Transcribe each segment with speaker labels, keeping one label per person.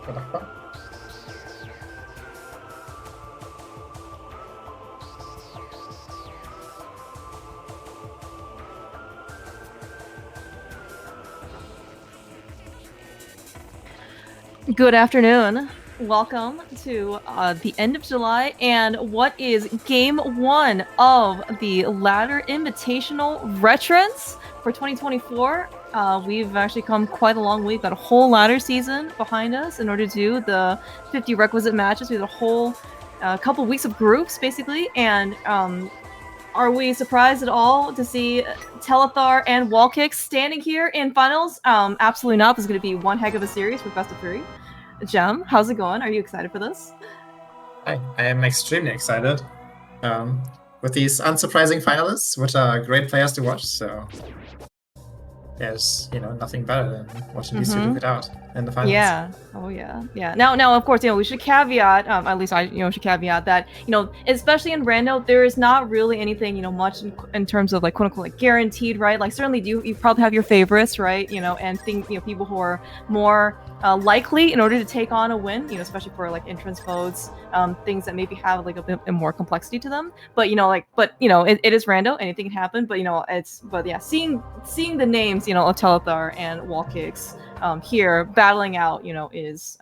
Speaker 1: Good luck, bro.
Speaker 2: Good afternoon. Welcome to the end of July and what is game one of the Ladder Invitational Retrance for 2024. We've actually come quite a long way. We've got a whole ladder season behind us in order to do the 50 requisite matches. We had a whole couple weeks of groups, basically, and are we surprised at all to see Telethar and WallKicks standing here in finals? Absolutely not. This is going to be one heck of a series for best of three. Jem, how's it going? Are you excited for this?
Speaker 1: I am extremely excited with these unsurprising finalists, which are great players to watch. So there's nothing better than watching these two duke it out in the finals.
Speaker 2: Yeah. Oh yeah. Yeah. Now, of course, we should caveat. At least I, should caveat that especially in rando, there is not really anything much in terms of like quote unquote like guaranteed, right? Like certainly you probably have your favorites, right? And think people who are more likely in order to take on a win, especially for like entrance votes, things that maybe have like a bit more complexity to them. But it is rando, anything can happen. But seeing the names of Telethar and WallKicks here battling out is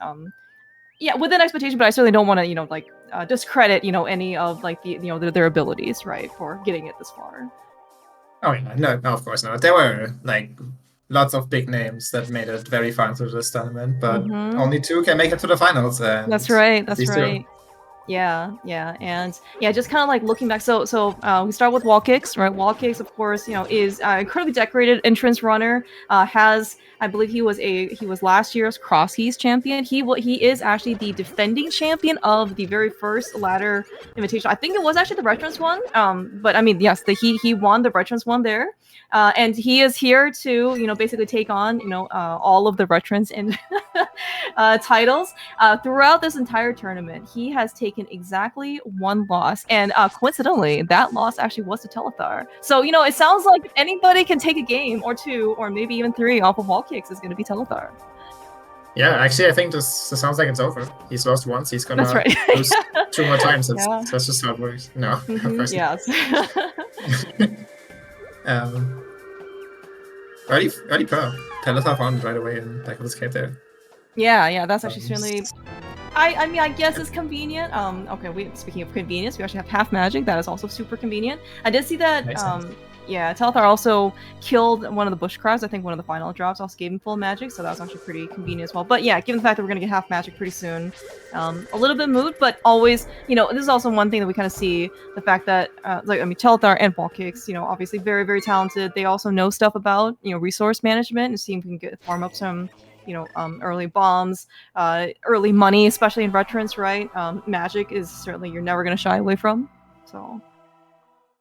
Speaker 2: within expectation, but I certainly don't want to discredit any of like their abilities, right, for getting it this far.
Speaker 1: Oh yeah, no, of course not. There were like lots of big names that made it very far through this tournament, but only two can make it to the finals. And
Speaker 2: that's right.
Speaker 1: Two.
Speaker 2: Yeah, and just kind of like looking back. So we start with WallKicks, right? WallKicks, of course, is incredibly decorated entrance runner. Has, I believe, he was last year's Cross Keys champion. He is actually the defending champion of the very first ladder invitation. I think it was actually the Retrance one. But I mean, yes, he won the Retrance one there. And he is here to basically take on all of the Retrance and titles throughout this entire tournament. He has taken exactly one loss, and coincidentally, that loss actually was to Telethar. So it sounds like if anybody can take a game or two, or maybe even three off of WallKicks, is going to be Telethar.
Speaker 1: Yeah, actually, I think this sounds like it's over. He's lost once. He's gonna lose two more times. That's just how it works. No, of course not. Early pro. Telethar found right away in back of his cape there.
Speaker 2: Yeah, that's actually certainly. I mean, I guess it's convenient. Okay, speaking of convenience, we actually have half magic. That is also super convenient. I did see that. Telethar also killed one of the bushcrafts. I think one of the final drops also gave him full magic, so that was actually pretty convenient as well. But yeah, given the fact that we're gonna get half magic pretty soon, a little bit moot, but always, this is also one thing that we kind of see the fact that, Telethar and WallKicks, obviously very, very talented. They also know stuff about, resource management and see if we can farm up some early bombs, early money, especially in Retrance, right? Magic is certainly you're never going to shy away from. So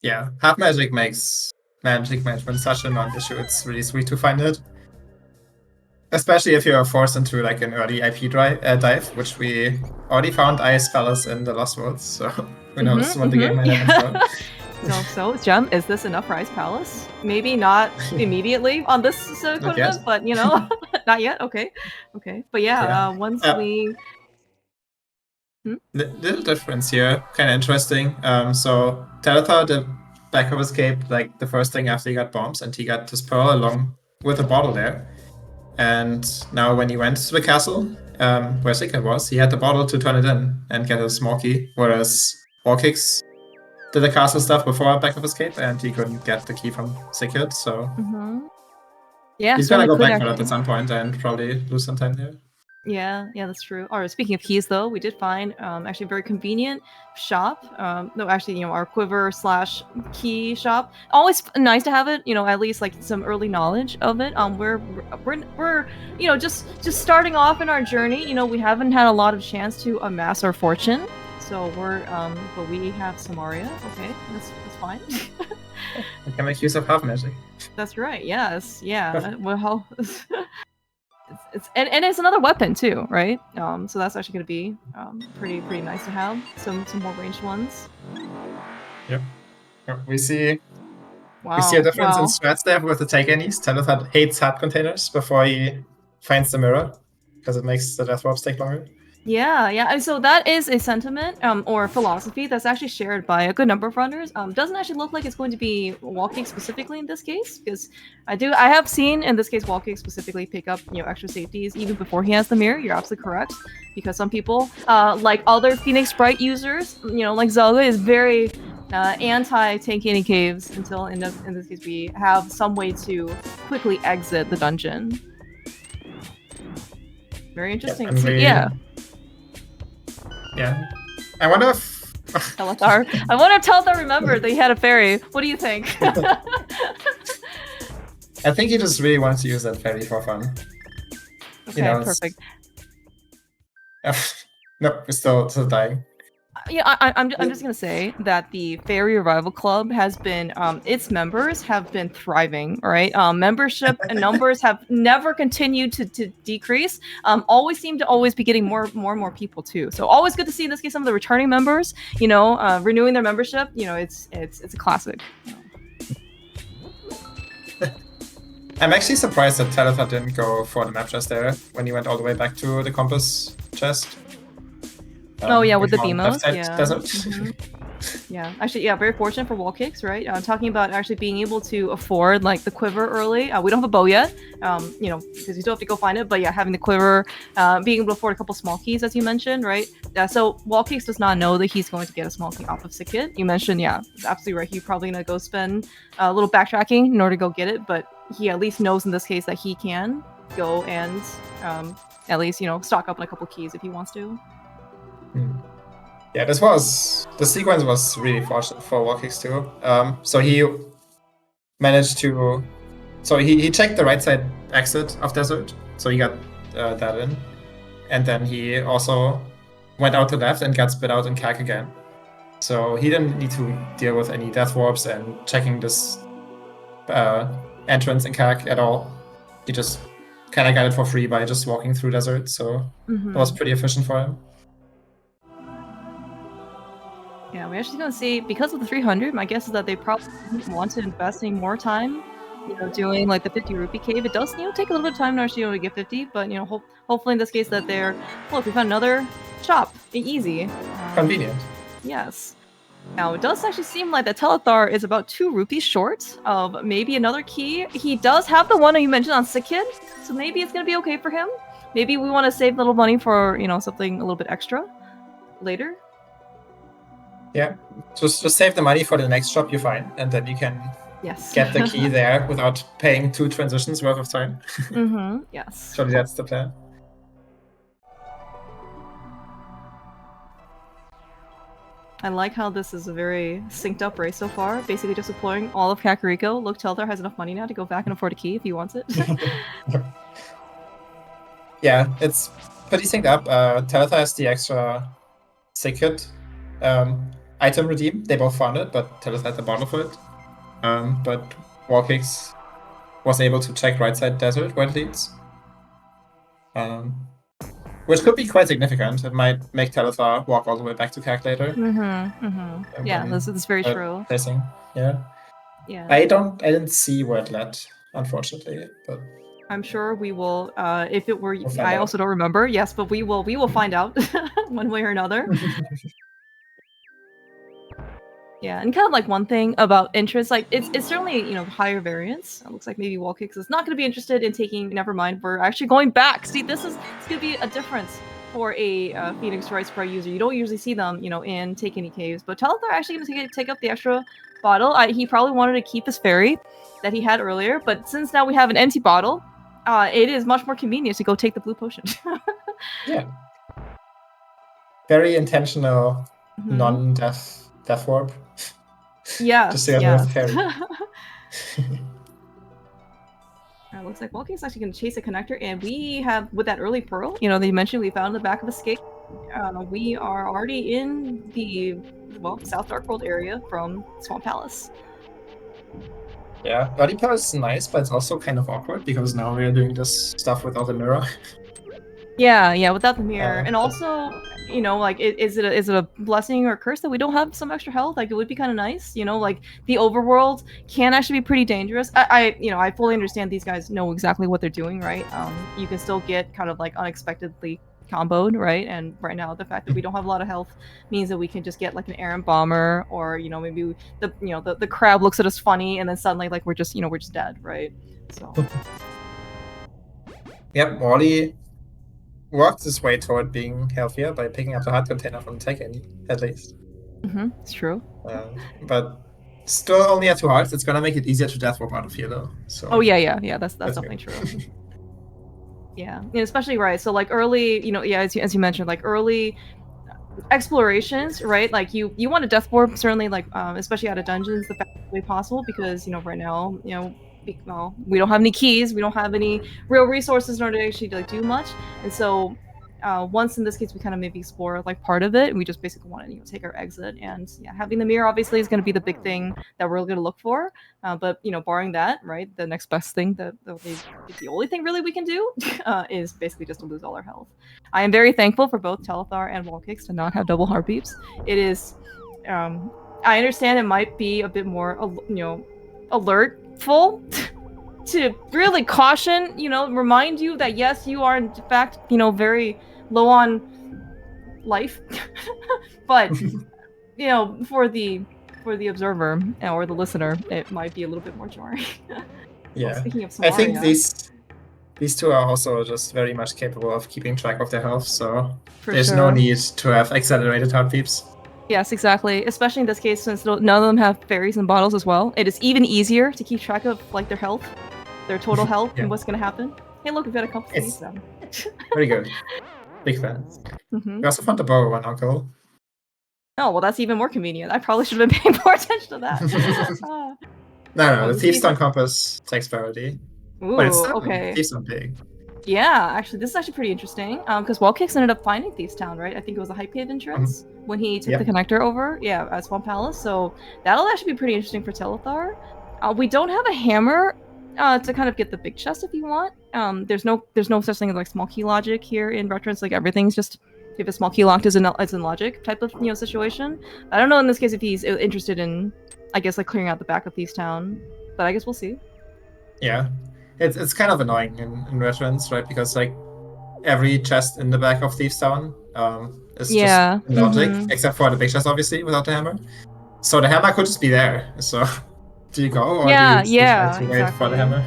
Speaker 1: yeah, half magic makes magic management such a non-issue. It's really sweet to find it, especially if you're forced into like an early IP dive, which we already found Ice Palace in the Lost Worlds. So who knows when the game might happen.
Speaker 2: So, Jem, is this enough for Ice Palace? Maybe not immediately on this tournament, but not yet. Okay. But once we.
Speaker 1: Little difference here, kind of interesting. So Telethar, the back of his cape, like the first thing after he got bombs, and he got his pearl along with a bottle there. And now when he went to the castle, where Sigurd was, he had the bottle to turn it in and get a small key, whereas WallKicks did the castle stuff before back of his cape, and he couldn't get the key from Sigurd, so he's gonna go back for that at some point and probably lose some time there.
Speaker 2: Yeah, that's true. Or speaking of keys, though, we did find actually a very convenient shop. No, actually, our quiver / key shop. Always nice to have it. At least like some early knowledge of it. We're just starting off in our journey. We haven't had a lot of chance to amass our fortune. So but we have Samaria. Okay, that's fine.
Speaker 1: We can make use of half magic.
Speaker 2: That's right. Yes. Yeah. Well. And it's another weapon too, right? So that's actually going to be pretty nice to have some more ranged ones.
Speaker 1: Yep. We see a difference in strats there with the take-any's. Telethar hates heart containers before he finds the mirror. because it makes the death warps take longer.
Speaker 2: Yeah, and so that is a sentiment or philosophy that's actually shared by a good number of runners. Doesn't actually look like it's going to be WallKicks specifically in this case, because I have seen in this case WallKicks specifically pick up extra safeties even before he has the mirror. You're absolutely correct, because some people like other Phoenix Sprite users, like Zelda, is very anti tank any caves until in this case we have some way to quickly exit the dungeon. Very interesting to see.
Speaker 1: Yeah. I wonder if
Speaker 2: Telethar. I wonder if Telethar remembered that he had a fairy. What do you think?
Speaker 1: I think he just really wanted to use that fairy for fun.
Speaker 2: Okay, perfect.
Speaker 1: No, we're still dying.
Speaker 2: Yeah, I'm just gonna say that the Fairy Revival Club has been, its members have been thriving, right? Membership and numbers have never continued to decrease. Always seem to always be getting more and more people too. So always good to see in this case some of the returning members, renewing their membership. It's a classic.
Speaker 1: I'm actually surprised that Telethar didn't go for the map chest there when he went all the way back to the compass chest.
Speaker 2: With the BMOs,
Speaker 1: yeah.
Speaker 2: Actually, very fortunate for WallKicks, right? Talking about actually being able to afford like the quiver early. We don't have a bow yet, because we still have to go find it. But yeah, having the quiver, being able to afford a couple small keys, as you mentioned, right? So WallKicks does not know that he's going to get a small key off of Sick Kid. You mentioned, absolutely right. He's probably gonna go spend a little backtracking in order to go get it, but he at least knows in this case that he can go and at least stock up on a couple keys if he wants to.
Speaker 1: Yeah, the sequence was really fortunate for WallKicks too. So he managed to, he checked the right side exit of Desert, so he got that in, and then he also went out to left and got spit out in CAC again. So he didn't need to deal with any death warps and checking this entrance in CAC at all. He just kind of got it for free by just walking through Desert, so that was pretty efficient for him.
Speaker 2: Yeah, we're actually going to see, because of the 300, my guess is that they probably want to invest in more time, doing like the 50 rupee cave. It does, take a little bit of time to actually to get 50, but, hopefully in this case that they're, look, we found another shop. Easy.
Speaker 1: Convenient.
Speaker 2: Yes. Now, it does actually seem like that Telethar is about 2 rupees short of maybe another key. He does have the one that you mentioned on Sick Kid, so maybe it's going to be okay for him. Maybe we want to save a little money for, something a little bit extra later.
Speaker 1: Yeah, just save the money for the next shop you find, and then you can get the key there without paying 2 transitions worth of time.
Speaker 2: Yes.
Speaker 1: Surely that's the plan.
Speaker 2: I like how this is a very synced up race so far. Basically just deploying all of Kakariko. Look, Telethar has enough money now to go back and afford a key if he wants it.
Speaker 1: Yeah, it's pretty synced up. Telethar has the extra secret item redeem. They both found it, but Telethar had the bottle for it. But WallKicks was able to check right side Desert where it leads. Which could be quite significant. It might make Telethar walk all the way back to CAC later.
Speaker 2: Yeah, this is very true.
Speaker 1: Placing. Yeah. I didn't see where it led, unfortunately, but
Speaker 2: I'm sure we will. If it were, I also don't remember. Yes, but we will find out one way or another. Yeah, and kind of like one thing about interest, like it's certainly higher variance. It looks like maybe WallKicks is not going to be interested in taking. Never mind, we're actually going back. See, it's going to be a difference for a Phoenix Sprite user. You don't usually see them, in Take Any Caves, but Telethar actually going to take up the extra bottle. He probably wanted to keep his fairy that he had earlier, but since now we have an empty bottle, it is much more convenient to go take the blue potion.
Speaker 1: Yeah. Very intentional, non-death warp.
Speaker 2: Yes,
Speaker 1: with fairy.
Speaker 2: It looks like WallKicks is actually going to chase a connector, and we have, with that early pearl, they mentioned we found in the back of the skate. We are already in the, South Dark World area from Swamp Palace.
Speaker 1: Yeah, early pearl is nice, but it's also kind of awkward because now we're doing this stuff without the mirror.
Speaker 2: Yeah, without the mirror, and also, like is it a blessing or a curse that we don't have some extra health? Like it would be kind of nice, like the overworld can actually be pretty dangerous. I fully understand these guys know exactly what they're doing, right? You can still get kind of like unexpectedly comboed, right? And right now the fact that we don't have a lot of health means that we can just get like an errant bomber, or maybe the crab looks at us funny and then suddenly like we're just dead, right? So
Speaker 1: Yep, Wally worked his way toward being healthier by picking up the heart container from Tekken, at least.
Speaker 2: It's true.
Speaker 1: But still only at 2 hearts. It's gonna make it easier to death warp out of here though. So
Speaker 2: oh yeah, that's definitely true. Yeah, and especially right. So like early, as you mentioned, like early explorations, right? Like you want to death warp certainly, like especially out of dungeons, the fastest way possible, because right now, we don't have any keys, we don't have any real resources in order to actually like do much, and so once in this case we kind of maybe explore like part of it, and we just basically want to take our exit, and yeah, having the mirror obviously is going to be the big thing that we're going to look for, but barring that, right, the next best thing the only thing really we can do is basically just to lose all our health. I am very thankful for both Telethar and WallKicks to not have double heart beeps. It is I understand it might be a bit more alertful to really caution, remind you that yes, you are in fact, very low on life. But for the observer or the listener, it might be a little bit more jarring.
Speaker 1: Yeah.
Speaker 2: Well, speaking of Samaria,
Speaker 1: I think these two are also just very much capable of keeping track of their health, so there's no need to have accelerated heart beeps.
Speaker 2: Yes, exactly. Especially in this case, since none of them have fairies and bottles as well. It is even easier to keep track of like their health, their total health, and what's going to happen. Hey, look, we've got a couple of these then.
Speaker 1: Very good. Big fan. We also found the bow one, Uncle.
Speaker 2: Oh, well, that's even more convenient. I probably should have been paying more attention to that.
Speaker 1: No, the Thiefstone Compass takes priority.
Speaker 2: Ooh,
Speaker 1: but it's
Speaker 2: okay.
Speaker 1: Thiefstone big.
Speaker 2: Yeah, actually, this is actually pretty interesting. Because WallKicks ended up finding Thiefstown, right? I think it was a Hype Cave entrance when he took the connector over. Yeah, at Swamp Palace. So that'll actually be pretty interesting for Telethar. We don't have a hammer to kind of get the big chest if you want. There's no such thing as like small key logic here in Retrance. Like everything's just if a small key locked is in logic type of situation. I don't know in this case if he's interested in, I guess, like clearing out the back of Thiefstown, but I guess we'll see.
Speaker 1: Yeah. It's kind of annoying in Retrance, right? Because like every chest in the back of Thiefstown is just logic, except for the big chest, obviously, without the hammer. So the hammer could just be there. So do you go or do you try to wait for the hammer?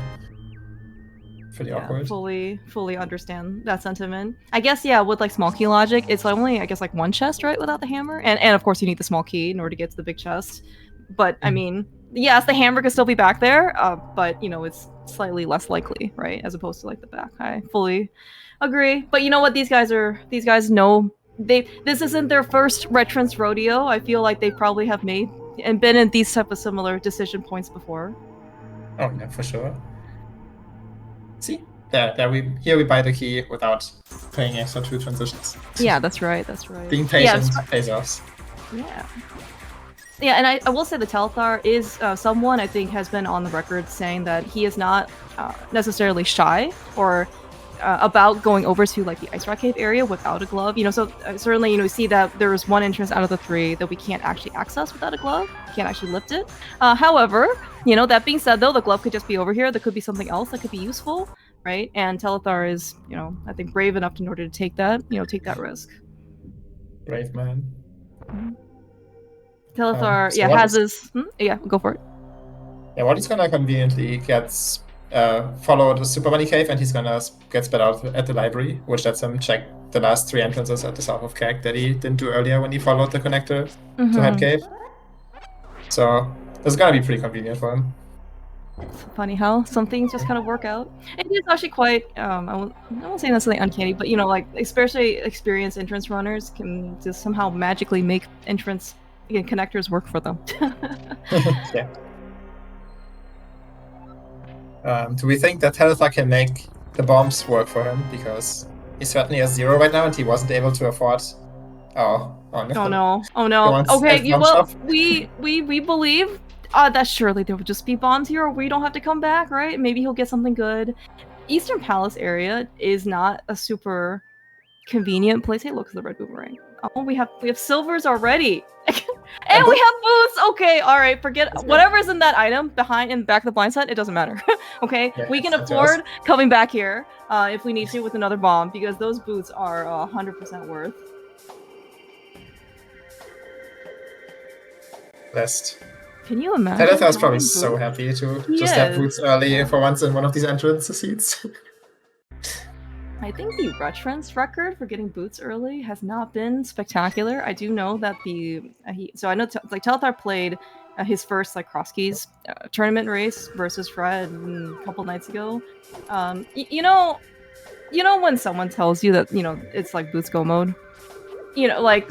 Speaker 1: Pretty awkward.
Speaker 2: Fully understand that sentiment. I guess with like small key logic, it's only I guess like one chest, right, without the hammer, and of course you need the small key in order to get to the big chest. But I mean, yes, the hammer could still be back there, but it's slightly less likely, right, as opposed to like the back. I fully agree. But you know what? These guys know this isn't their first Retrance rodeo. I feel like they probably have made and been in these type of similar decision points before.
Speaker 1: Oh yeah, for sure. See, there we buy the key without paying extra 2 transitions.
Speaker 2: Yeah, that's right.
Speaker 1: Being patient pays off.
Speaker 2: Yeah, and I will say the Telethar is someone I think has been on the record saying that he is not necessarily shy or about going over to like the Ice Rock Cave area without a glove. So certainly we see that there is one entrance out of the 3 that we can't actually access without a glove. Can't actually lift it. However, that being said, though, the glove could just be over here. There could be something else that could be useful, right? And Telethar is, I think, brave enough in order to take that, take that risk.
Speaker 1: Brave man.
Speaker 2: Telethar, has his. Go for it.
Speaker 1: Yeah, what he's gonna conveniently gets follow the Super Bunny Cave, and he's gonna get spread out at the library, which lets him check the last 3 entrances at the south of Keg that he didn't do earlier when he followed the connector to Hype Cave. So this is gonna be pretty convenient for him.
Speaker 2: It's funny how some things just kind of work out. It is actually quite, I won't say necessarily uncanny, but like especially experienced entrance runners can just somehow magically make entrance connectors work for them.
Speaker 1: Yeah. Do we think that Telethar can make the bombs work for him? Because he certainly has 0 right now, and he wasn't able to afford. Oh no!
Speaker 2: Okay, well, we believe that surely there would just be bombs here, or we don't have to come back, right? Maybe he'll get something good. Eastern Palace area is not a super convenient place. Hey, look, the red boomerang. Oh, we have silvers already. And we have boots! Okay, alright, forget whatever's in that item behind in the back of the blind set, it doesn't matter. Okay?
Speaker 1: Yeah,
Speaker 2: we can
Speaker 1: it's
Speaker 2: afford coming back here if we need to with another bomb, because those boots are 100% worth.
Speaker 1: Blessed.
Speaker 2: Can you imagine?
Speaker 1: Telethar is probably
Speaker 2: having
Speaker 1: so
Speaker 2: boots?
Speaker 1: happy to
Speaker 2: He
Speaker 1: just have
Speaker 2: is.
Speaker 1: boots early for once in one of these entrance seats.
Speaker 2: I think the Retrance record for getting boots early has not been spectacular. I do know that so I know like Telethar played his first like cross keys tournament race versus Fred a couple nights ago. You know when someone tells you that it's like boots go mode, like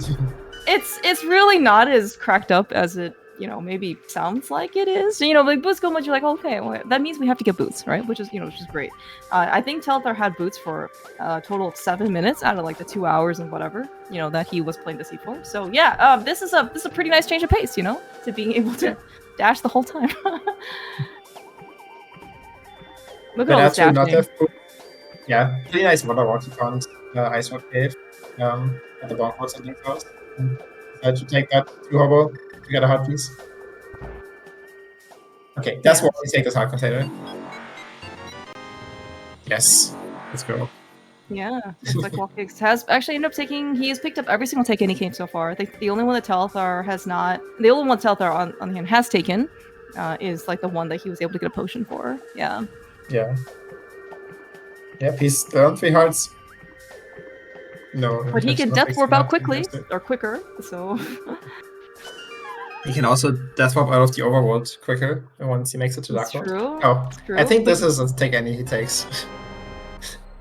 Speaker 2: it's really not as cracked up as it maybe sounds like it is. Like boots go mode, you're like, okay, well, that means we have to get boots, right? Which is great. I think Telethar had boots for a total of 7 minutes out of like the 2 hours and whatever that he was playing the seat for. So yeah, this is a pretty nice change of pace, to being able to dash the whole time. Look at all this dashing.
Speaker 1: Yeah, pretty nice water walk. You found Ice Road Cave at the Bonk Woods ending first. Decided to take that to Hobo to get a hot piece. Okay, that's why we take this hard container. Yes, let's go.
Speaker 2: Yeah, looks like WallKicks has actually ended up taking. He's picked up every single take he came so far. I think the only one that Telethar has not. The only one Telethar on the hand has taken is like the one that he was able to get a potion for. Yeah.
Speaker 1: Yeah. Yep, he's down 3 hearts. No.
Speaker 2: But he can death warp out quickly or quicker, so.
Speaker 1: He can also death warp out of the overworld quicker once he makes it to Dark World.
Speaker 2: True.
Speaker 1: Oh,
Speaker 2: true.
Speaker 1: I think this is a take any he takes.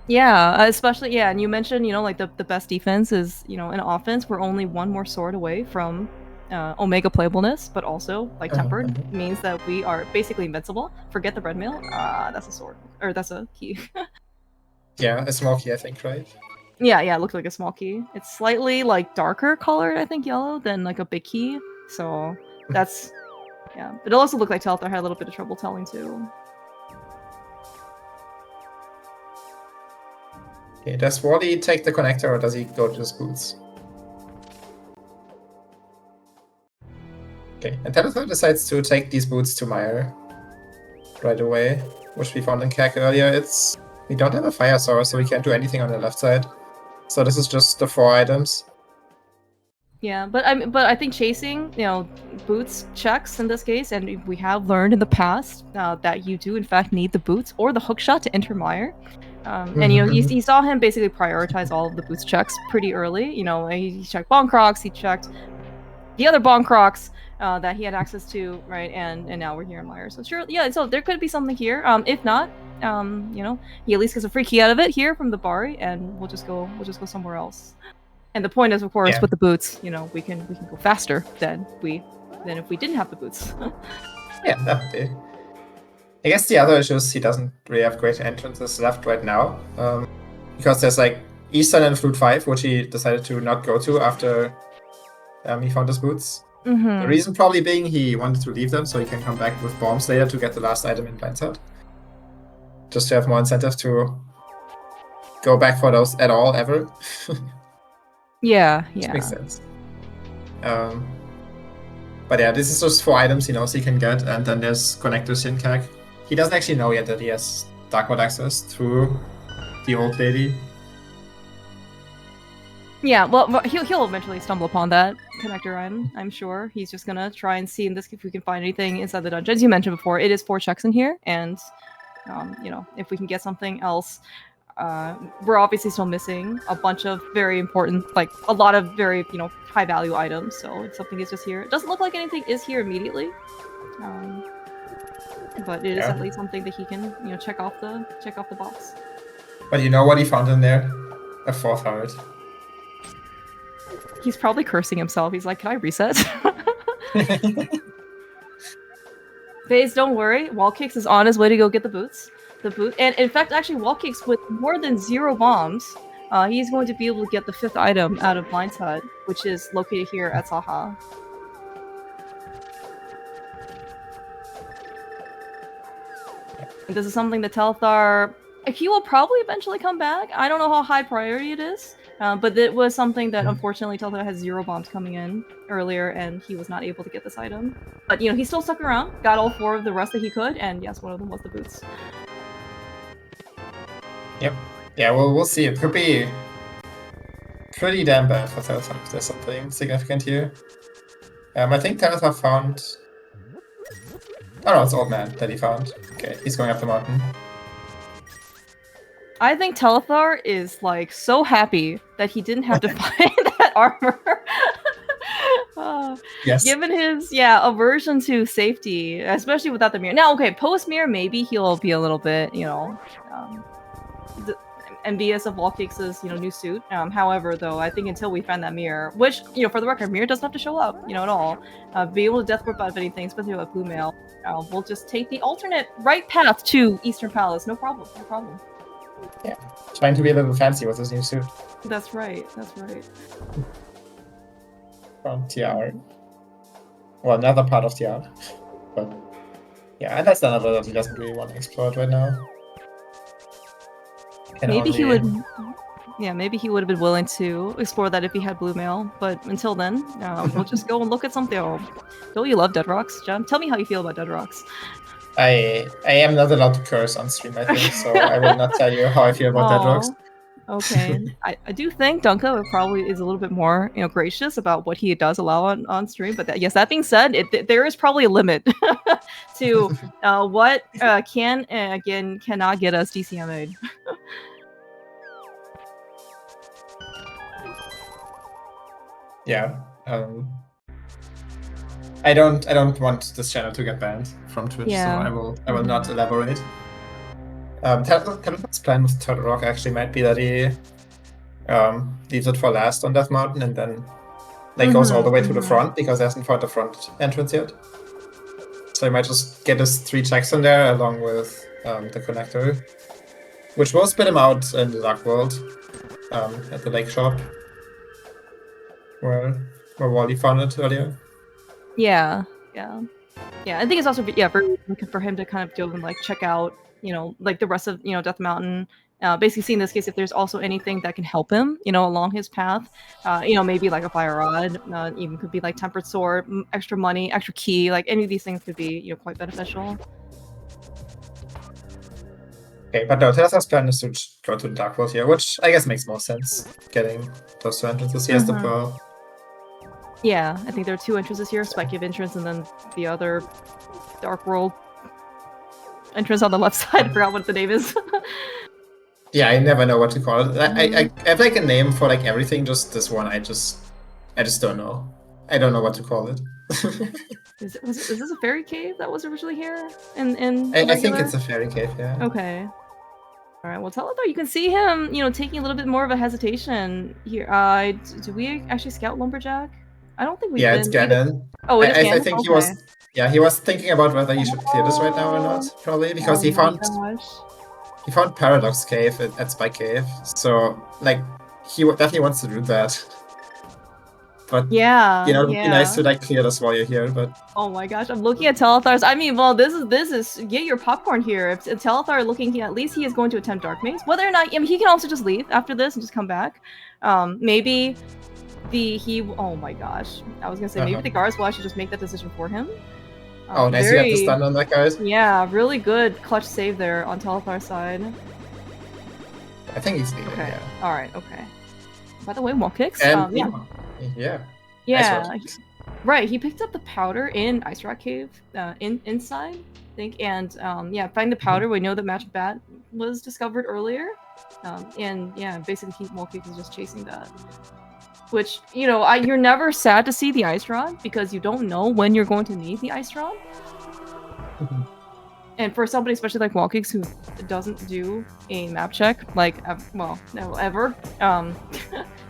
Speaker 2: Yeah, especially and you mentioned like the best defense is in offense we're only one more sword away from Omega playableness, but also like tempered means that we are basically invincible. Forget the red mail. That's a sword or that's a key.
Speaker 1: Yeah, a small key, I think, right?
Speaker 2: Yeah, it looks like a small key. It's slightly like darker colored, I think, yellow than like a big key. So that's yeah. But it also looked like Telethar had a little bit of trouble telling too.
Speaker 1: Okay, does Wally take the connector or does he go to his boots? Okay, and Telethar decides to take these boots to Meyer right away, which we found in Kek earlier. We don't have a fire source, so we can't do anything on the left side. So this is just the 4 items.
Speaker 2: Yeah, but I think chasing, boots checks in this case, and we have learned in the past that you do in fact need the boots or the hook shot to enter Meyer. And you saw him basically prioritize all of the boots checks pretty early. He checked Bonk Crocs, he checked the other Bonk Crocs that he had access to, right? And now we're here in Meyer. So sure, yeah. So there could be something here. If not, he at least gets a free key out of it here from the Bari, and we'll just go somewhere else. And the point is, of course, with the boots, we can go faster than if we didn't have the boots.
Speaker 1: Yeah, definitely. I guess the other issue is he doesn't really have great entrances left right now, because there's like Eastern and Flute 5, which he decided to not go to after he found his boots. The reason probably being he wanted to leave them so he can come back with bombs later to get the last item in Blindside. Just to have more incentive to go back for those at all, ever.
Speaker 2: Yeah.
Speaker 1: Which makes sense. But yeah, this is just 4 items he knows he can get, and then there's connectors in Kek. He doesn't actually know yet that he has Dark World access through the old lady.
Speaker 2: Yeah, well, he'll eventually stumble upon that connector item, I'm sure. He's just gonna try and see in this if we can find anything inside the dungeon. As you mentioned before, it is 4 checks in here, and if we can get something else, we're obviously still missing a bunch of very important, like a lot of very high value items. So if something is just here, it doesn't look like anything is here immediately, but it is at least something that he can check off the box.
Speaker 1: But you know what he found in there? A 4th heart.
Speaker 2: He's probably cursing himself. He's like, "Can I reset?" FaZe, don't worry. WallKicks is on his way to go get the boots. And in fact, actually, WallKicks with more than 0 bombs, he's going to be able to get the 5th item out of Blind's Hut, which is located here at Saha. And this is something that Telethar He will probably eventually come back. I don't know how high priority it is, but it was something that unfortunately Telethar has 0 bombs coming in earlier, and he was not able to get this item. But you know, he still stuck around, got all 4 of the rest that he could, and yes, one of them was the boots.
Speaker 1: Yep. Yeah, well, we'll see. It could be pretty damn bad for Telethar if there's something significant here. I think Telethar found... Oh no, it's Old Man that he found. Okay, he's going up the mountain.
Speaker 2: I think Telethar is like so happy that he didn't have to find that armor.
Speaker 1: Yes.
Speaker 2: Given his aversion to safety, especially without the mirror. Now, okay, post mirror maybe he'll be a little bit, you know, envious of WallKicks' new suit. However, though, I think until we find that mirror, which for the record, mirror doesn't have to show up, at all. Be able to death grip out of anything, especially with blue mail. We'll just take the alternate right path to Eastern Palace. No problem. No problem.
Speaker 1: Yeah, trying to be a little fancy with his new suit.
Speaker 2: That's right. That's right.
Speaker 1: From TR. Well, another part of TR. But yeah, and that's another that he doesn't really want to explore right now.
Speaker 2: Maybe he would. Yeah, maybe he would have been willing to explore that if he had blue mail. But until then, we'll just go and look at something. Oh, don't you love Dead Rocks, John? Tell me how you feel about Dead Rocks.
Speaker 1: I am not allowed to curse on stream, I think, so I will not tell you how I feel about Dead Rocks.
Speaker 2: Okay, I do think Dunka probably is a little bit more, gracious about what he does allow on stream. But yes, that being said, there is probably a limit to what cannot get us DCMA'd.
Speaker 1: Yeah. I don't want this channel to get banned from Twitch, so I will not elaborate. Telethar's plan with Turtle Rock actually might be that he leaves it for last on Death Mountain and then goes all the way to the front because he hasn't found the front entrance yet. So he might just get his 3 checks in there along with the connector, which will spit him out in the Dark World at the lake shop where Wally found it earlier.
Speaker 2: Yeah. I think it's also very for him to kind of go and check out, the rest of Death Mountain. Basically, see in this case if there's also anything that can help him, along his path. Maybe like a fire rod, even could be like tempered sword, extra money, extra key. Like any of these things could be quite beneficial.
Speaker 1: Okay, but no, Telethar's plan is to go to the Dark World here, which I guess makes more sense. Getting those 2 entrances. He has the Pearl.
Speaker 2: Yeah, I think there are 2 entrances here, Speculative entrance, and then the other Dark World entrance on the left side. I forgot what the name is.
Speaker 1: Yeah, I never know what to call it. I have like a name for everything, just this one I just don't know. I don't know what to call it.
Speaker 2: Is this a fairy cave that was originally here? I
Speaker 1: think it's a fairy cave, yeah.
Speaker 2: Okay. Alright, well Telethar, you can see him, taking a little bit more of a hesitation here. Do we actually scout Lumberjack? I don't think we've been...
Speaker 1: it's Ganon.
Speaker 2: Oh, it is Ganon?
Speaker 1: I think he was thinking about whether he should clear this right now or not, probably, because he found Paradox Cave at Spike Cave, so he definitely wants to do that. But it'd be nice to clear this while you're here. But
Speaker 2: oh my gosh, I'm looking at Telethars. I mean, well, this is get your popcorn here. If Telethar looking, at least he is going to attempt Dark Maze. Whether or not, I mean, he can also just leave after this and just come back. Maybe oh my gosh, I was gonna say maybe the guards will actually just make that decision for him.
Speaker 1: Oh, nice! You got the stun on that, guys.
Speaker 2: Yeah, really good clutch save there on Telethar's side.
Speaker 1: I think he's leaving.
Speaker 2: Okay.
Speaker 1: Yeah.
Speaker 2: All right. Okay. By the way, WallKicks.
Speaker 1: Yeah.
Speaker 2: Right. He picked up the powder in Ice Rock Cave, inside, I think, and find the powder. We know that Magic Bat was discovered earlier, and basically WallKicks is just chasing that. Which, you're never sad to see the Ice Rod because you don't know when you're going to need the Ice Rod. And for somebody, especially like WallKicks, who doesn't do a map check, ever. In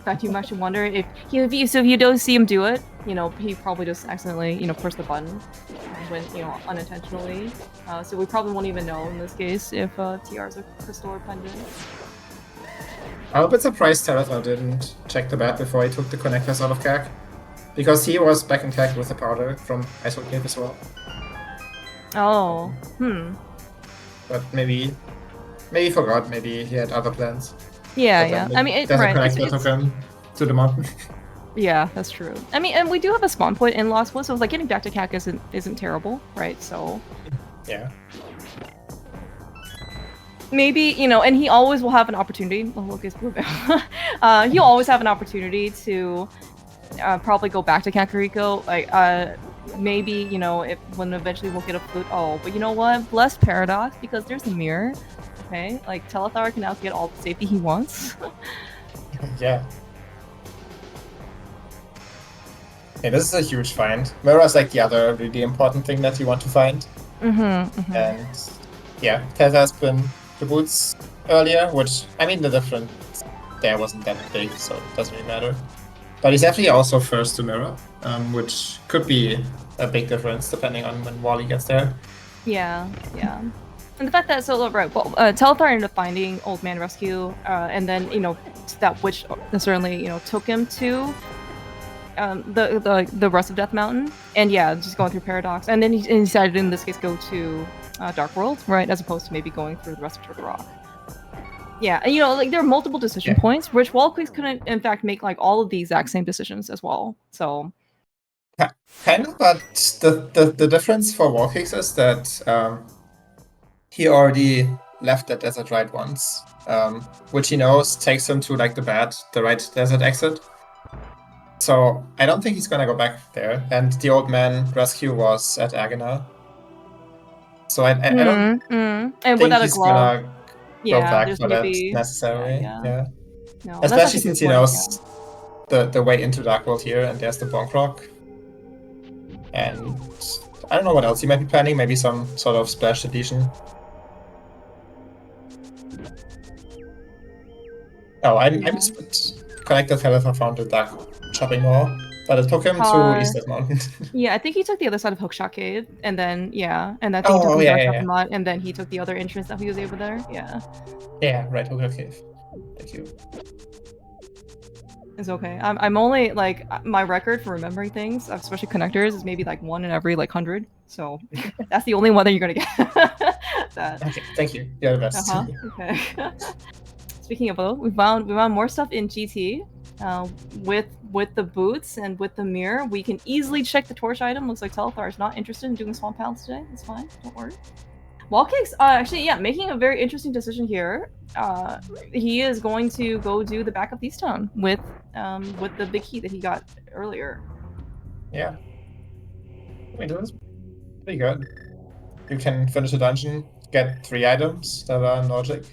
Speaker 2: fact, you actually wonder if you don't see him do it, he probably just accidentally, pushed the button when, unintentionally. So we probably won't even know in this case if TR is a crystal or pendant.
Speaker 1: I'm a bit surprised Telethar didn't check the bat before he took the connectors out of CAC, because he was back in CAC with the powder from Ice Rock Cave as well.
Speaker 2: Oh,
Speaker 1: But maybe maybe he forgot. Maybe he had other plans.
Speaker 2: Yeah,
Speaker 1: But
Speaker 2: yeah.
Speaker 1: then
Speaker 2: I mean,
Speaker 1: there's a
Speaker 2: right.
Speaker 1: connector took him to the mountain.
Speaker 2: Yeah, that's true. I mean, and we do have a spawn point in Lost Woods, so it's like getting back to Cac isn't terrible, right? So
Speaker 1: Yeah.
Speaker 2: maybe, you know, and he always will have an opportunity. Oh, look, it's Blue he'll always have an opportunity to probably go back to Kakariko. Like, maybe, you know, when eventually we'll get a flute. Oh, but you know what? Blessed Paradox, because there's a mirror. Okay, like Telethar can now get all the safety he wants.
Speaker 1: Yeah. Okay, this is a huge find. Mirror's like the other really important thing that you want to find. And yeah, Telthar's been the boots earlier, which, I mean, the difference there wasn't that big, so it doesn't really matter. But he's actually also first to mirror, which could be a big difference depending on when Wally gets there.
Speaker 2: Yeah, yeah. And the fact that, so, right, well, Telethar ended up finding Old Man Rescue, and then, you know, that witch certainly, you know, took him to the rest of Death Mountain, and yeah, just going through Paradox, and then he decided in this case go to Dark World, right, as opposed to maybe going through the rest of Turtle Rock. Yeah, and you know, like there are multiple decision points, which WallKicks couldn't, in fact, make like all of the exact same decisions as well. So
Speaker 1: kind of, but the difference for WallKicks is that he already left that desert right once, which he knows takes him to like the right desert exit. So I don't think he's gonna go back there. And the Old Man Rescue was at Agana. So I don't
Speaker 2: and
Speaker 1: think
Speaker 2: without a
Speaker 1: he's
Speaker 2: glove,
Speaker 1: gonna go back for that
Speaker 2: maybe
Speaker 1: necessarily. Yeah.
Speaker 2: No,
Speaker 1: Especially since he knows the way into Dark World here, and there's the Bonk Rock. And I don't know what else he might be planning. Maybe some sort of splash deletion. Oh, I missed Connected Telethar found the Dark Shopping Mall, but it took him to East Death Mountain.
Speaker 2: Yeah, I think he took the other side of Hookshot Cave, and then and I think he took the Dark Shopping Mall, and then he took the other entrance that he was over there. Yeah.
Speaker 1: Yeah, right, Hookshot Cave. Thank you.
Speaker 2: It's okay. I'm only like my record for remembering things, especially connectors, is maybe like 1 in every like 100. So that's the only one that you're gonna get. That.
Speaker 1: Okay, thank you. You're the best.
Speaker 2: Okay. Speaking of both, we found more stuff in GT. With the boots and with the mirror, we can easily check the torch item. Looks like Telethar is not interested in doing swamp paths today. It's fine. Don't worry. WallKicks, actually, yeah, making a very interesting decision here. He is going to go do the back of East Town with the big key that he got earlier.
Speaker 1: Yeah. I mean, that was pretty good. You can finish a dungeon, get 3 items that are in logic.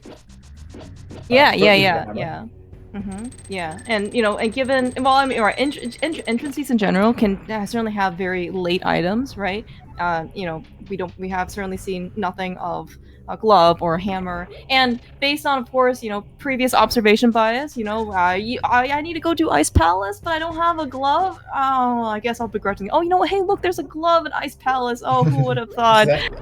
Speaker 2: Yeah. Yeah, and you know, and given, well, I mean, right, entrances in general can certainly have very late items, right? You know, we have certainly seen nothing of a glove or a hammer, and based on, of course, you know, previous observation bias, you know, I need to go to Ice Palace, but I don't have a glove. Oh, I guess I'll begrudgingly. Oh, you know what? Hey, look, there's a glove in Ice Palace. Oh, who would have thought?
Speaker 1: Exactly.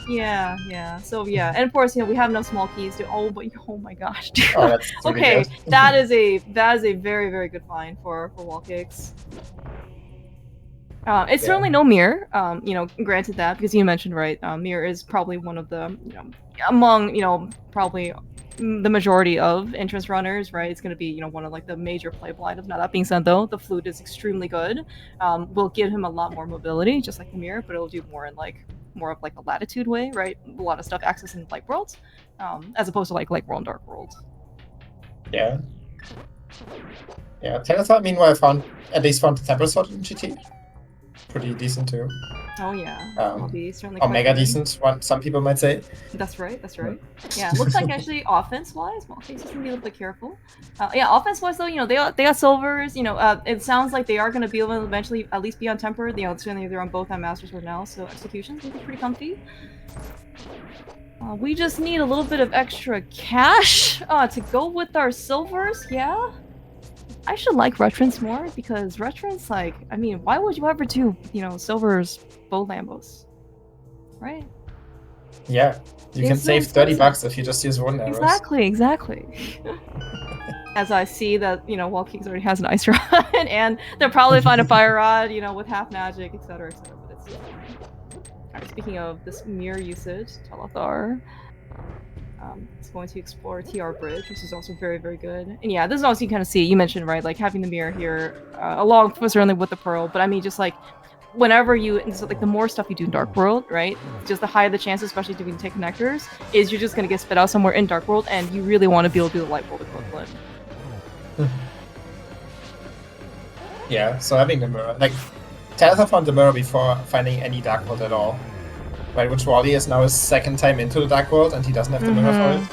Speaker 2: Yeah. So yeah, and of course, you know, we have no small keys to. Oh, but oh my gosh.
Speaker 1: Oh, that's really
Speaker 2: okay,
Speaker 1: good.
Speaker 2: that is a very, very good find for WallKicks. It's certainly no mirror. You know, granted that, because you mentioned, right, mirror is probably one of the, you know, among, you know, probably the majority of entrance runners, right? It's going to be, you know, one of like the major playable items. Now that being said, though, the flute is extremely good. Will give him a lot more mobility, just like the mirror, but it'll do more in like more of like a latitude way, right? A lot of stuff accessing light worlds, as opposed to like light world and dark worlds.
Speaker 1: Yeah. Telethar, meanwhile, at least found the temple sword in GT. Pretty decent too.
Speaker 2: Oh yeah, certainly
Speaker 1: or mega decent, some people might say.
Speaker 2: That's right. Yeah, looks like actually offense-wise, WallKicks is gonna be a little bit careful. Yeah, offense-wise though, you know, they got silvers. You know, it sounds like they are gonna be able to eventually at least be on tempered. You know, certainly they're on both on Master Sword now, so execution's gonna be pretty comfy. We just need a little bit of extra cash to go with our silvers. Yeah. I should like Retrance more, because Retrance, like, I mean, why would you ever do, you know, silver's bow Lambos? Right?
Speaker 1: Yeah, you can save $30 if you just use one arrows.
Speaker 2: Exactly. As I see that, you know, WallKicks already has an ice rod, and they'll probably find a fire rod, you know, with half magic, etc., but it's Alright, speaking of this mirror usage, Telethar. It's going to explore TR Bridge, which is also very, very good. And yeah, this is also you kind of see, you mentioned, right, like having the mirror here, along certainly with the Pearl, but I mean, just like, whenever you, so like the more stuff you do in Dark World, right, just the higher the chance, especially doing take connectors, is you're just going to get spit out somewhere in Dark World, and you really want to be able to do the Light World equivalent.
Speaker 1: Yeah, so having the mirror, like, Telethar found the mirror before finding any Dark World at all. Right, which Wally is now his second time into the Dark World, and he doesn't have the mirror for it.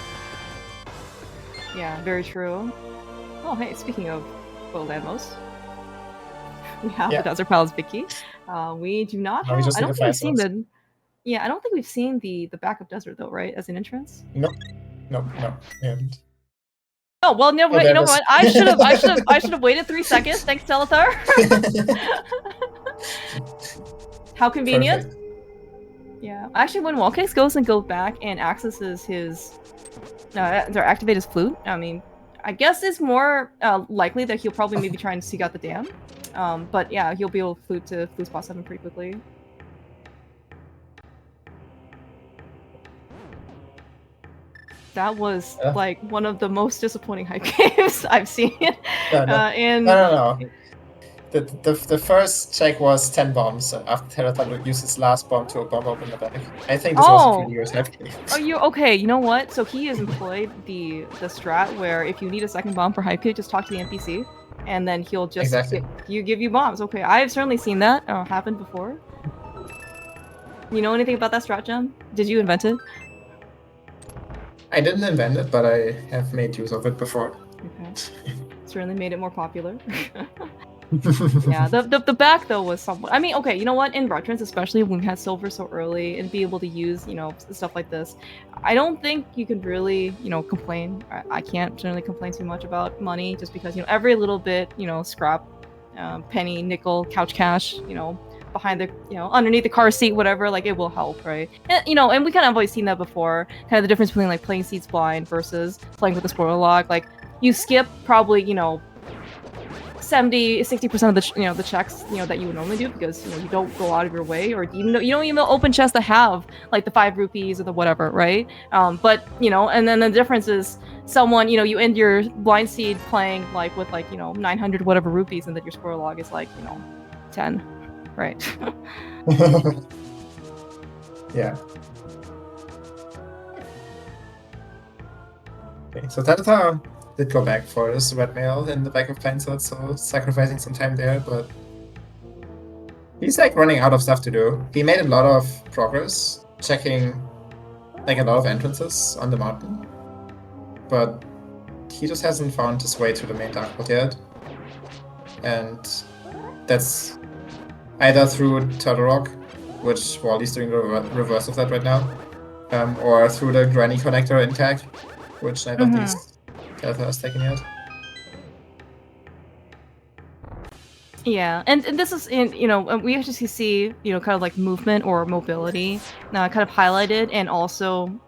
Speaker 2: Yeah, very true. Oh, hey, speaking of World Atmos, we have the Desert Palace Vicky. We do not have. I don't think we've seen the. Yeah, I don't think we've seen the backup desert though, right? As an entrance.
Speaker 1: Nope. We haven't.
Speaker 2: Oh well, no, but you know what? I should have waited 3 seconds. Thanks, Telethar. How convenient. Perfect. Yeah, actually, when WallKicks goes back and accesses his, or activate his flute, I mean, I guess it's more likely that he'll probably maybe try and seek out the dam. But yeah, he'll be able to flute spot 7 pretty quickly. That was like one of the most disappointing hype games I've seen.
Speaker 1: No. The first check was 10 bombs after Telethar used his last bomb to bomb open the back. I think this was a pretty good hype game.
Speaker 2: Oh, you okay? You know what? So he has employed the strat where if you need a second bomb for hype kit, just talk to the NPC, and then he'll just give you bombs. Okay, I've certainly seen that happen before. You know anything about that strat, Gem? Did you invent it?
Speaker 1: I didn't invent it, but I have made use of it before.
Speaker 2: Okay. Certainly made it more popular. Yeah, the back though was somewhat. I mean, okay, you know what? In Retrance, especially when we had silver so early and be able to use, you know, stuff like this, I don't think you can really, you know, complain. I can't generally complain too much about money, just because, you know, every little bit, you know, scrap, penny, nickel, couch cash, you know, behind the, you know, underneath the car seat, whatever, like it will help, right? And, you know, and we kind of always seen that before, kind of the difference between like playing seats blind versus playing with the spoiler log. Like you skip probably, you know, 60% of the, you know, the checks, you know, that you would normally do, because, you know, you don't go out of your way, or even though you don't even open chests that have like the 5 rupees or the whatever, right? But, you know, and then the difference is someone, you know, you end your blind seed playing like with like, you know, 900 whatever rupees, and then your spoiler log is like, you know, 10. Right.
Speaker 1: Yeah. Okay, so Telethar did go back for his red mail in the back of Pineside, so sacrificing some time there, but he's like running out of stuff to do. He made a lot of progress, checking like a lot of entrances on the mountain, but he just hasn't found his way to the main Dark World yet. And that's either through Turtle Rock, which Wally's doing the reverse of that right now, or through the Granny connector in CAG, which neither of these Telethar has taken yet.
Speaker 2: Yeah, and this is in, you know, we actually see, you know, kind of like movement or mobility kind of highlighted, and also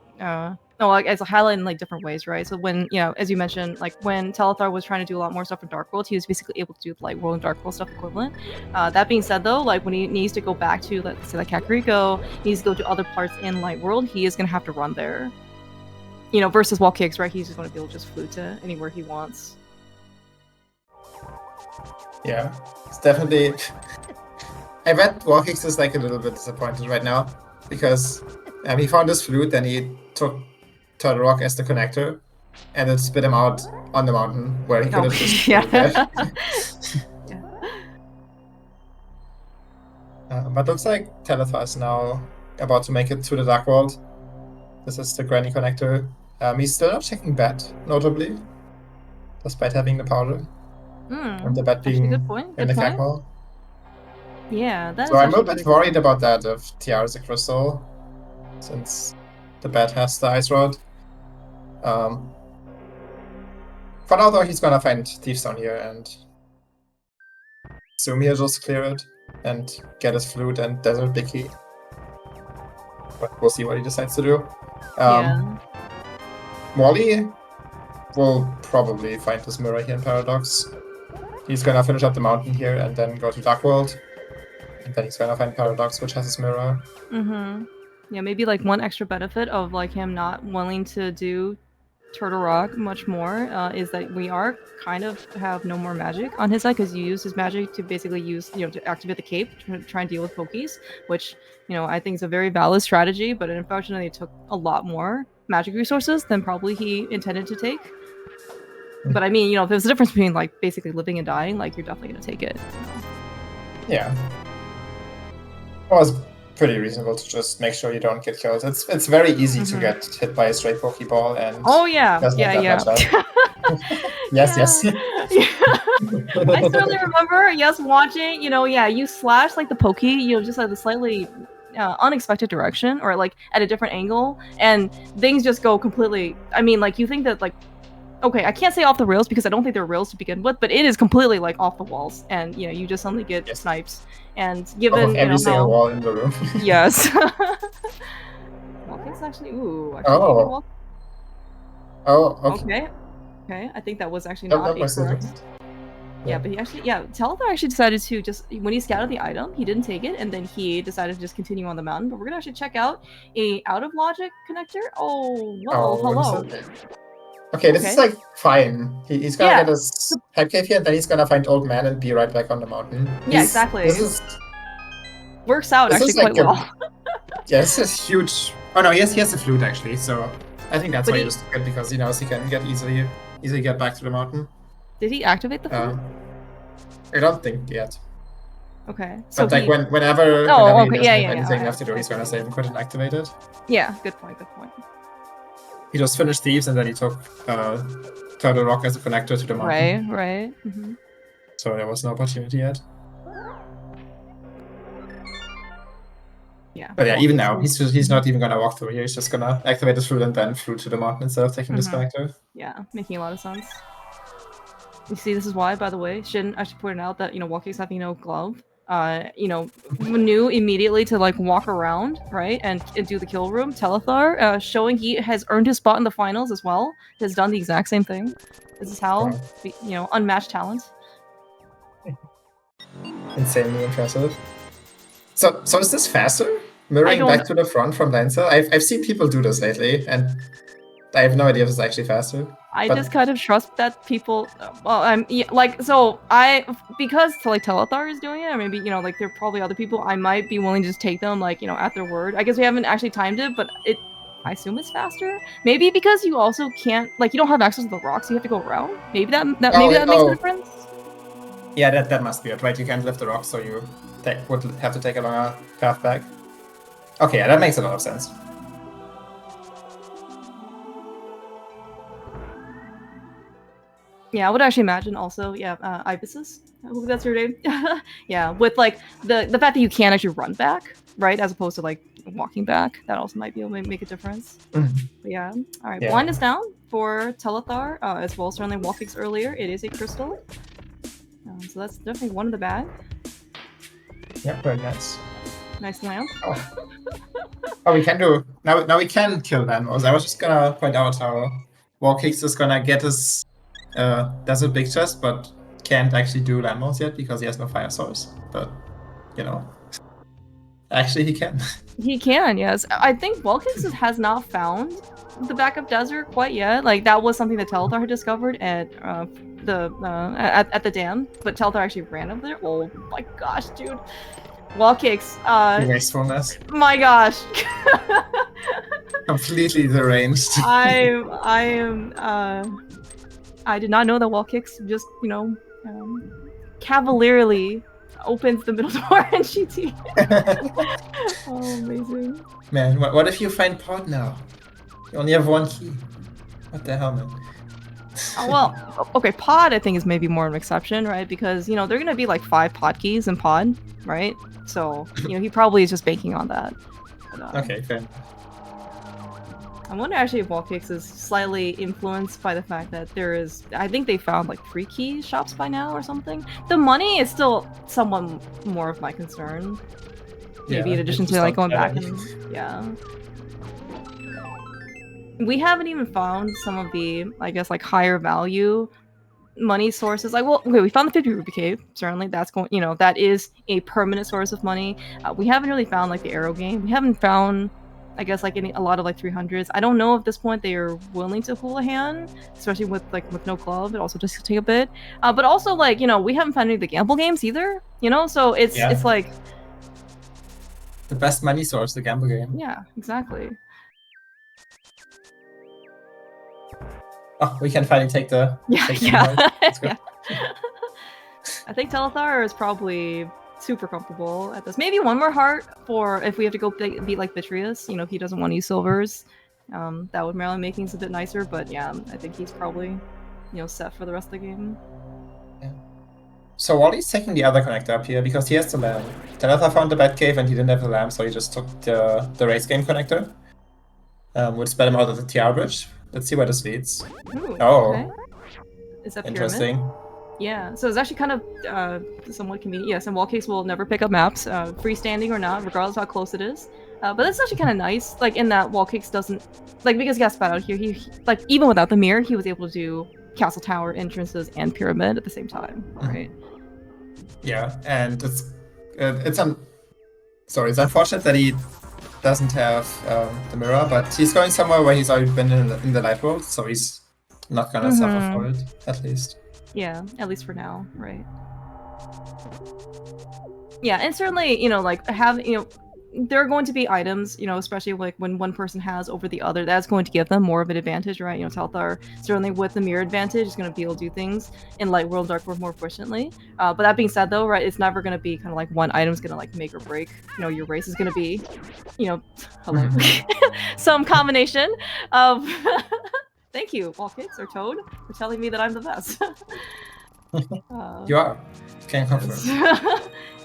Speaker 2: like it's highlighted in like different ways, right? So when, you know, as you mentioned, like when Telethar was trying to do a lot more stuff in Dark World, he was basically able to do like World and Dark World stuff equivalent. That being said, though, like when he needs to go back to, let's say, like Kakariko, he needs to go to other parts in Light World, he is gonna have to run there. You know, versus WallKicks, right? He's just gonna be able to just flute to anywhere he wants.
Speaker 1: Yeah, it's definitely. I bet WallKicks is like a little bit disappointed right now, because he found this flute, then he took Turtle Rock as the connector, and it spit him out on the mountain where he could have just but looks like Telethar is now about to make it to the Dark World. This is the Granny connector. He's still not checking bat, notably, despite having the powder. And the bat being in the CAG hall.
Speaker 2: Yeah, that's
Speaker 1: so I'm a bit worried about that if TR is a crystal, since the bat has the ice rod. For now, though, he's gonna find Thief's down here and assume he'll just clear it and get his flute and Desert Bicky. But we'll see what he decides to do. Wally will probably find this mirror here in Paradox. He's gonna finish up the mountain here and then go to Dark World. And then he's gonna find Paradox, which has his mirror.
Speaker 2: Yeah, maybe like one extra benefit of like him not willing to do Turtle Rock much more is that we are kind of have no more magic on his side, because you use his magic to basically use, to activate the cape to try and deal with Pokies, which, I think is a very valid strategy, but unfortunately it took a lot more magic resources than probably he intended to take. But I mean, if there's a difference between like basically living and dying, like you're definitely gonna take it.
Speaker 1: Yeah. It was pretty reasonable to just make sure you don't get killed. It's very easy to get hit by a stray Pokeball and
Speaker 2: oh yeah,
Speaker 1: doesn't have that much health. Yes.
Speaker 2: I certainly remember, watching, you slash like the Pokey, just at a slightly unexpected direction or like at a different angle, and things just go completely. I mean, like you think that like, okay, I can't say off the rails because I don't think they're rails to begin with, but it is completely like off the walls, and you just suddenly get snipes. And given
Speaker 1: every single wall in the room.
Speaker 2: Yes. WallKicks actually. Ooh. Actually,
Speaker 1: okay.
Speaker 2: Okay. I think that was actually not correct. Yeah, but he actually, Telethar actually decided to just, when he scouted the item, he didn't take it, and then he decided to just continue on the mountain. But we're gonna actually check out a out of logic connector. Oh, well, hello.
Speaker 1: Okay, this is like fine. He's gonna get his head cave here, and then he's gonna find Old Man and be right back on the mountain.
Speaker 2: Yeah, exactly.
Speaker 1: This
Speaker 2: works out actually quite well.
Speaker 1: Yeah, this is huge. Oh no, he has the flute actually, so I think that's why he just good, because he knows he can get easily get back to the mountain.
Speaker 2: Did he activate the flute?
Speaker 1: I don't think yet.
Speaker 2: Okay. So
Speaker 1: but like whenever he doesn't have anything left to do, he's gonna save and quit and activate it.
Speaker 2: Yeah, good point.
Speaker 1: He just finished Thieves and then he took Turtle Rock as a connector to the mountain.
Speaker 2: Right. Mm-hmm.
Speaker 1: So there was no opportunity yet.
Speaker 2: Yeah.
Speaker 1: But yeah, even now, he's not even gonna walk through here. He's just gonna activate his flute and then flute to the mountain instead of taking this connector.
Speaker 2: Yeah, making a lot of sense. You see, this is why, by the way, Shin actually pointed out that, WallKicks having no glove, knew immediately to like walk around, right, and do the kill room. Telethar, showing he has earned his spot in the finals as well, has done the exact same thing. This is how, unmatched talent.
Speaker 1: Insanely impressive. So is this faster? Mirroring back to the front from Lancer? I've seen people do this lately, and I have no idea if it's actually faster.
Speaker 2: I just kind of trust that people. Well, because Telethar is doing it, or maybe there are probably other people. I might be willing to just take them at their word. I guess we haven't actually timed it, but I assume it's faster. Maybe because you also can't you don't have access to the rocks, you have to go around. Maybe that makes a difference.
Speaker 1: Yeah, that must be it, right? You can't lift the rocks, so you would have to take a longer path back. Okay, yeah, that makes a lot of sense.
Speaker 2: Yeah, I would actually imagine also, Ibises. I hope that's your name. Yeah, with the fact that you can actually run back, right, as opposed to walking back, that also might be able to make a difference. But yeah, all right. Blind is down for Telethar, as well as certainly WallKicks earlier. It is a crystal, so that's definitely one in the bag.
Speaker 1: Yeah, very nice.
Speaker 2: Nice lamp.
Speaker 1: We can do now. We can kill Landmos. I was just gonna point out how WallKicks is gonna get his Desert Big Chest, but can't actually do Landmos yet because he has no fire source. But actually he can. He
Speaker 2: can, yes. I think WallKicks has not found the backup desert quite yet. That was something that Telethar had discovered at the dam, but Telethar actually ran over there. Oh my gosh, dude. WallKicks.
Speaker 1: Wastefulness.
Speaker 2: My gosh.
Speaker 1: Completely deranged.
Speaker 2: I did not know that WallKicks just, cavalierly opens the middle door in GT. Oh, amazing.
Speaker 1: Man, what if you find Pod now? You only have one key. What the hell, man?
Speaker 2: Well, okay, Pod I think is maybe more of an exception, right? Because, there are going to be 5 Pod keys in Pod, right? So, he probably is just banking on that. But,
Speaker 1: okay, fair.
Speaker 2: I wonder actually if WallKicks is slightly influenced by the fact that I think they found 3 key shops by now or something. The money is still somewhat more of my concern. Maybe in addition to going back and we haven't even found some of the, I guess, higher value money sources. We found the 50 Ruby Cave. Certainly that's going, that is a permanent source of money. We haven't really found the Arrow game. We haven't found I guess like a lot of like 300s. I don't know at this point they are willing to Houlihan, especially with no club. It also just take a bit. But also like we haven't found any of the gamble games either. So it's like
Speaker 1: the best money source, the gamble game.
Speaker 2: Yeah, exactly.
Speaker 1: Oh, we can finally take the
Speaker 2: yeah. I think Telethar is probably super comfortable at this. Maybe one more heart for if we have to go beat like Vitreous. If he doesn't want to use silvers, that would make things a bit nicer. But yeah, I think he's probably set for the rest of the game.
Speaker 1: Yeah. So Wally's taking the other connector up here because he has the lamp. Telethar found the Batcave and he didn't have the lamp, so he just took the race game connector. Would spell him out of the TR bridge. Let's see where this leads.
Speaker 2: Ooh,
Speaker 1: oh,
Speaker 2: okay. Is that
Speaker 1: interesting?
Speaker 2: Pyramid? Yeah, so it's actually kind of somewhat convenient. Yes, and WallKicks will never pick up maps, freestanding or not, regardless of how close it is. But that's actually kind of nice, like in that WallKicks doesn't, like because he got spat out here, he like even without the mirror, he was able to do Castle Tower entrances and Pyramid at the same time, right?
Speaker 1: Yeah, and it's unfortunate that he doesn't have the mirror, but he's going somewhere where he's already been in the light world, so he's not gonna suffer for it, at least.
Speaker 2: Yeah, at least for now, right? Yeah, and certainly, like there are going to be items, especially like when one person has over the other, that's going to give them more of an advantage, right? Telethar, certainly with the mirror advantage, is going to be able to do things in Light World, Dark World more efficiently. But that being said, though, right, it's never going to be kind of like one item's going to like make or break. Your race is going to be, hello, some combination of. Thank you, WallKicks or Toad, for telling me that I'm the best.
Speaker 1: You are. Can't confirm.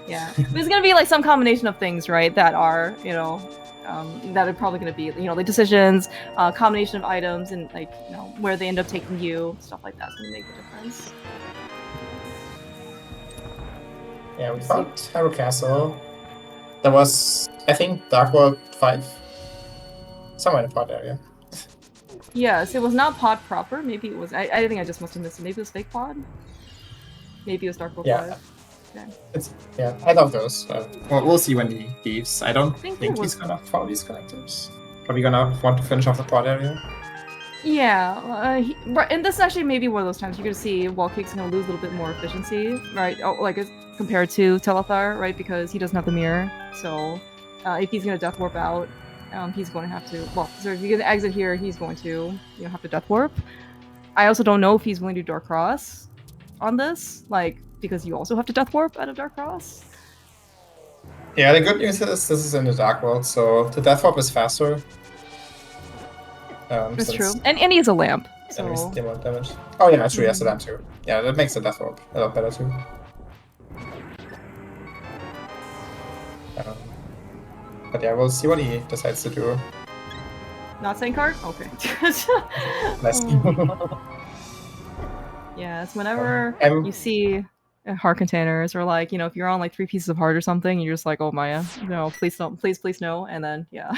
Speaker 2: Yeah, there's gonna be like some combination of things, right? That are, that are probably gonna be, like decisions, combination of items, and like, where they end up taking you, stuff like that's gonna make the difference.
Speaker 1: Yeah, we found Harrow Castle. There was, I think, Dark World 5. Somewhere in the pod area.
Speaker 2: Yes, it was not pod proper. Maybe it was. I think I just must have missed it. Maybe it was fake pod. Maybe it was Dark World 5.
Speaker 1: Okay. I love those. We'll see when he leaves. I don't think he's gonna follow these connectors. Probably gonna want to finish off the pod area.
Speaker 2: Yeah, and this is actually maybe one of those times you're gonna see WallKicks gonna lose a little bit more efficiency, right? Like compared to Telethar, right? Because he doesn't have the mirror. So if he's gonna death warp out, he's going to have to. Well, so if he's gonna exit here, he's going to have to death warp. I also don't know if he's going to do Dark Cross on this, like because you also have to death warp out of Dark Cross.
Speaker 1: Yeah, the good news is this is in the Dark World, so the death warp is faster.
Speaker 2: That's true, and he has a lamp. So
Speaker 1: damage. Oh yeah, that's true. Yes, a lamp too. Yeah, that makes the death warp a lot better too. But yeah, we'll see what he decides to do.
Speaker 2: Not saying card? Okay. Yeah, it's whenever you see heart containers, or like, if you're on like 3 pieces of heart or something, you're just like, oh Maya, no, please don't, please no, and then yeah.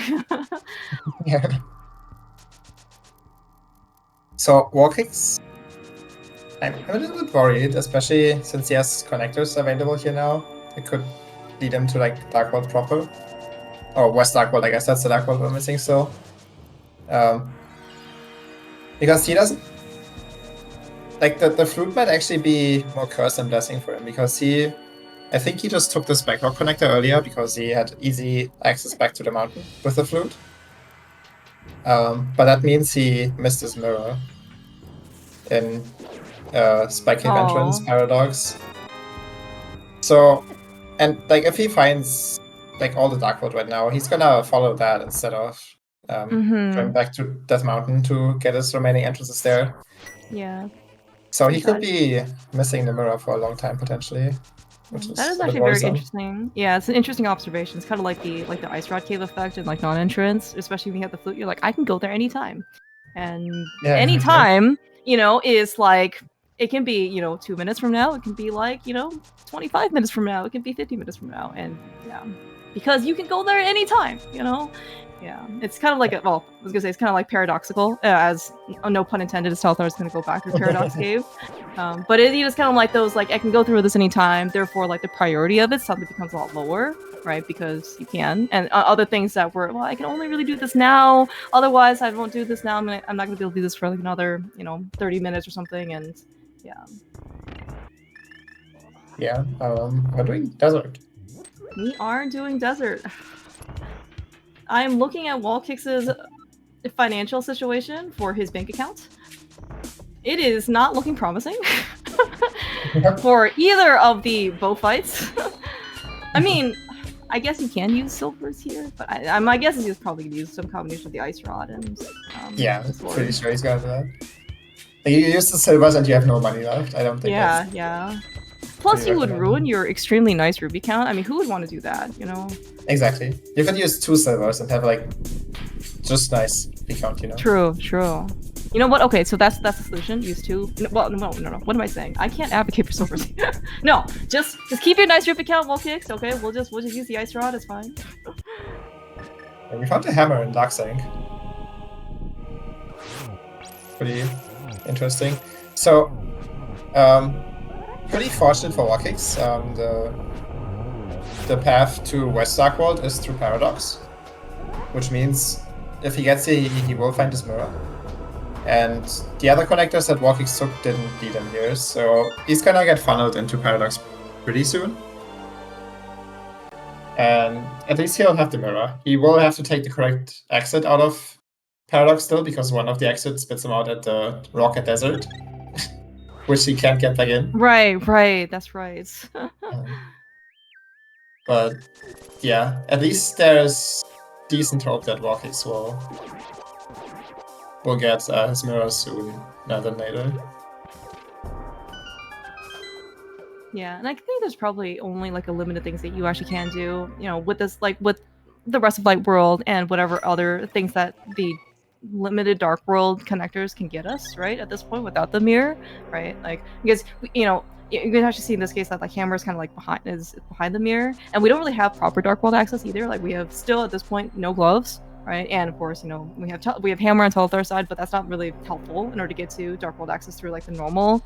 Speaker 1: Yeah. So WallKicks, I'm a little bit worried, especially since he has connectors available here now. It could lead him to like Dark World proper. Or West Dark World, I guess that's the Dark World we're missing still. Because he doesn't... Like, the flute might actually be more curse than blessing for him, because I think he just took this backlog connector earlier because he had easy access back to the mountain with the flute. But that means he missed his mirror in Spike Cave Entrance, Paradox. So, and like if he finds like all the Dark World right now, he's gonna follow that instead of going back to Death Mountain to get his remaining entrances there.
Speaker 2: Yeah.
Speaker 1: So he could be missing the mirror for a long time potentially.
Speaker 2: That is actually very interesting. Yeah, it's an interesting observation. It's kind of like the Ice Rod Cave effect and like non-entrance, especially when you have the flute. You're like, I can go there anytime, and anytime, is like it can be 2 minutes from now. It can be like 25 minutes from now. It can be 50 minutes from now, and yeah, because you can go there anytime. Yeah, it's kind of like I was gonna say it's kind of like paradoxical, as no pun intended, as Telethar is gonna go back to Paradox Cave. But it is kind of like those, like, I can go through this anytime, therefore, like, the priority of it suddenly becomes a lot lower, right? Because you can. And other things that were, well, I can only really do this now, otherwise I won't do this now, I'm not going to be able to do this for, like, another, 30 minutes or something, and yeah.
Speaker 1: Yeah, we're doing desert.
Speaker 2: We are doing desert. I am looking at WallKicks' financial situation for his bank account. It is not looking promising for either of the bow fights. I mean, I guess you can use silvers here, but my guess is he's probably going to use some combination of the ice rod and
Speaker 1: yeah, pretty sure he's gonna do that. Like, you use the silvers and you have no money left. I don't think.
Speaker 2: Yeah. Plus, you would ruin your extremely nice ruby count. I mean, who would want to do that?
Speaker 1: Exactly. You could use 2 silvers and have like just nice ruby count.
Speaker 2: True. You know what? Okay, so that's the solution. Use 2. Well, no. What am I saying? I can't advocate for silvers. No, just keep your nice ruby count, WallKicks. Okay, we'll just use the ice rod. It's fine.
Speaker 1: And we found a hammer in Dark Sync. Pretty interesting. So, pretty fortunate for WallKicks. The path to West Dark World is through Paradox, which means if he gets here, he will find his mirror. And the other connectors that WallKicks took didn't lead him here, so he's gonna get funneled into Paradox pretty soon. And at least he'll have the mirror. He will have to take the correct exit out of Paradox still, because one of the exits spits him out at the Rocket Desert, which he can't get back in.
Speaker 2: Right, that's right.
Speaker 1: But yeah, at least there's decent hope that WallKicks will get his mirror soon, rather than later.
Speaker 2: Yeah, and I think there's probably only like a limited things that you actually can do, with this, like with the rest of Light World and whatever other things that the limited Dark World connectors can get us, right? At this point, without the mirror, right? Like, because you can actually see in this case that like Hammer is kind of like behind the mirror, and we don't really have proper Dark World access either. Like, we have still at this point no gloves, right? And of course, we have Hammer on Telethar side, but that's not really helpful in order to get to Dark World access through like the normal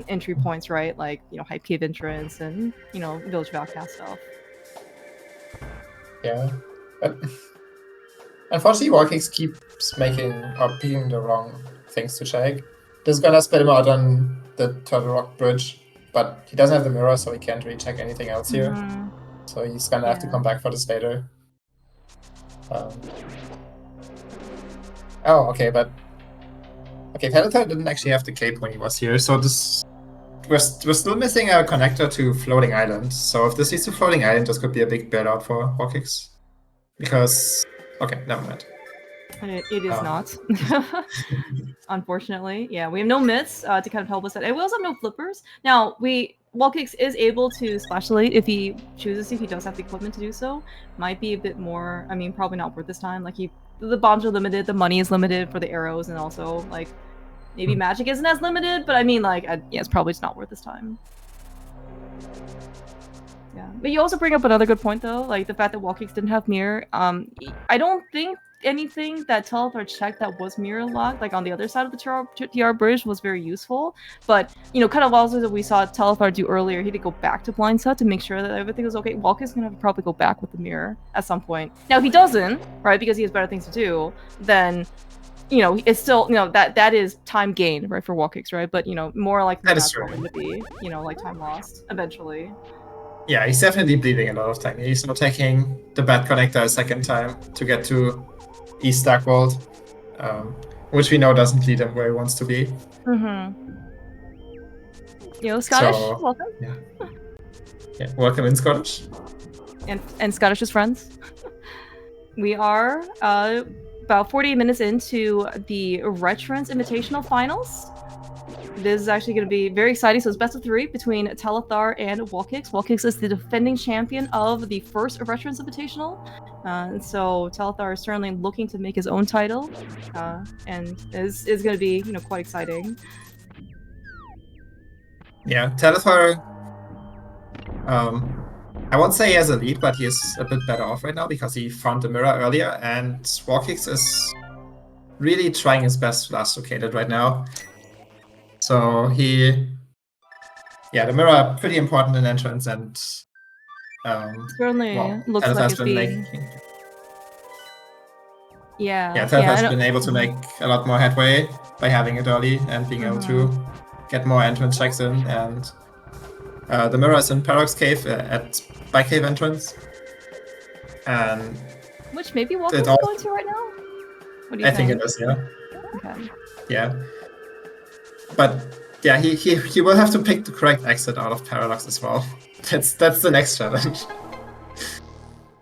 Speaker 2: entry points, right? Like, Hype Cave entrance and Village of Outcast stuff.
Speaker 1: Yeah, but unfortunately, WallKicks keeps picking the wrong things to check. This is gonna spit him out on the Turtle Rock Bridge, but he doesn't have the mirror, so he can't really check anything else here. So he's gonna have to come back for this later. Oh, okay, but Telethar didn't actually have the cape when he was here, so we're still missing a connector to Floating Island. So if this leads to Floating Island, this could be a big bailout for WallKicks. Because okay, never mind.
Speaker 2: It is not. Unfortunately. Yeah, we have no myths to kind of help us out. And we also have no flippers. Now, WallKicks is able to splash delete if he chooses to, if he does have the equipment to do so. Might be a bit more, I mean, probably not worth this time. Like, the bombs are limited, the money is limited for the arrows, and also, like, maybe magic isn't as limited, but I mean, like, yeah, it's probably just not worth this time. Yeah, but you also bring up another good point, though, like the fact that WallKicks didn't have mirror. I don't think anything that Telethar checked that was mirror locked, like on the other side of the TR bridge, was very useful. But, kind of also that we saw Telethar do earlier, he had to go back to blind set to make sure that everything was okay. WallKicks gonna have to probably go back with the mirror at some point. Now, if he doesn't, right, because he has better things to do, then it's still, that is time gained, right, for WallKicks, right? But, more like that's going to be, like time lost eventually.
Speaker 1: Yeah, he's definitely bleeding a lot of time. He's not taking the bad connector a second time to get to East Dark World, which we know doesn't lead him where he wants to be.
Speaker 2: Scottish, welcome.
Speaker 1: Yeah, welcome in, Scottish.
Speaker 2: And Scottish's friends. We are about 48 minutes into the Retrance Invitational Finals. This is actually going to be very exciting. So it's best of 3 between Telethar and WallKicks. WallKicks is the defending champion of the first Retrance Invitational. And so Telethar is certainly looking to make his own title. And is going to be, quite exciting.
Speaker 1: Yeah, Telethar, I won't say he has a lead, but he is a bit better off right now because he found the mirror earlier, and WallKicks is really trying his best to last located right now. So the mirror pretty important in entrance, and
Speaker 2: certainly looks like
Speaker 1: Telethar
Speaker 2: it's being.
Speaker 1: Telethar has been able to make a lot more headway by having it early and being able to get more entrance checks in. And the mirror is in Paradox Cave at by cave entrance, and
Speaker 2: which maybe WallKicks is going to right now. What do you think?
Speaker 1: I think it is, yeah.
Speaker 2: Okay.
Speaker 1: Yeah, but yeah, he will have to pick the correct exit out of Paradox as well. That's the next challenge.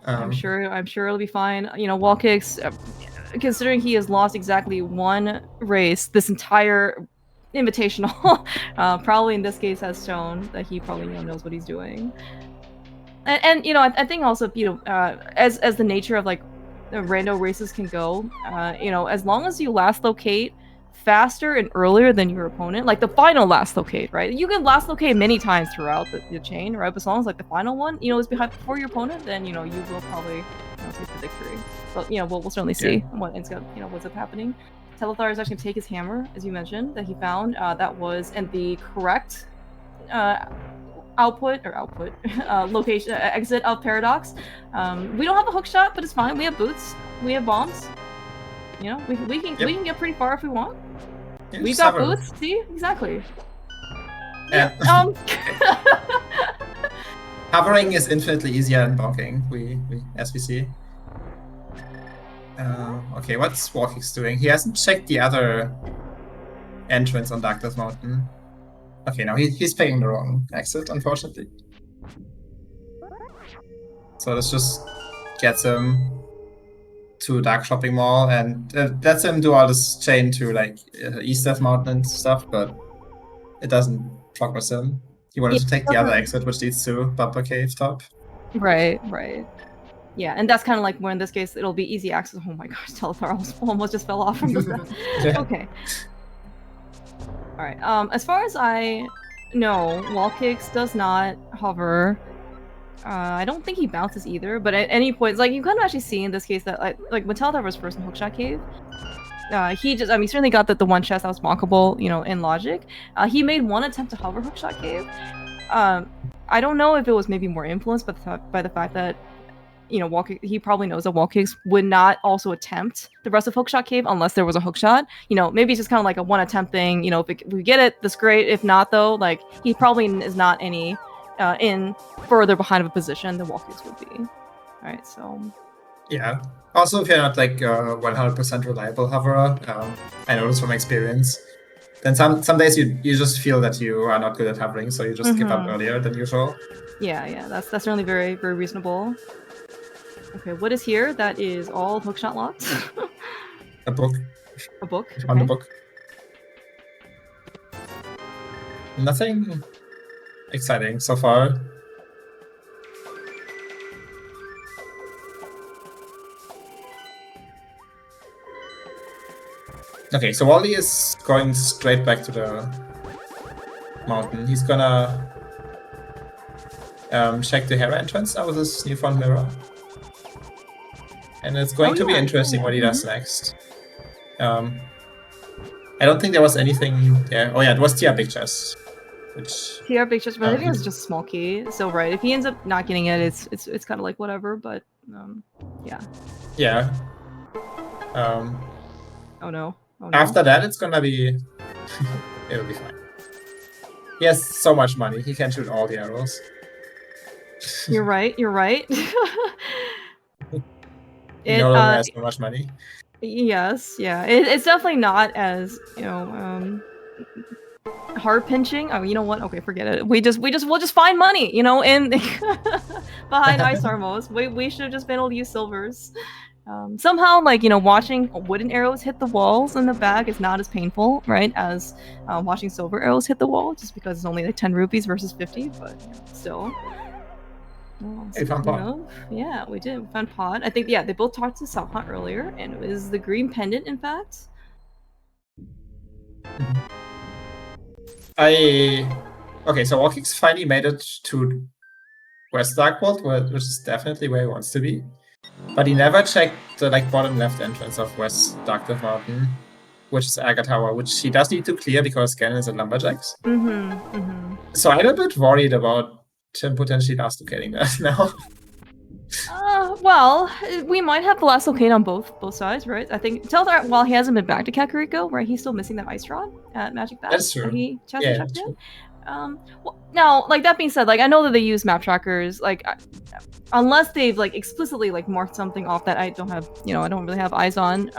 Speaker 2: I'm sure it'll be fine. You know, WallKicks, considering he has lost exactly one race this entire invitational, probably in this case has shown that he probably knows what he's doing. And you know, I think also as the nature of like rando races can go, you know, as long as you last locate faster and earlier than your opponent, like the final last locate, right? You can last locate many times throughout the chain, right? But as long as like the final one, you know, is before your opponent, then you know you will probably take the victory. But you know, we'll certainly see what ends up, what's up happening. Telethar is actually gonna take his hammer, as you mentioned, that he found. That was in the correct location exit of Paradox. We don't have a hook shot, but it's fine. We have boots. We have bombs. You know, we can get pretty far if we want. We've got boots. See, exactly.
Speaker 1: Yeah. Hovering is infinitely easier than bonking. As we see. Okay, what's WallKicks doing? He hasn't checked the other entrance on Dark Death Mountain. Okay, no, he's picking the wrong exit, unfortunately. So this just gets him to Dark Shopping Mall and lets him do all this chain to like East Death Mountain and stuff, but it doesn't progress him. He wanted to take the other exit, which leads to Bumper Cave top.
Speaker 2: Right. Yeah, and that's kind of like where in this case it'll be easy access. Oh my gosh, Telethar almost just fell off from the Okay. Alright, as far as I know, WallKicks does not hover. I don't think he bounces either, but at any point, like you kind of actually see in this case that like when Telethar was first in Hookshot Cave, he certainly got the one chest that was mockable, you know, in logic. He made one attempt to hover Hookshot Cave. I don't know if it was maybe more influenced by the fact that, you know, he probably knows that WallKicks would not also attempt the rest of Hookshot Cave unless there was a hookshot. You know, maybe it's just kind of like a one attempt thing. You know, if we get it, that's great. If not, though, like he probably is not any in further behind of a position than WallKicks would be. All right, so.
Speaker 1: Yeah. Also, if you're not like 100% reliable hoverer, I know this from experience. Then some days you just feel that you are not good at hovering, so you just give up earlier than usual.
Speaker 2: Yeah, that's certainly very, very reasonable. Okay, what is here? That is all hookshot locked.
Speaker 1: A book.
Speaker 2: A book.
Speaker 1: Okay. On the book. Nothing exciting so far. Okay, so Wally is going straight back to the mountain. He's gonna check the Hera entrance now with his new front mirror. And it's going to be interesting what he does next. I don't think there was anything there. Oh yeah, it was TR Big Chest.
Speaker 2: TR Big Chest, but I think it was just a small key. So right, if he ends up not getting it, it's kind of like whatever. But yeah.
Speaker 1: Yeah.
Speaker 2: Oh no.
Speaker 1: After that, it's gonna be. It'll be fine. He has so much money; he can shoot all the arrows.
Speaker 2: You're right.
Speaker 1: He no longer has so much money.
Speaker 2: Yes, yeah. It's definitely not as, you know, heart pinching. Oh, you know what? Okay, forget it. We'll just find money, you know, in behind Ice Armos. We should have just been able to use silvers. Somehow, like, you know, watching wooden arrows hit the walls in the bag is not as painful, right, as watching silver arrows hit the wall, just because it's only like 10 rupees versus 50, but you know, still.
Speaker 1: Hey, found Pod.
Speaker 2: Yeah, we did. We found Pod. I think, yeah, they both talked to Salha earlier, and it was the green pendant, in fact.
Speaker 1: Okay, so WallKicks finally made it to West Darkworld, which is definitely where he wants to be. But he never checked the like bottom left entrance of West Dark Death Mountain. which is Aga Tower, which he does need to clear because Ganon is at Lumberjacks.
Speaker 2: Mm-hmm.
Speaker 1: So I'm a bit worried about him potentially last locating that now.
Speaker 2: Well, we might have the last locate on both sides, right? I think Telethar, while he hasn't been back to Kakariko, right, he's still missing that Ice Rod at Magic Bath.
Speaker 1: That's true.
Speaker 2: He has
Speaker 1: Yeah,
Speaker 2: to check
Speaker 1: that's
Speaker 2: it.
Speaker 1: true.
Speaker 2: Well, now, like that being said, like I know that they use map trackers, like unless they've like explicitly like marked something off that I don't have, you know, I don't really have eyes on.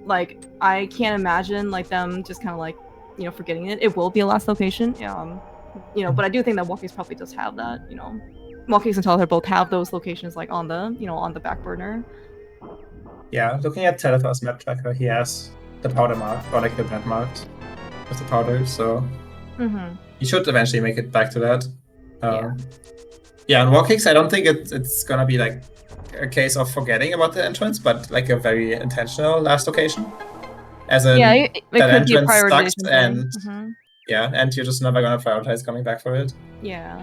Speaker 2: Like I can't imagine like them just kind of like, you know, forgetting it. It will be a last location. You know, but I do think that WallKicks probably does have that. You know, WallKicks and Telethar both have those locations like on the, you know, on the back burner.
Speaker 1: Yeah, looking at Telethar's map tracker, he has the powder mark, or like the pad marked with the powder, so he should eventually make it back to that. Yeah, and WallKicks, I don't think it's gonna be like a case of forgetting about the entrance, but like a very intentional last location. As in,
Speaker 2: it
Speaker 1: that
Speaker 2: could be a
Speaker 1: entrance sucks,
Speaker 2: prioritization
Speaker 1: and
Speaker 2: thing.
Speaker 1: yeah, and you're just never gonna prioritize coming back for it.
Speaker 2: Yeah.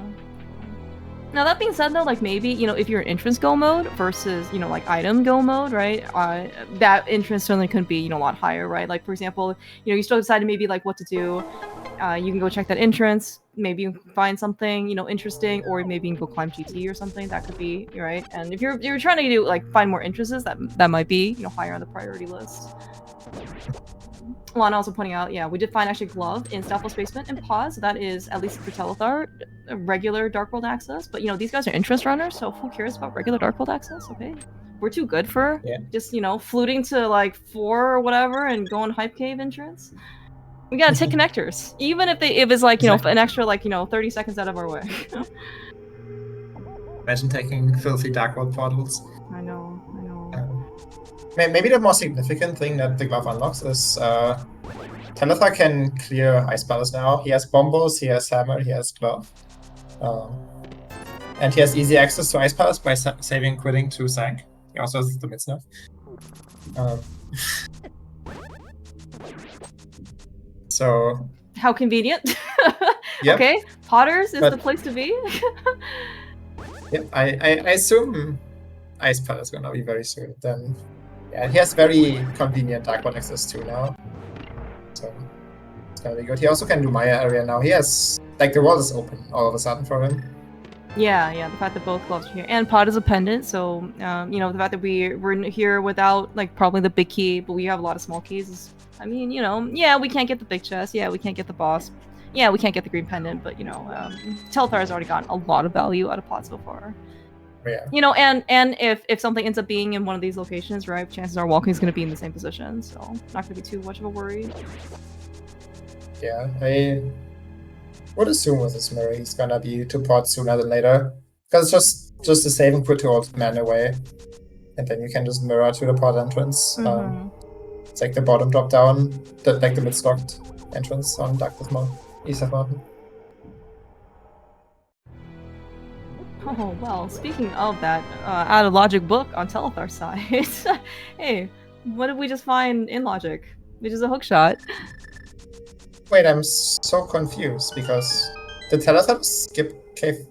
Speaker 2: Now that being said though, like maybe, you know, if you're in entrance go mode versus, you know, like item go mode, right? That entrance certainly could be, you know, a lot higher, right? Like for example, you know, you still decided maybe like what to do. You can go check that entrance, maybe you find something, you know, interesting, or maybe you can go climb GT or something. That could be, right? And if you're trying to do like find more entrances, that might be, you know, higher on the priority list. Well, and also pointing out, yeah, we did find actually Glove in Stalfos Basement and Pause. So that is, at least for Telethar, regular Dark World access. But, you know, these guys are interest runners, so who cares about regular Dark World access? Okay. We're too good for just, you know, fluting to, like, 4 or whatever and going Hype Cave entrance. We gotta take connectors. Even if it's, like, you know, an extra, like, you know, 30 seconds out of our way.
Speaker 1: Imagine taking filthy Dark World portals.
Speaker 2: I know.
Speaker 1: Maybe the more significant thing that the Glove unlocks is Telethar can clear Ice Palace now. He has Bombos, he has Hammer, he has Glove. And he has easy access to Ice Palace by saving quitting to Sank. He also has the mid snuff. So...
Speaker 2: How convenient.
Speaker 1: Yep.
Speaker 2: Okay, Potters is the place to be.
Speaker 1: Yep, I assume Ice Palace is gonna be very soon. Then, yeah, he has very convenient Dark World access too now, so it's gonna be good. He also can do Maya area now. He has, like, the world is open all of a sudden for him.
Speaker 2: Yeah, the fact that both gloves are here, and Pod is a pendant, so you know, the fact that we're here without like probably the big key, but we have a lot of small keys. Is, I mean, you know, yeah, we can't get the big chest. Yeah, we can't get the boss. Yeah, we can't get the green pendant, but you know, Telethar has already gotten a lot of value out of Pod so far.
Speaker 1: Yeah.
Speaker 2: You know, and if something ends up being in one of these locations, right, chances are WallKicks is going to be in the same position, so not going to be too much of a worry.
Speaker 1: Yeah, I would assume with this mirror he's gonna be to Pod sooner than later, because it's just a save and put to old man away, and then you can just mirror to the Pod entrance. It's like the bottom drop down, like the mid-stocked entrance on Darkness Mountain, East of Mountain.
Speaker 2: Oh, well, speaking of that, out of Logic book on Telethar's side, hey, what did we just find in Logic? Which is a hookshot.
Speaker 1: Wait, I'm so confused, because did Telethar skip cave?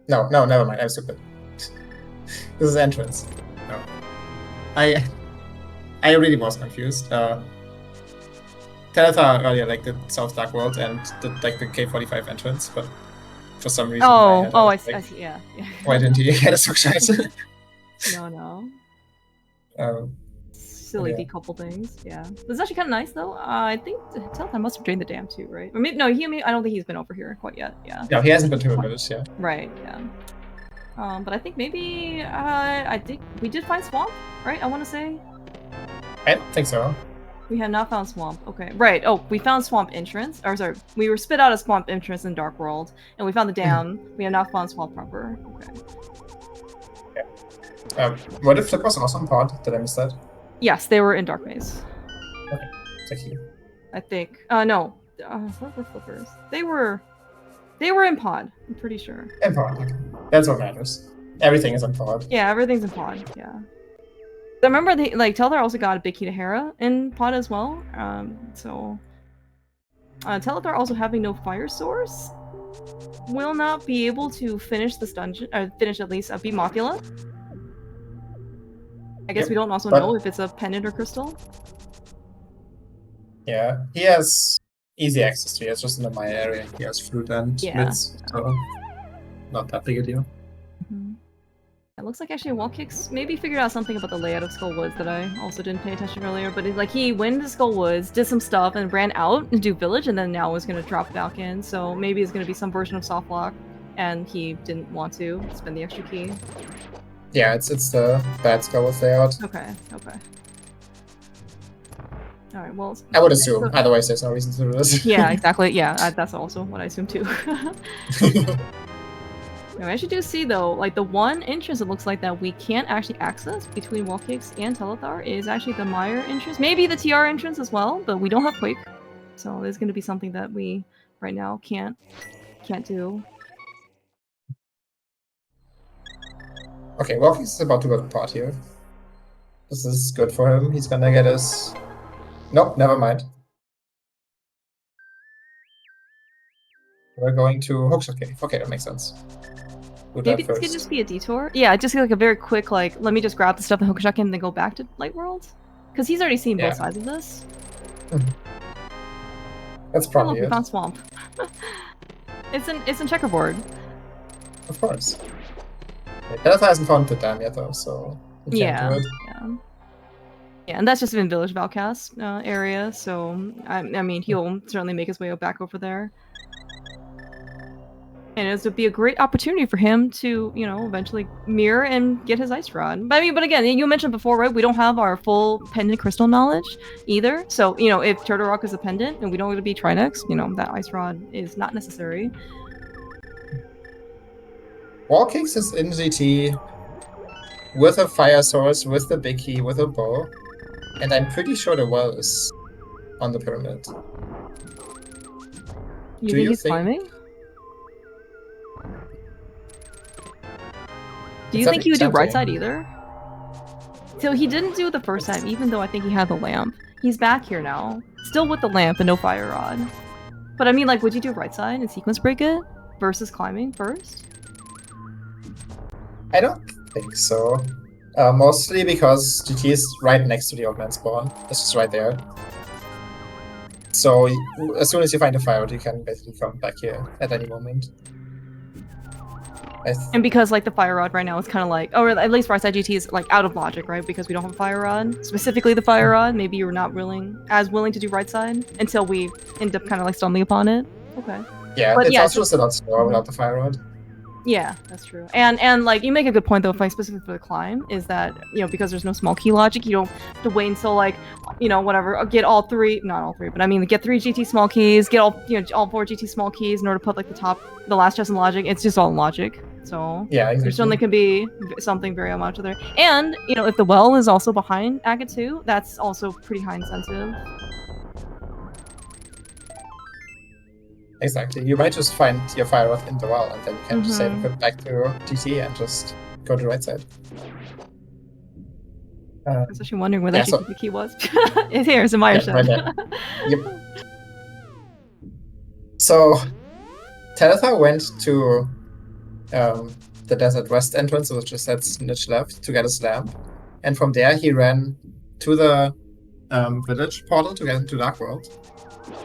Speaker 1: No, never mind, I'm stupid. This is entrance. No. I really was confused. Telethar earlier, like, the South Dark World and the K45 entrance, but for some reason.
Speaker 2: I see, yeah.
Speaker 1: Why didn't he get a hookshot?
Speaker 2: No. Silly decouple things, yeah. This is actually kind of nice, though. I think Telethar must have drained the dam, too, right? Or maybe, no, I don't think he's been over here quite yet, yeah.
Speaker 1: No, he hasn't been to a village yet.
Speaker 2: Right, yeah. But I think maybe, I think we did find Swamp, right? I want to say?
Speaker 1: I don't think so.
Speaker 2: We have not found Swamp. Okay, right. Oh, we found Swamp entrance. Or sorry, we were spit out a Swamp entrance in Dark World, and we found the dam. We have not found Swamp proper. Okay.
Speaker 1: Yeah. What if Flip was also on Pod? Did I miss that?
Speaker 2: Yes, they were in Dark Maze.
Speaker 1: Okay, thank you.
Speaker 2: I think. No. What were Flippers? They were in Pod. I'm pretty sure.
Speaker 1: In Pod. Okay. That's what matters. Everything is in Pod.
Speaker 2: Yeah, everything's in Pod. Yeah. I remember Telethar also got a big key to Hera in Pod as well. So Telethar also having no fire source will not be able to finish this dungeon, finish at least beat Mothula. I guess we don't also know if it's a pendant or crystal.
Speaker 1: Yeah, he has easy access to it. It's just in the Maya area. He has flute and
Speaker 2: Yeah.
Speaker 1: mids, so not that big a deal.
Speaker 2: Mhm. It looks like actually WallKicks maybe figured out something about the layout of Skull Woods that I also didn't pay attention earlier, but like he went into Skull Woods, did some stuff, and ran out to do Village, and then now is going to drop back in, so maybe it's going to be some version of soft lock, and he didn't want to spend the extra key.
Speaker 1: Yeah, it's the bad Skull Woods layout.
Speaker 2: Okay. Alright, well...
Speaker 1: I would assume, otherwise there's no reason to do this.
Speaker 2: Yeah, exactly, yeah, that's also what I assume too. I actually do see though, like the one entrance it looks like that we can't actually access between WallKicks and Telethar is actually the Meyer entrance. Maybe the TR entrance as well, but we don't have Quake. So there's gonna be something that we right now can't do.
Speaker 1: Okay, WallKicks is about to go to pot here. This is good for him. He's gonna get his... Nope, never mind. We're going to Hookshot Cave. Okay, that makes sense. Do
Speaker 2: Maybe
Speaker 1: that
Speaker 2: this
Speaker 1: first.
Speaker 2: could just be a detour. Yeah, just like a very quick, like, let me just grab the stuff in Hookshot and then go back to Light World. Because he's already seen both sides of this.
Speaker 1: That's probably
Speaker 2: we found Swamp. It's in checkerboard.
Speaker 1: Of course. Telethar hasn't found the dam yet though, so we can't do it.
Speaker 2: Yeah, and that's just in Village Valcast area, so I mean he'll certainly make his way back over there. And it would be a great opportunity for him to, you know, eventually mirror and get his Ice Rod. But I mean, but again, you mentioned before, right? We don't have our full pendant crystal knowledge either. So, you know, if Turtle Rock is a pendant and we don't want to be Trinex, you know, that Ice Rod is not necessary.
Speaker 1: WallKicks is in GT with a fire source, with the big key, with a bow. And I'm pretty sure the well is on the pyramid.
Speaker 2: You think he's climbing? Do you think he would do right side either? So he didn't do it the first time, even though I think he had the lamp. He's back here now, still with the lamp and no fire rod. But I mean, like, would you do right side and sequence break it versus climbing first?
Speaker 1: I don't think so. Mostly because GT is right next to the old man spawn. It's just right there. So as soon as you find a fire rod, you can basically come back here at any moment.
Speaker 2: And because like the fire rod right now is kind of like, or at least right side GT is like out of logic, right? Because we don't have a fire rod, specifically the fire rod. Maybe you're not willing to do right side until we end up kind of like stumbling upon it. Okay.
Speaker 1: Yeah, but it's also just a lot slower without the fire rod.
Speaker 2: Yeah, that's true. And like you make a good point though, specifically for the climb, is that, you know, because there's no small key logic, you don't have to wait until like, you know, whatever, get all three, not all three, but I mean get 3 GT small keys, get all, you know, all 4 GT small keys in order to put like the last chest in logic. It's just all in logic. So
Speaker 1: yeah, exactly.
Speaker 2: There certainly could be something very much there. And, you know, if the well is also behind Agate 2, that's also pretty high incentive.
Speaker 1: Exactly. You might just find your fire rod in the well, and then you can just save it back to GT and just go to the right side.
Speaker 2: I was actually wondering where that the key was. It's here, it's in Meyer shed.
Speaker 1: Right. Yep. So, Telethar went to the Desert West entrance, which is that snitch left, to get his lamp. And from there, he ran to the village portal to get into Dark World,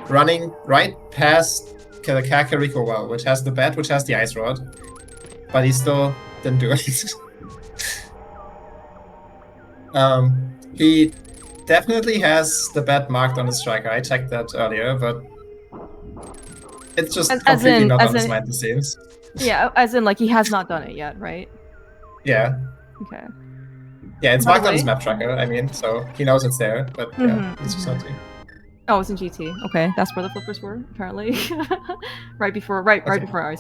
Speaker 1: running right past the Kakariko well, which has the bed, which has the ice rod, but he still didn't do it. He definitely has the bed marked on his striker. I checked that earlier, but it's just completely not on his mind, it seems.
Speaker 2: Yeah, as in like he has not done it yet, right?
Speaker 1: Yeah.
Speaker 2: Okay.
Speaker 1: Yeah, it's marked on his map tracker, I mean, so he knows it's there, but yeah, he's just not doing.
Speaker 2: Oh, it's in GT. Okay, that's where the flippers were, apparently. right before Ice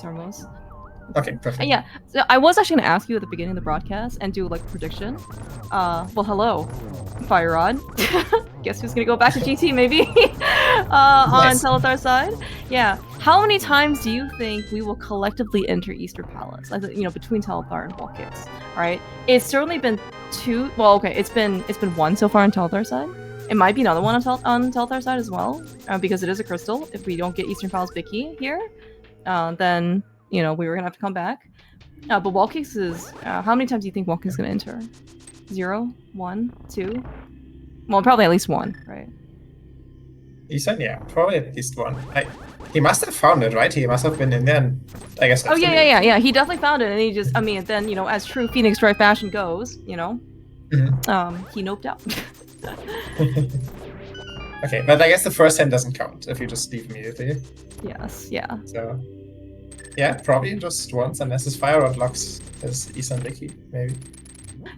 Speaker 2: Armos.
Speaker 1: Okay, perfect.
Speaker 2: Yeah, so I was actually going to ask you at the beginning of the broadcast and do like prediction. Well, hello, Fire Rod. Guess who's going to go back to GT maybe on Telethar side? Yeah. How many times do you think we will collectively enter Easter Palace? You know, between Telethar and WallKicks, right? It's certainly been 2. Well, okay, it's been 1 so far on Telethar side. It might be another one on Telethar side as well, because it is a crystal. If we don't get Eastern Palace Bicky here, then, you know, we were going to have to come back. But WallKicks is... how many times do you think WallKicks is going to enter? 0? 1? 2? Well, probably at least 1, right?
Speaker 1: Eastern, yeah, probably at least one. He must have found it, right? He must have been in there, and I guess.
Speaker 2: Oh yeah. He definitely found it, and he just, I mean, then as true Phoenix Droid fashion goes, he noped out.
Speaker 1: Okay, but I guess the first hand doesn't count if you just leave immediately.
Speaker 2: Yes, yeah.
Speaker 1: So, yeah, probably just once, unless his fire rod locks his Eastern Vicky, maybe.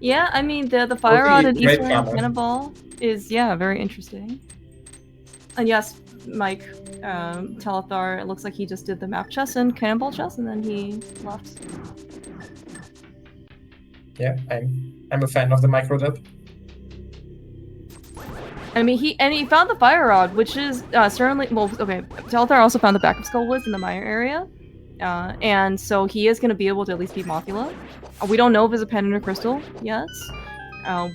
Speaker 2: Yeah, I mean the fire rod and
Speaker 1: great
Speaker 2: Eastern Cannonball is very interesting. And yes, Mike, Telethar, it looks like he just did the map chess and Cannonball chess, and then he left.
Speaker 1: Yeah, I'm a fan of the micro dip.
Speaker 2: I mean, he found the fire rod, which is certainly okay. Telethar also found the backup skull woods in the Mire area, and so he is going to be able to at least beat Mothula. We don't know if it's a pendant or crystal yet.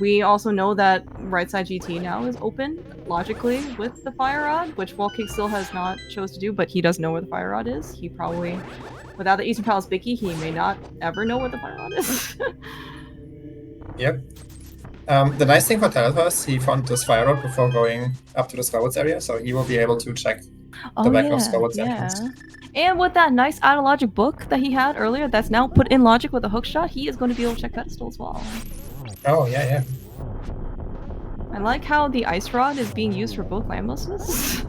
Speaker 2: We also know that right side GT now is open logically with the fire rod, which WallKicks still has not chose to do, but he does know where the fire rod is. He probably, without the Eastern Palace Bicky, he may not ever know where the fire rod is.
Speaker 1: Yep. The nice thing for Telethar is he found this fire rod before going up to the Skywoods area, so he will be able to check the back of Skywoods entrance.
Speaker 2: And with that nice out of logic book that he had earlier, that's now put in logic with a hook shot, he is going to be able to check pedestal as well.
Speaker 1: Oh yeah.
Speaker 2: I like how the ice rod is being used for both Lamboses.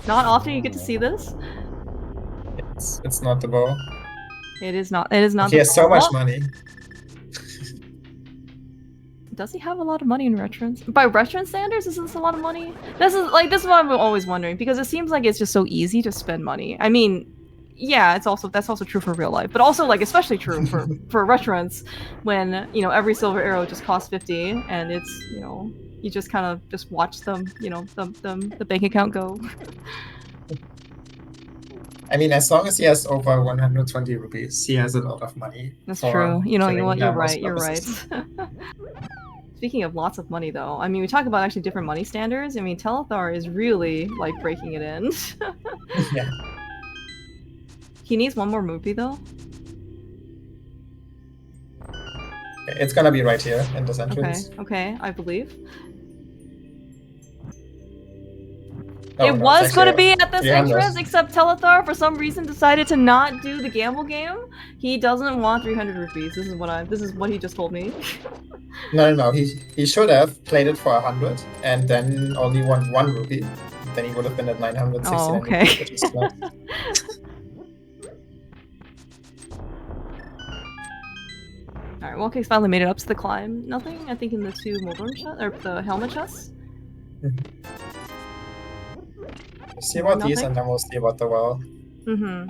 Speaker 2: Not often you get to see this.
Speaker 1: It's not the bow.
Speaker 2: It is not. It is not.
Speaker 1: He has so much money.
Speaker 2: Does he have a lot of money in Retrance? By Retrance standards, is this a lot of money? This is what I'm always wondering, because it seems like it's just so easy to spend money. I mean, yeah, that's also true for real life, but also like especially true for Retrance, when every silver arrow just costs 50, and it's you just kind of just watch them the bank account go.
Speaker 1: I mean, as long as he has over 120 rupees, he has a lot of money.
Speaker 2: That's true. You know what? You're right. You're right. Speaking of lots of money, though, I mean, we talk about actually different money standards. I mean, Telethar is really like breaking it in.
Speaker 1: Yeah.
Speaker 2: He needs one more movie, though.
Speaker 1: It's gonna be right here in this entrance.
Speaker 2: Okay, I believe.
Speaker 1: Oh,
Speaker 2: it was going to be at this entrance, except Telethar for some reason decided to not do the gamble game. He doesn't want 300 rupees. This is what he just told me.
Speaker 1: No. He should have played it for 100 and then only won 1 rupee. Then he would have been at 969
Speaker 2: okay.
Speaker 1: rupees, which is not...
Speaker 2: Alright, WallKicks finally made it up to the climb. Nothing, I think, in the 2 Mulberm chests, or the helmet chests.
Speaker 1: See about these, and then we'll see about the well. Yeah,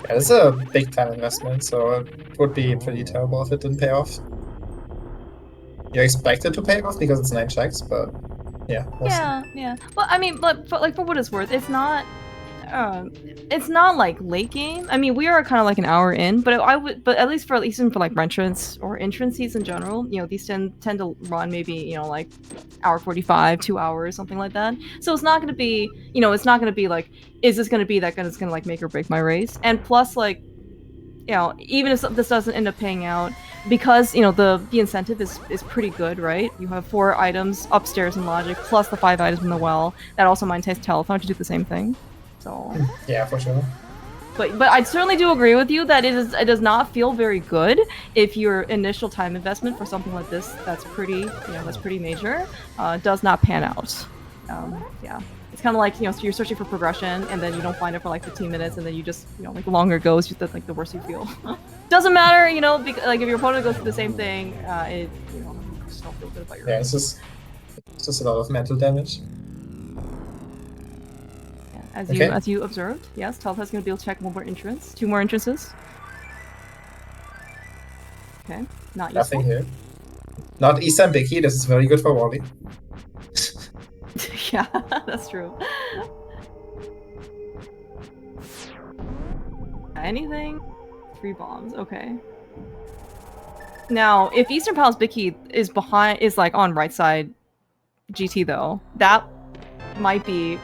Speaker 1: this is a big time investment, so it would be pretty terrible if it didn't pay off. You expect it to pay off because it's 9 checks, but yeah. We'll
Speaker 2: see. Well, I mean, but for what it's worth, it's not like late game. I mean, we are kind of like an hour in, but but at least for like Retrance or entrances in general, these tend to run maybe like hour 45, 2 hours, something like that. So it's not going to be, it's not going to be like, is this going to be that it's going to like make or break my race? And plus, like, even if this doesn't end up paying out, because the incentive is pretty good, right? You have 4 items upstairs in Logic plus the 5 items in the well. That also maintains Telethar to do the same thing. So
Speaker 1: yeah, for sure.
Speaker 2: But I certainly do agree with you that it does not feel very good if your initial time investment for something like this that's pretty major does not pan out. Yeah, it's kind of like so you're searching for progression and then you don't find it for like 15 minutes and then you just like the longer it goes, that's like the worse you feel. Doesn't matter, because, like if your opponent goes through the same thing, it you just don't feel good about your.
Speaker 1: Yeah, it's just a lot of mental damage.
Speaker 2: As you observed, yes, Telethar is going to be able to check 1 more entrance, 2 more entrances. Okay, not
Speaker 1: nothing
Speaker 2: useful.
Speaker 1: Here. Not Eastern Bicky. This is very good for Wally.
Speaker 2: Yeah, that's true. Anything? 3 bombs. Okay. Now, if Eastern Palace Bicky is like on right side GT though, that might be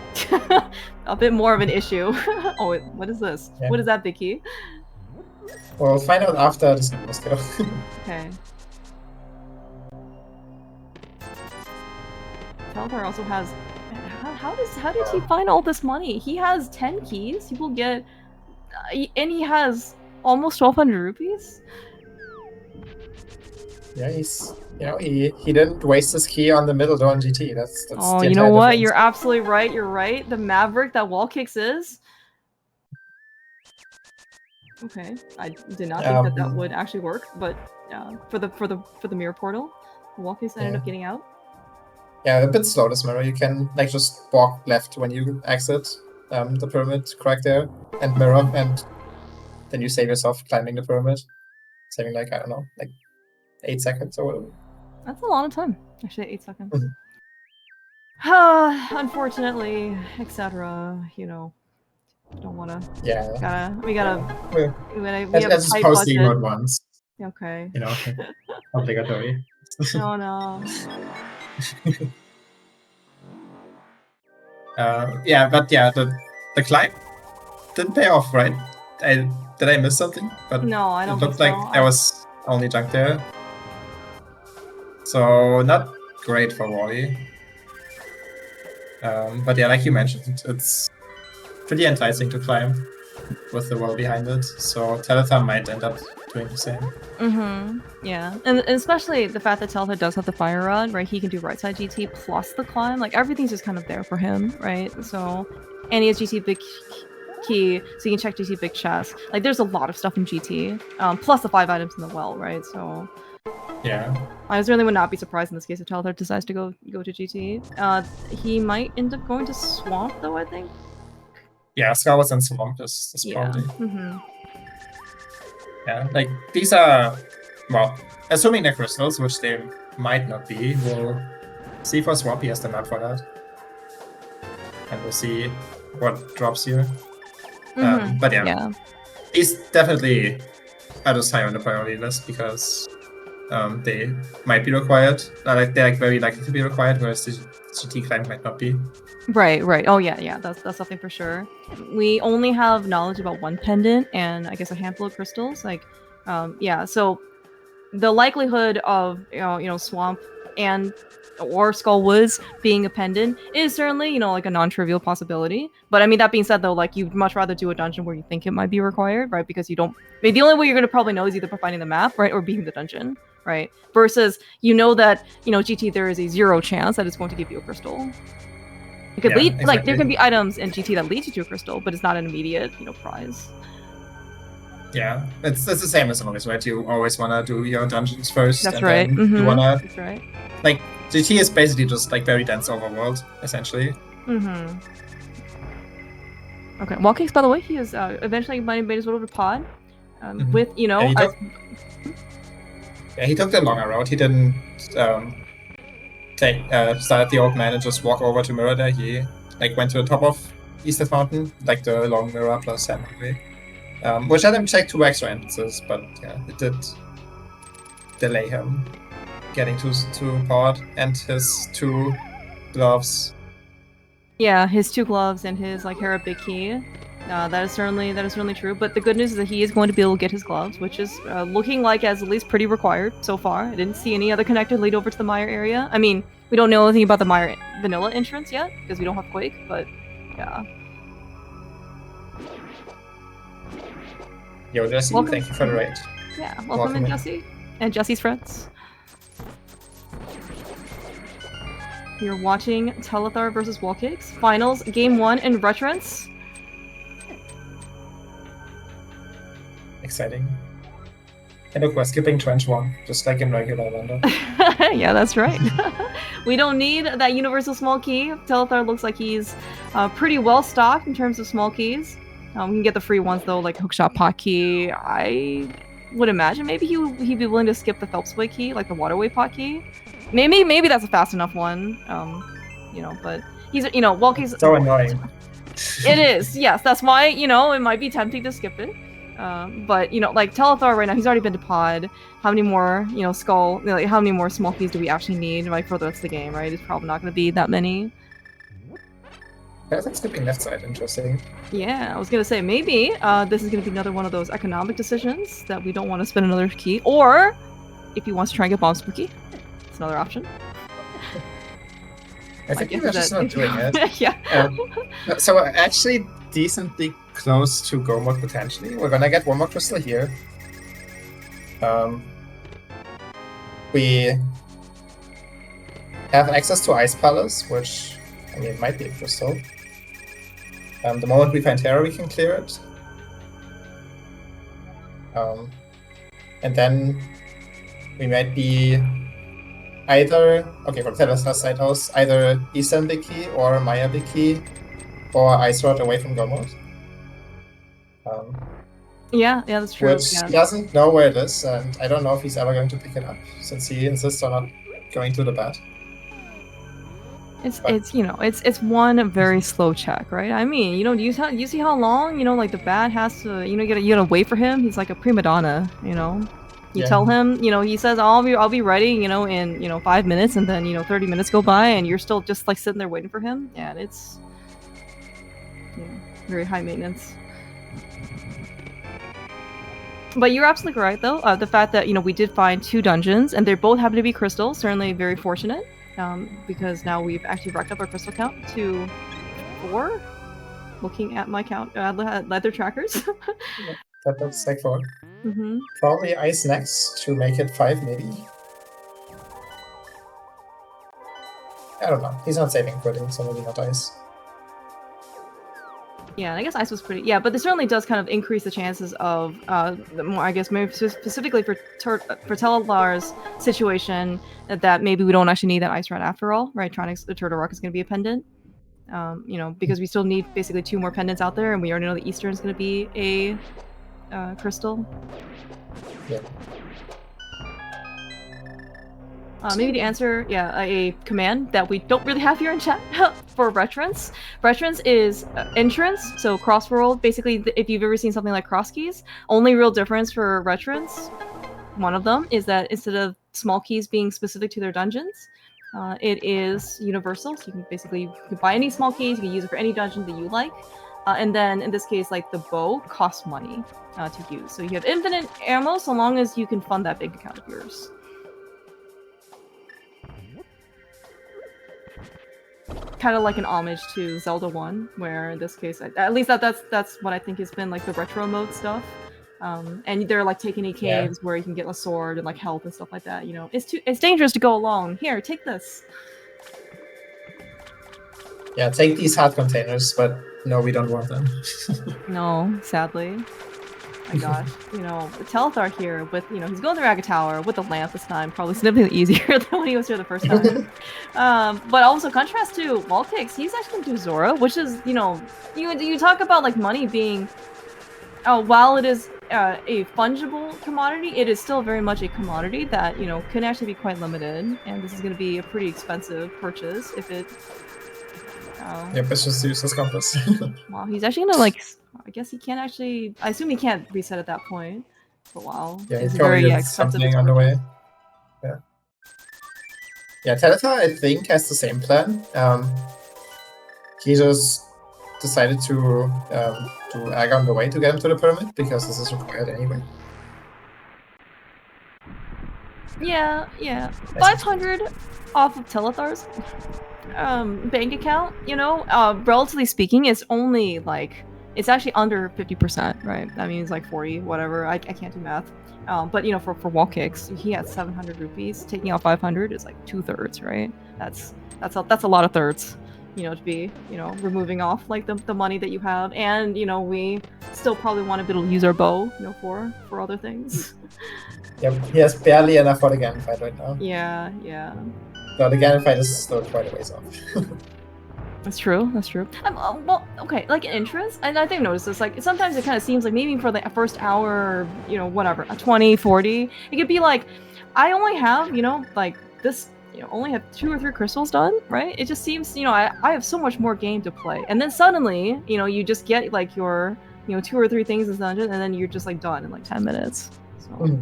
Speaker 2: a bit more of an issue. Oh, wait, what is this? Yeah. What is that, Bicky?
Speaker 1: We'll find out after this mosquito.
Speaker 2: Okay. Telethar also has. How did he find all this money? He has 10 keys. He will get, and he has almost 1,200 rupees.
Speaker 1: Yeah, he didn't waste his key on the middle door on GT. That's
Speaker 2: Oh,
Speaker 1: the
Speaker 2: you know
Speaker 1: entire
Speaker 2: what?
Speaker 1: difference.
Speaker 2: You're absolutely right. You're right. The Maverick that WallKicks is. Okay, I did not think that would actually work, but for the mirror portal, WallKicks ended up getting out.
Speaker 1: Yeah, a bit slow this mirror. You can like just walk left when you exit the pyramid, correct there, and mirror, and then you save yourself climbing the pyramid, saving like, I don't know, like 8 seconds or whatever.
Speaker 2: That's a lot of time. Actually, 8 seconds.
Speaker 1: Mm-hmm.
Speaker 2: Unfortunately, etc. You know, don't wanna.
Speaker 1: Yeah.
Speaker 2: We gotta. We have a
Speaker 1: Let's just
Speaker 2: tight
Speaker 1: post the
Speaker 2: budget.
Speaker 1: emote once.
Speaker 2: Okay.
Speaker 1: You know, obligatory.
Speaker 2: Oh no.
Speaker 1: Yeah, but yeah, the climb didn't pay off, right? Did I miss something? But
Speaker 2: no, I don't
Speaker 1: it looked
Speaker 2: think so.
Speaker 1: like there was only junk there. So not great for Wally. But yeah, like you mentioned, it's pretty enticing to climb with the wall behind it. So Telethar might end up doing the same.
Speaker 2: Yeah, and especially the fact that Telethar does have the fire rod, right? He can do right side GT plus the climb. Like everything's just kind of there for him, right? So, and he has GT big key, so you can check GT big chest. Like there's a lot of stuff in GT, plus the 5 items in the well, right? So.
Speaker 1: Yeah.
Speaker 2: I certainly would not be surprised in this case if Telethar decides to go to GT. He might end up going to Swamp though, I think.
Speaker 1: Yeah, Scar was in Swamp is probably. Yeah, like these are, well, assuming they're crystals, which they might not be, we'll see for Swamp. He has the map for that. And we'll see what drops here. But yeah, he's definitely just high on the priority list because they might be required. They're like very likely to be required, whereas the GT climb might not be.
Speaker 2: Right. Oh yeah. That's something for sure. We only have knowledge about one pendant and I guess a handful of crystals. Like, yeah. So the likelihood of Swamp and or Skull Woods being a pendant is certainly like a non-trivial possibility. But I mean, that being said though, like you'd much rather do a dungeon where you think it might be required, right? Because you don't. I mean, the only way you're gonna probably know is either by finding the map, right, or beating the dungeon, right? Versus that GT there is a 0 chance that it's going to give you a crystal. It could lead exactly. Like there can be items in GT that lead you to a crystal, but it's not an immediate prize.
Speaker 1: Yeah, it's the same as always, right? You always want to do your dungeons first.
Speaker 2: That's right.
Speaker 1: You want to.
Speaker 2: That's right.
Speaker 1: Like GT is basically just like very dense overworld, essentially.
Speaker 2: Okay, WallKicks, by the way, he is eventually made his way over to Pod, with
Speaker 1: Yeah, he took the longer route. He didn't start at the old man and just walk over to Mirror there. He like went to the top of Eastern Mountain, like the long Mirror plus Sandway. Which let him check 2 extra entrances, but yeah, it did delay him getting to Pod and his 2 gloves.
Speaker 2: Yeah, his 2 gloves and his Hera big key. That is certainly true. But the good news is that he is going to be able to get his gloves, which is looking like as at least pretty required so far. I didn't see any other connected lead over to the Mire area. I mean, we don't know anything about the Mire vanilla entrance yet because we don't have Quake, but yeah.
Speaker 1: Yo, Jesse, thank you for the raid.
Speaker 2: Yeah, welcome in, Jesse. And Jesse's friends. You're watching Telethar versus WallKicks. Finals, Game 1 in Retrance.
Speaker 1: Exciting. And look, we're skipping Trench 1, just like in regular Wonder.
Speaker 2: Yeah, that's right. We don't need that universal small key. Telethar looks like he's pretty well stocked in terms of small keys. We can get the free ones though, like Hookshot Pot Key. I would imagine maybe he'd be willing to skip the Phelpsway Key, like the Waterway Pot Key. Maybe that's a fast enough one. But he's WallKicks.
Speaker 1: So annoying.
Speaker 2: It is, yes. That's why it might be tempting to skip it. But like Telethar right now, he's already been to Pod. How many more Skull? How many more small keys do we actually need for the rest of the game? Right? It's probably not going to be that many.
Speaker 1: I think skipping left side, interesting.
Speaker 2: Yeah, I was gonna say maybe this is gonna be another one of those economic decisions that we don't want to spend another key, or if he wants to try and get bomb spooky, it's another option.
Speaker 1: I think
Speaker 2: guess
Speaker 1: we're
Speaker 2: is
Speaker 1: just
Speaker 2: that-
Speaker 1: not doing it.
Speaker 2: Yeah.
Speaker 1: So we're actually decently close to go mode potentially. We're gonna get one more crystal here. We have access to Ice Palace, which, I mean, it might be a crystal. The moment we find Terra, we can clear it. And then we might be either, okay, from Telethar side house, either Eastern Big Key or Maya Big Key or Ice Rod away from go mode.
Speaker 2: Yeah, that's true.
Speaker 1: Which
Speaker 2: Yeah.
Speaker 1: he doesn't know where it is, and I don't know if he's ever going to pick it up, since he insists on not going to the bat.
Speaker 2: It's you know it's one very slow check, right? I mean, you know, do you see how long, you know, like the bat has to, you know, you gotta wait for him. He's like a prima donna, you know. You tell him, you know, he says I'll be ready, you know, in 5 minutes, and then 30 minutes go by, and you're still just like sitting there waiting for him. Yeah, and it's very high maintenance. But you're absolutely right, though. The fact that we did find 2 dungeons, and they both happen to be crystals, certainly very fortunate. Because now we've actually racked up our crystal count to 4. Looking at my count, leather trackers.
Speaker 1: That looks like 4.
Speaker 2: Mm-hmm.
Speaker 1: Probably Ice next to make it 5, maybe. I don't know. He's not saving quitting, so maybe not Ice.
Speaker 2: Yeah, I guess Ice was pretty. Yeah, but this certainly does kind of increase the chances of, I guess maybe specifically for Telethar's situation, that maybe we don't actually need that Ice Rod after all, right? Tronix, the Turtle Rock is going to be a pendant. Because we still need basically 2 more pendants out there, and we already know the Eastern is going to be a crystal.
Speaker 1: Yeah.
Speaker 2: Maybe to answer, a command that we don't really have here in chat for Retrance. Retrance is entrance, so crossworld. Basically, if you've ever seen something like cross keys, only real difference for Retrance, one of them, is that instead of small keys being specific to their dungeons, it is universal. So you can buy any small keys, you can use it for any dungeon that you like. And then in this case, like the bow costs money to use. So you have infinite ammo so long as you can fund that bank account of yours. Kind of like an homage to Zelda 1, where in this case, at least that's what I think has been like the retro mode stuff. And they're like taking any caves where you can get a sword and like health and stuff like that. It's dangerous to go alone. Here, take this.
Speaker 1: Yeah, take these hard containers, but no, we don't want them.
Speaker 2: No, sadly. My gosh, the Telethar here with, he's going through Aga Tower with the lamp this time, probably significantly easier than when he was here the first time. But also, contrast to WallKicks, he's actually going to do Zora, which is, you talk about like money being, while it is a fungible commodity, it is still very much a commodity that, can actually be quite limited, and this is going to be a pretty expensive purchase if it...
Speaker 1: Yep, it's just useless compass.
Speaker 2: Wow, he's actually gonna like... I guess he can't actually... I assume he can't reset at that point. But wow.
Speaker 1: Yeah,
Speaker 2: it's
Speaker 1: he's probably
Speaker 2: expensive.
Speaker 1: something on the way. Yeah. Yeah, Telethar, I think, has the same plan. He just decided to do Aga on the way to get him to the pyramid, because this is required anyway.
Speaker 2: Yeah. 500 off of Telethar's bank account, relatively speaking, is only like... It's actually under 50%, right? That means like 40, whatever. I can't do math. But for WallKicks, he had 700 rupees. Taking out 500 is like 2/3, right? That's a lot of thirds, to be removing off like the money that you have, and we still probably want to be able to use our bow, for other things.
Speaker 1: Yep, he has barely enough for the Ganon fight right now.
Speaker 2: Yeah.
Speaker 1: No, the Ganon fight is still quite a ways off.
Speaker 2: That's true. Well, okay, like in interest, and I think I noticed this, like, sometimes it kind of seems like maybe for the first hour, whatever, 20, 40, it could be like, I only have, like, this, only have 2 or 3 crystals done, right? It just seems, I have so much more game to play. And then suddenly, you just get, like, your, 2 or 3 things in this dungeon, and then you're just, like, done in, like, 10 minutes. So...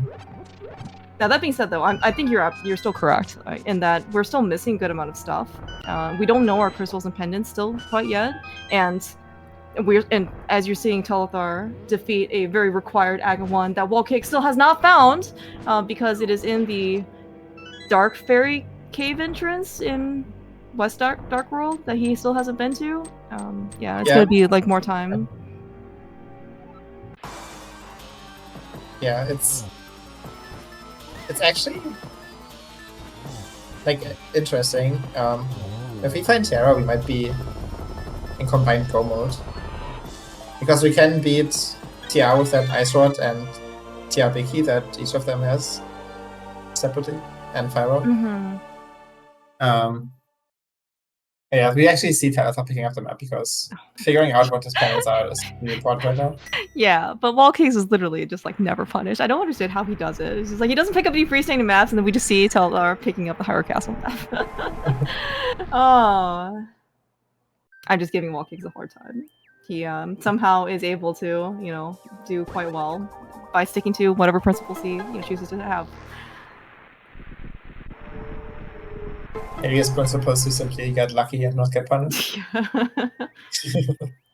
Speaker 2: Now, that being said, though, I think you're still correct, right, in that we're still missing a good amount of stuff. We don't know our crystals and pendants still quite yet, and as you're seeing Telethar defeat a very required Aga 1 that WallKicks still has not found, because it is in the Dark Fairy Cave entrance in West Dark World that he still hasn't been to. Yeah, it's
Speaker 1: Yeah.
Speaker 2: gonna be like more time.
Speaker 1: Yeah, it's actually like interesting. If we find Terra, we might be in combined go mode because we can beat TR with that Ice Rod and TR Biggie that each of them has separately, and Fyro. Yeah, we actually see Telethar picking up the map because figuring out what his panels are is really important right now.
Speaker 2: Yeah, but WallKicks is literally just like never punished. I don't understand how he does it. It's just like he doesn't pick up any freestanding maps, and then we just see Telethar picking up the Hyrule Castle map. Oh, I'm just giving WallKicks a hard time. He somehow is able to, do quite well by sticking to whatever principles he chooses to have.
Speaker 1: Maybe his principle is to simply get lucky and not get punished.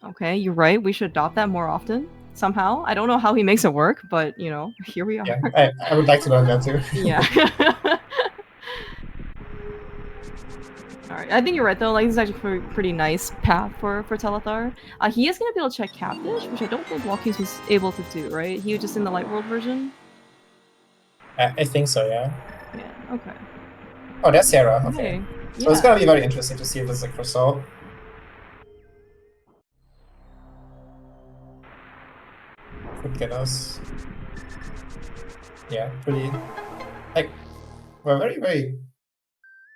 Speaker 2: Okay, you're right. We should adopt that more often. Somehow. I don't know how he makes it work, but here we are.
Speaker 1: Yeah, I would like to learn that too.
Speaker 2: Yeah. Alright, I think you're right though. Like, this is actually a pretty nice path for Telethar. He is gonna be able to check Captish, which I don't think WallKicks was able to do, right? He was just in the Light World version?
Speaker 1: I think so, yeah.
Speaker 2: Yeah, okay.
Speaker 1: Oh, that's Sarah. Okay.
Speaker 2: Yeah.
Speaker 1: So it's gonna be very interesting to see if this is a crystal. Could get us. Yeah, pretty. Like, we're very, very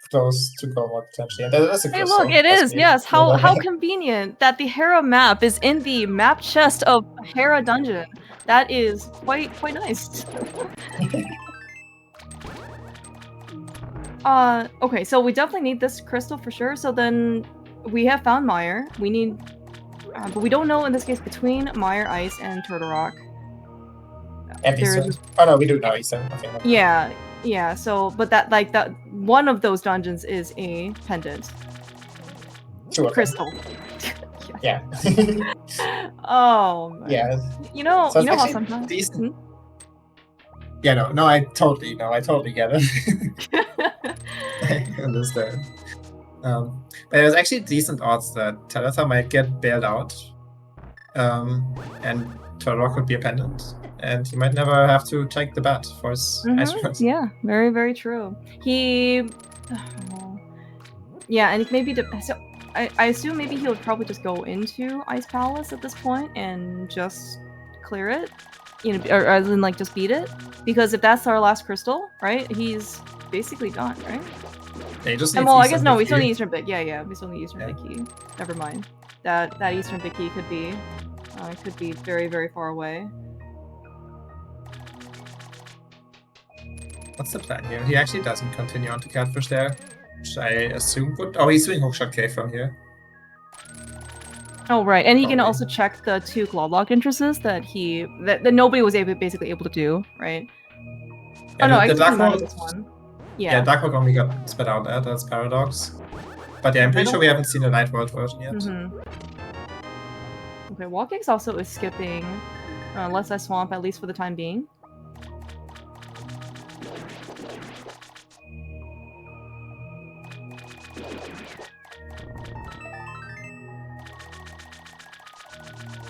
Speaker 1: close to go mode potentially. And that's a
Speaker 2: Hey,
Speaker 1: crystal.
Speaker 2: look, it is, yes. How convenient that the Hera map is in the map chest of Hera Dungeon. That is quite nice. Okay, so we definitely need this crystal for sure. So then we have found Mire. We need, but we don't know in this case between Mire Ice and Turtle Rock.
Speaker 1: And Eastern. Oh no, we do know Eastern. Okay.
Speaker 2: Yeah. So, but that one of those dungeons is a pendant. Crystal.
Speaker 1: Yeah.
Speaker 2: Oh man.
Speaker 1: Yeah.
Speaker 2: You know how sometimes.
Speaker 1: Decent. Yeah, no, I totally get it. I understand. But there's actually decent odds that Telethar might get bailed out, and Turtle could be a pendant, and he might never have to take the bat for his Ice Rod.
Speaker 2: Yeah, very, very true. He, yeah, and maybe so. I assume maybe he would probably just go into Ice Palace at this point and just clear it, or as in like just beat it, because if that's our last crystal, right, he's basically done, right?
Speaker 1: Yeah, just
Speaker 2: and well, I guess no, we still need Eastern Big. Yeah, we still need Eastern Big Key. Never mind. That Eastern Big Key could be very, very far away.
Speaker 1: What's the plan here? He actually doesn't continue on to Catfish there, which I assume would. Oh, he's doing Hookshot Cave from here.
Speaker 2: Oh right, and he can also check the 2 Globlock entrances that nobody was basically able to do, right?
Speaker 1: Yeah,
Speaker 2: oh no, I
Speaker 1: guess
Speaker 2: this one.
Speaker 1: Yeah, Dark World only got spit out there. That's Paradox. But yeah, I'm pretty sure we haven't seen the Light World version yet.
Speaker 2: Okay, WallKicks also is skipping Let's Ice Swamp, at least for the time being.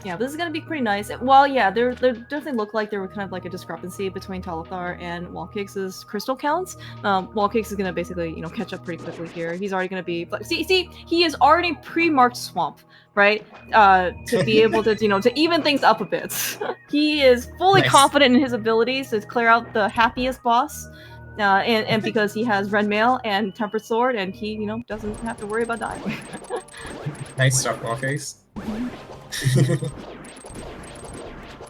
Speaker 2: Yeah, this is gonna be pretty nice. Well, yeah, there definitely looked like there were kind of like a discrepancy between Telethar and WallKicks' crystal counts. WallKicks is gonna basically, catch up pretty quickly here. He's already gonna be see, he is already pre-marked Swamp, right? To be able to, to even things up a bit. He is fully confident in his abilities to clear out the happiest boss. And because he has Red Mail and Tempered Sword, and he, doesn't have to worry about dying.
Speaker 1: Nice stuff, WallKicks.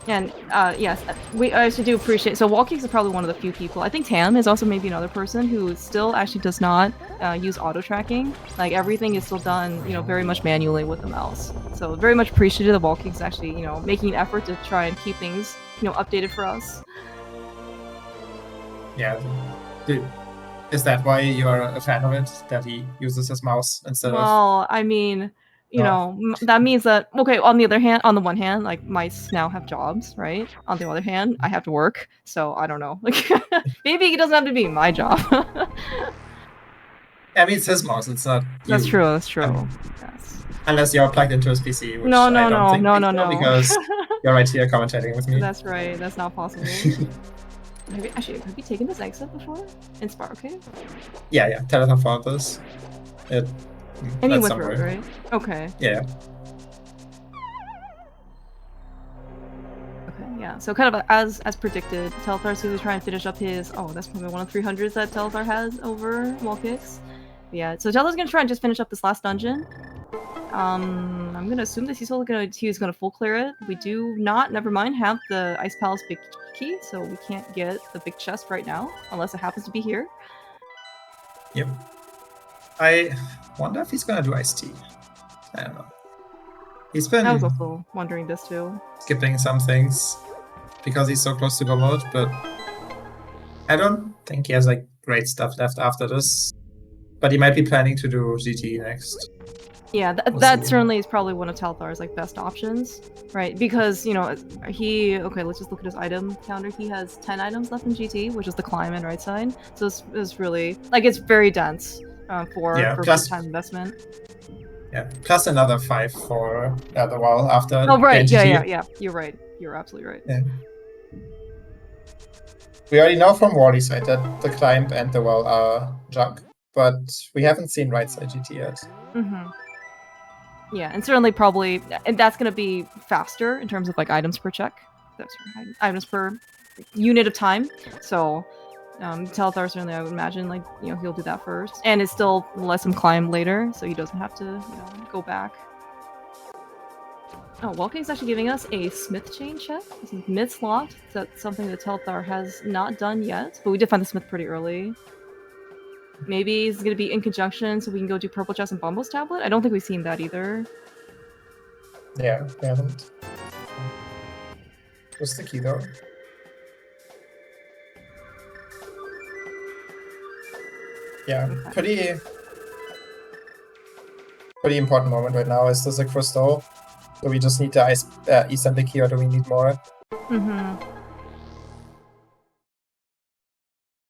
Speaker 2: And yes, I actually do appreciate. So WallKicks is probably one of the few people. I think Tam is also maybe another person who still actually does not use auto tracking. Like everything is still done, very much manually with the mouse. So very much appreciative of WallKicks actually, making an effort to try and keep things, updated for us.
Speaker 1: Yeah. Is that why you're a fan of it? That he uses his mouse instead of?
Speaker 2: Well, I mean. That means that, okay, on the one hand, like, mice now have jobs, right? On the other hand, I have to work, so I don't know. Like, maybe it doesn't have to be my job.
Speaker 1: I mean, it's his mouse. It's not you.
Speaker 2: That's true. That's true. Yes.
Speaker 1: Unless you're plugged into his PC, which
Speaker 2: No,
Speaker 1: I
Speaker 2: no,
Speaker 1: don't
Speaker 2: no,
Speaker 1: think
Speaker 2: no,
Speaker 1: so,
Speaker 2: no, no.
Speaker 1: because you're right here commentating with me.
Speaker 2: That's right. That's not possible. Actually, have you taken this exit before? Inspire, okay?
Speaker 1: Yeah. Telethar fought this.
Speaker 2: And you went through it, right? Okay.
Speaker 1: Yeah.
Speaker 2: Okay, yeah. So kind of as predicted, Telthar's going to try and finish up his... Oh, that's probably one of the 300s that Telethar has over WallKicks. Yeah, so Telthar's going to try and just finish up this last dungeon. I'm gonna assume that he's gonna full clear it. We do not, never mind, have the Ice Palace big key, so we can't get the big chest right now, unless it happens to be here.
Speaker 1: Yep. I wonder if he's gonna do iced tea. I don't know. He's been
Speaker 2: I was also wondering this too.
Speaker 1: Skipping some things because he's so close to go mode, but I don't think he has like great stuff left after this. But he might be planning to do GT next.
Speaker 2: Yeah, that certainly is probably one of Telthar's like best options, right? Because, you know, okay, let's just look at his item counter. He has 10 items left in GT, which is the climb and right side. So it's really, like, it's very dense for
Speaker 1: plus,
Speaker 2: time investment.
Speaker 1: Yeah, plus another 5 for the wall after.
Speaker 2: Oh, right, yeah. You're right. You're absolutely right.
Speaker 1: Yeah. We already know from Wally's side that the climb and the wall are junk, but we haven't seen right side GT yet.
Speaker 2: Mm-hmm. Yeah, and certainly probably, and that's going to be faster in terms of like items per check. That's right, items per unit of time. So Telethar certainly, I would imagine, like, you know, he'll do that first, and it's still lets him climb later, so he doesn't have to, you know, go back. Oh, WallKicks actually giving us a Smith chain check. This is mid-slot. That's something that Telethar has not done yet, but we did find the Smith pretty early. Maybe it's going to be in conjunction so we can go do Purple Chest and Bombo's tablet? I don't think we've seen that either.
Speaker 1: Yeah, we haven't. What's the key though? Yeah, okay. Pretty important moment right now. Is this a crystal? Do we just need the East and the key, or do we need more?
Speaker 2: Mm-hmm.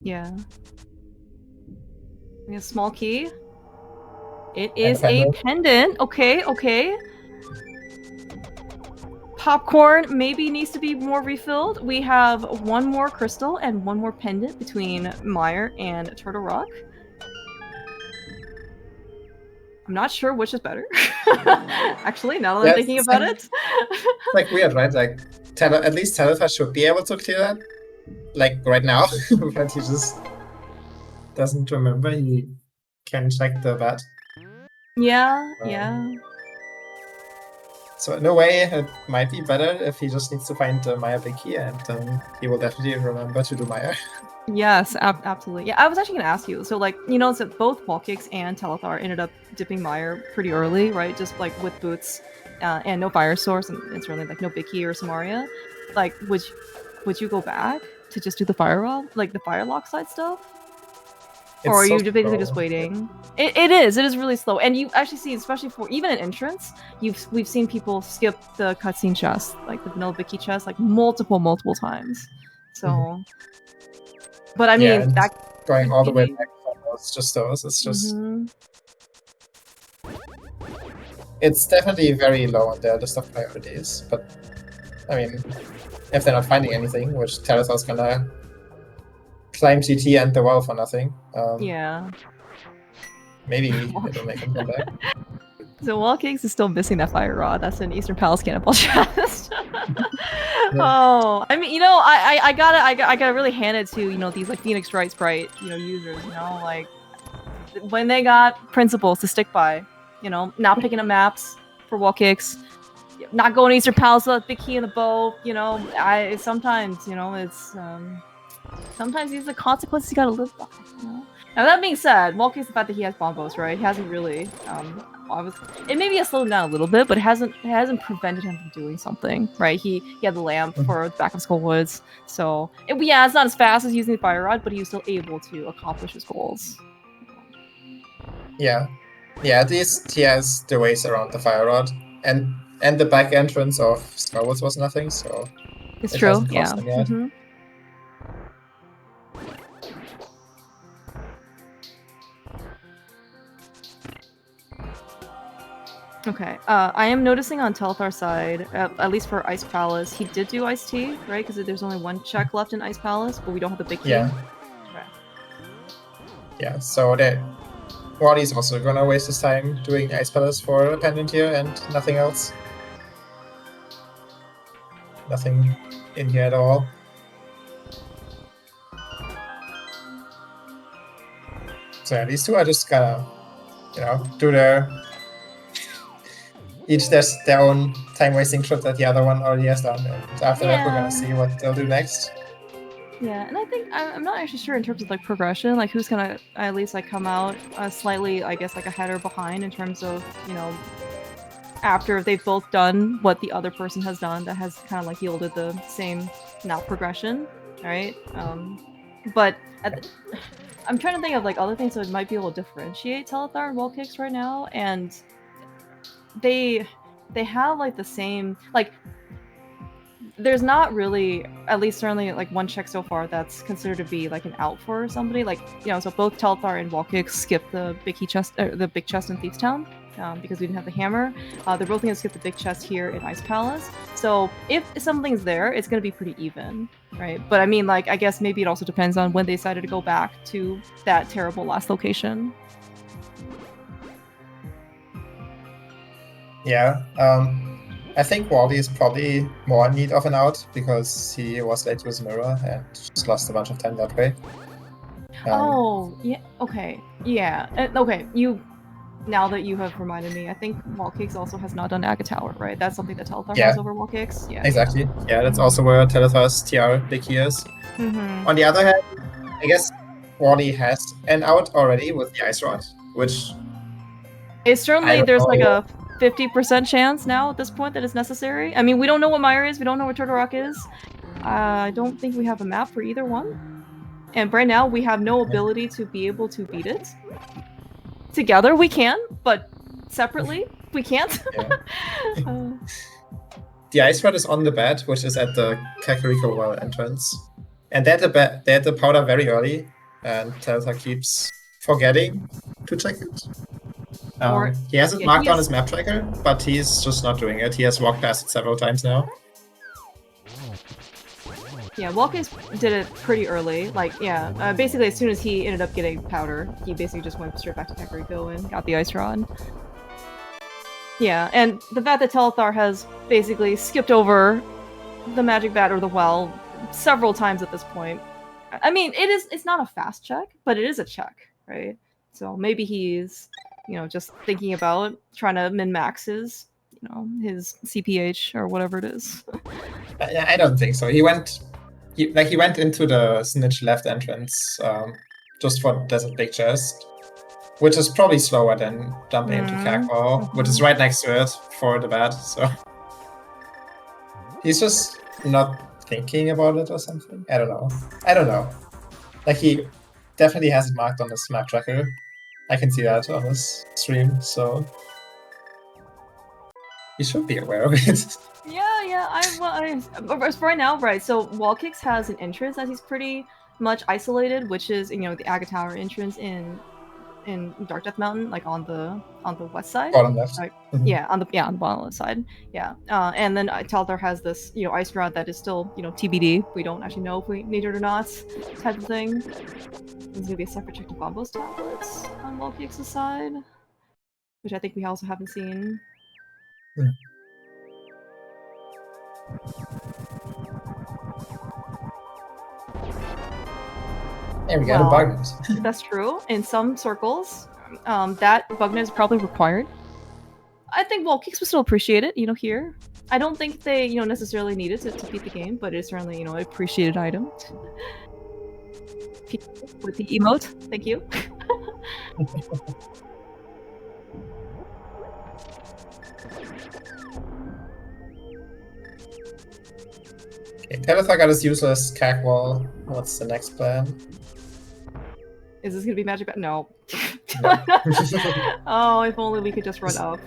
Speaker 2: Yeah. A small key. It is a pendant. Okay. Popcorn maybe needs to be more refilled. We have one more crystal and one more pendant between Mire and Turtle Rock. I'm not sure which is better. Actually, now that I'm thinking about it.
Speaker 1: Like weird, right? Like at least Telethar should be able to clear that. Like right now. But he just doesn't remember. He can check the bat.
Speaker 2: Yeah.
Speaker 1: So in a way, it might be better if he just needs to find the Maya big key, and then he will definitely remember to do Maya.
Speaker 2: Yes, absolutely. Yeah, I was actually going to ask you. So, like, you know, so both WallKicks and Telethar ended up dipping Mire pretty early, right? Just like with boots and no fire source, and certainly like no big key or Samaria. Like, would you go back to just do the fire rock, like the fire lock side stuff? Or are you basically just waiting? It is really slow, and you actually see, especially for even an entrance, we've seen people skip the cutscene chest, like the vanilla Vicky chest, like multiple times. So, but I mean, that
Speaker 1: going all the way back, it's just those. It's just it's definitely very low on their list of priorities. But I mean, if they're not finding anything, which Telethar's gonna climb GT and the wall for nothing.
Speaker 2: Yeah.
Speaker 1: Maybe it'll make him come back.
Speaker 2: So WallKicks is still missing that fire rod. That's an Eastern Palace cannonball chest. Oh, I mean, you know, I gotta really hand it to, you know, these like Phoenix Wright Sprite, you know, users. You know, like when they got principles to stick by, you know, not picking up maps for WallKicks, not going to Eastern Palace with a big key in the bow. You know, sometimes, you know, it's sometimes these are the consequences you gotta live by. You know? Now that being said, WallKicks, the fact that he has bombos, right? He hasn't really, it maybe has slowed him down a little bit, but it hasn't prevented him from doing something, right? He had the lamp for the back of Skull Woods, so yeah, it's not as fast as using the fire rod, but he was still able to accomplish his goals.
Speaker 1: Yeah, at least he has the ways around the fire rod, and the back entrance of Skull Woods was nothing, so
Speaker 2: it's true. Yeah. Okay. I am noticing on Telthar's side, at least for Ice Palace, he did do Ice Tea, right? Because there's only one check left in Ice Palace, but we don't have the big key.
Speaker 1: Yeah.
Speaker 2: Okay.
Speaker 1: Yeah, so that Wally's also gonna waste his time doing Ice Palace for a pendant here and nothing else. Nothing in here at all. So yeah, these two are just gonna, do each their own time-wasting trip that the other one already has done. And after that, we're gonna see what they'll do next.
Speaker 2: Yeah, and I think I'm not actually sure in terms of like progression, like who's gonna at least like come out slightly, I guess, like ahead or behind in terms of after they've both done what the other person has done that has kind of like yielded the same progression, right? But I'm trying to think of like other things that might be able to differentiate Telethar and WallKicks right now, and they have like the same like. There's not really, at least certainly like one check so far that's considered to be like an out for somebody. Like so both Telethar and WallKicks skipped the big chest in Thieves Town because we didn't have the hammer. They're both gonna skip the big chest here in Ice Palace. So if something's there, it's gonna be pretty even, right? But I mean, like I guess maybe it also depends on when they decided to go back to that terrible last location.
Speaker 1: Yeah. I think Wally is probably more in need of an out because he was late to his mirror and just lost a bunch of time that way.
Speaker 2: Oh, yeah. Okay. Yeah. Okay. Now that you have reminded me, I think WallKicks also has not done Aga Tower, right? That's something that Telethar has over WallKicks. Yeah.
Speaker 1: Exactly. Yeah, that's also where Telethar's TR big key is. On the other hand, I guess Wally has an out already with the Ice Rod, which
Speaker 2: it's certainly there's like a 50% chance now at this point that it's necessary. I mean, we don't know what Mire is, we don't know what Turtle Rock is. I don't think we have a map for either one. And right now, we have no ability to be able to beat it. Together, we can, but separately, we can't.
Speaker 1: The Ice Rod is on the bed, which is at the Kakariko Well entrance. And they had the powder very early, and Telethar keeps forgetting to check it. He has it marked on his map tracker, but he's just not doing it. He has walked past it several times now.
Speaker 2: Yeah, WallKicks did it pretty early. Like, yeah, basically as soon as he ended up getting powder, he basically just went straight back to Kakariko and got the Ice Rod. Yeah, and the fact that Telethar has basically skipped over the Magic Bat or the Well several times at this point. I mean, it's not a fast check, but it is a check, right? So maybe he's, just thinking about trying to min-max his, his CPH or whatever it is.
Speaker 1: I don't think so. He went into the Snitch left entrance just for Desert Big Chest, which is probably slower than jumping into Cacwall, which is right next to it for the bat. So he's just not thinking about it or something. I don't know. Like he definitely has it marked on his map tracker. I can see that on his stream, so he should be aware of it.
Speaker 2: Yeah. Right now, right. So WallKicks has an entrance that he's pretty much isolated, which is the Aga Tower entrance in Dark Death Mountain, like on the west side.
Speaker 1: Bottom left.
Speaker 2: Right. Yeah, on the bottom left side. Yeah. And then Telethar has this Ice Rod that is still TBD. We don't actually know if we need it or not, type of thing. There's gonna be a separate check to Bombo's tablets on WallKicks' side, which I think we also haven't seen.
Speaker 1: There we got a Bugnet.
Speaker 2: That's true. In some circles, that Bugnet is probably required. I think WallKicks would still appreciate it, here. I don't think they, necessarily need it to beat the game, but it's certainly, an appreciated item. With the emote, thank you.
Speaker 1: Okay, Telethar got his useless Cacwall. What's the next plan?
Speaker 2: Is this gonna be Magic Bat? No. Oh, if only we could just run up.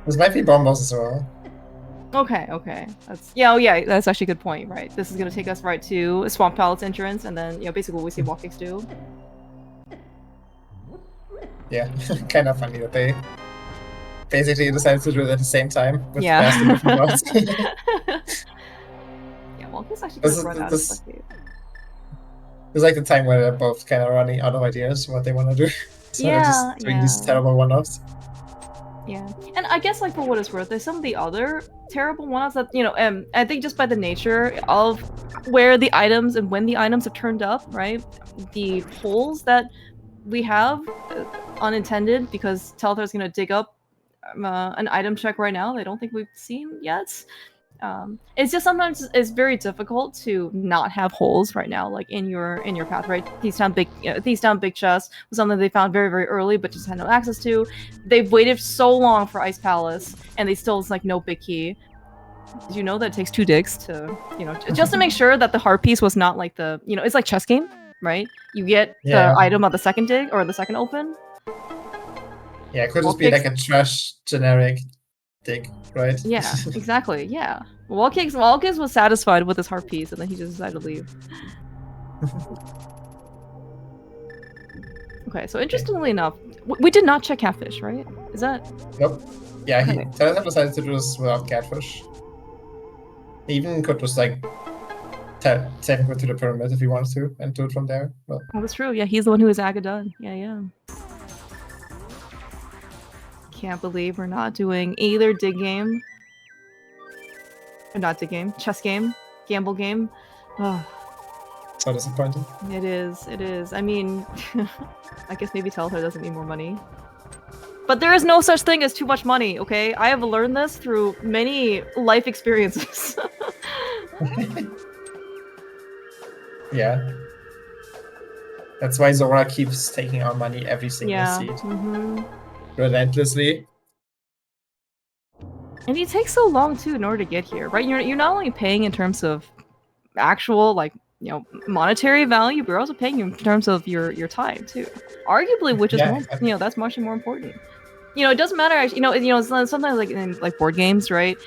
Speaker 1: This might be Bombos as well.
Speaker 2: Okay. That's that's actually a good point, right? This is gonna take us right to Swamp Palace entrance, and then basically what we see WallKicks do.
Speaker 1: Yeah, kind of funny that they basically decided to do it at the same time with
Speaker 2: Yeah.
Speaker 1: vastly different routes.
Speaker 2: Yeah, WallKicks actually could have run out of spectate.
Speaker 1: It's like the time where they're both kind of running out of ideas what they want to do. So they're just doing these terrible one-offs.
Speaker 2: Yeah, and I guess like for what it's worth, there's some of the other terrible one-offs that I think just by the nature of where the items and when the items have turned up, right? The holes that we have unintended because Telethar gonna dig up an item check right now. I don't think we've seen yet. It's just sometimes it's very difficult to not have holes right now, like in your path, right? These down big chest was something they found very, very early, but just had no access to. They've waited so long for Ice Palace, and they still it's like no big key. Did you know that it takes 2 digs to, just to make sure that the heart piece was not like the, it's like chess game, right? You get the item on the second dig or the second open.
Speaker 1: Yeah, it could just be like a trash generic dig, right?
Speaker 2: Yeah, exactly. Yeah. WallKicks was satisfied with his heart piece, and then he just decided to leave. Okay, so interestingly enough, we did not check catfish, right? Is that?
Speaker 1: Nope. Yeah, he decided to do this without catfish. He even could just like take him to the pyramid if he wanted to and do it from there. Well,
Speaker 2: that's true. Yeah, he's the one who was Agadon. Yeah. Can't believe we're not doing either dig game. Or not dig game. Chess game. Gamble game. Oh.
Speaker 1: So disappointing.
Speaker 2: It is. I mean, I guess maybe Telethar doesn't need more money. But there is no such thing as too much money, okay? I have learned this through many life experiences.
Speaker 1: Yeah. That's why Zora keeps taking our money every single seed. Relentlessly.
Speaker 2: And it takes so long too in order to get here, right? You're not only paying in terms of actual like monetary value, but you're also paying in terms of your time too. Arguably, which is more, that's much more important. It doesn't matter actually. Sometimes like in like board games, right?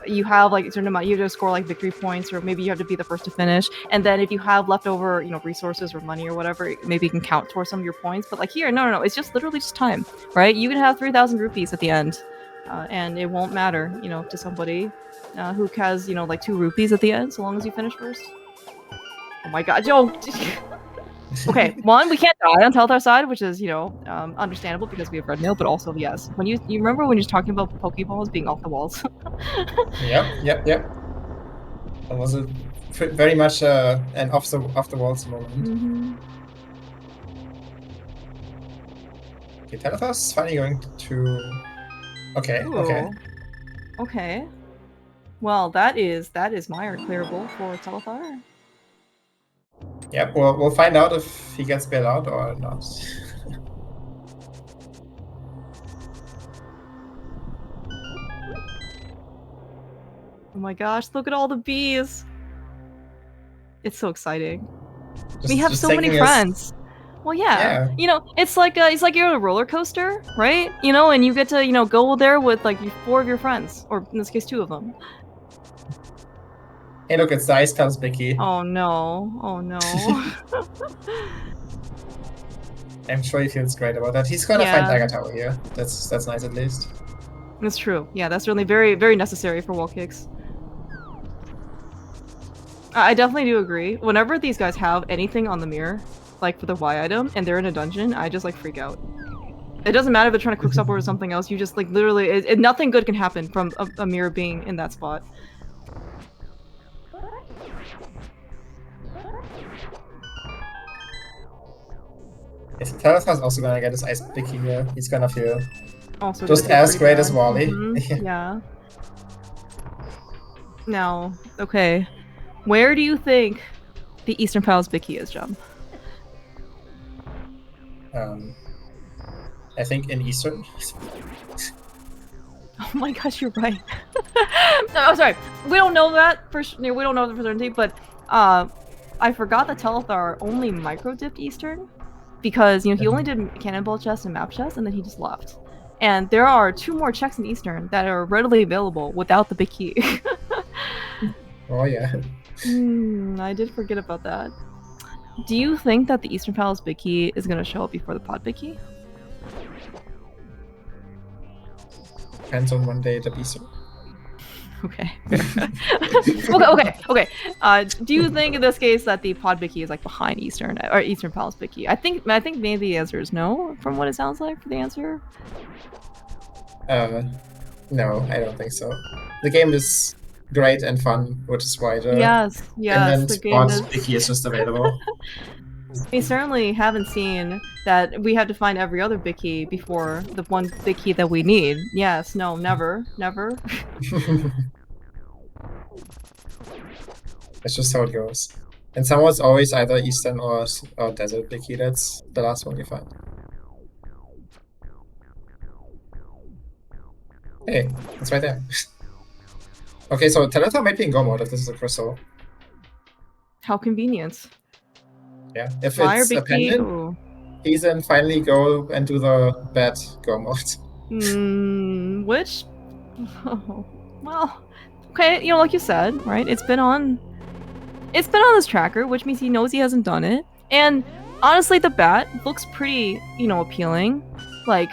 Speaker 2: You have like a certain amount. You have to score like victory points, or maybe you have to be the first to finish. And then if you have leftover, resources or money or whatever, maybe you can count towards some of your points. But like here, no, it's just literally just time, right? You can have 3,000 rupees at the end, and it won't matter, to somebody who has like 2 rupees at the end, so long as you finish first. Oh my god, Joe! Okay, one, we can't die on Telthar's side, which is, understandable because we have red mail, but also, yes. When you remember when you're talking about Pokeballs being off the walls?
Speaker 1: Yep. That was very much an off the walls moment. Okay, Telethar's finally going to...
Speaker 2: Okay. Well, that is Meyer clearable for Telethar.
Speaker 1: Yep, we'll find out if he gets bailed out or not.
Speaker 2: Oh my gosh, look at all the bees! It's so exciting. We have so many friends. Well, yeah. It's like you're on a roller coaster, right? And you get to go there with like 4 of your friends, or in this case 2 of them.
Speaker 1: Hey, look, it's the Ice Palace Bicky.
Speaker 2: Oh no!
Speaker 1: I'm sure he feels great about that. He's gonna find Agatha here. That's nice at least.
Speaker 2: That's true. Yeah, that's certainly very, very necessary for WallKicks. I definitely do agree. Whenever these guys have anything on the mirror, like for the Y item, and they're in a dungeon, I just like freak out. It doesn't matter if they're trying to quick stop or something else. You just like literally, nothing good can happen from a mirror being in that spot.
Speaker 1: Yes, Telethar's also gonna get his Ice Bicky here. He's gonna feel
Speaker 2: also
Speaker 1: just as great as Wally.
Speaker 2: Yeah. Now, okay. Where do you think the Eastern Palace Bicky is, Jump?
Speaker 1: I think in Eastern.
Speaker 2: Oh my gosh, you're right. No, sorry. We don't know that for we don't know the for certainty, but I forgot that Telethar only micro-dipped Eastern because he only did Cannonball Chest and Map Chest, and then he just left. And there are 2 more checks in Eastern that are readily available without the big key.
Speaker 1: Oh yeah.
Speaker 2: I did forget about that. Do you think that the Eastern Palace big key is going to show up before the pod big key?
Speaker 1: depends on when they debut.
Speaker 2: Okay. Okay. Do you think in this case that the pod Vicky is like behind Eastern or Eastern Palace Vicky? I think maybe the answer is no, from what it sounds like for the answer.
Speaker 1: No, I don't think so. The game is great and fun, which is why the
Speaker 2: Yes, the game is.
Speaker 1: Vicky is just available.
Speaker 2: We certainly haven't seen that we have to find every other Vicky before the one Vicky that we need. Yes, no, never.
Speaker 1: It's just how it goes. And someone's always either Eastern or Desert Vicky. That's the last one you find. Hey, it's right there. Okay, so Telethar might be in Go mode if this is a crystal.
Speaker 2: How convenient.
Speaker 1: Yeah, if
Speaker 2: Fire
Speaker 1: it's a
Speaker 2: Vicky.
Speaker 1: pendant, he's in finally go and do the bad Go mode.
Speaker 2: Which? Oh, well, okay, like you said, right? It's been on this tracker, which means he knows he hasn't done it. And honestly, the bat looks pretty, appealing. Like,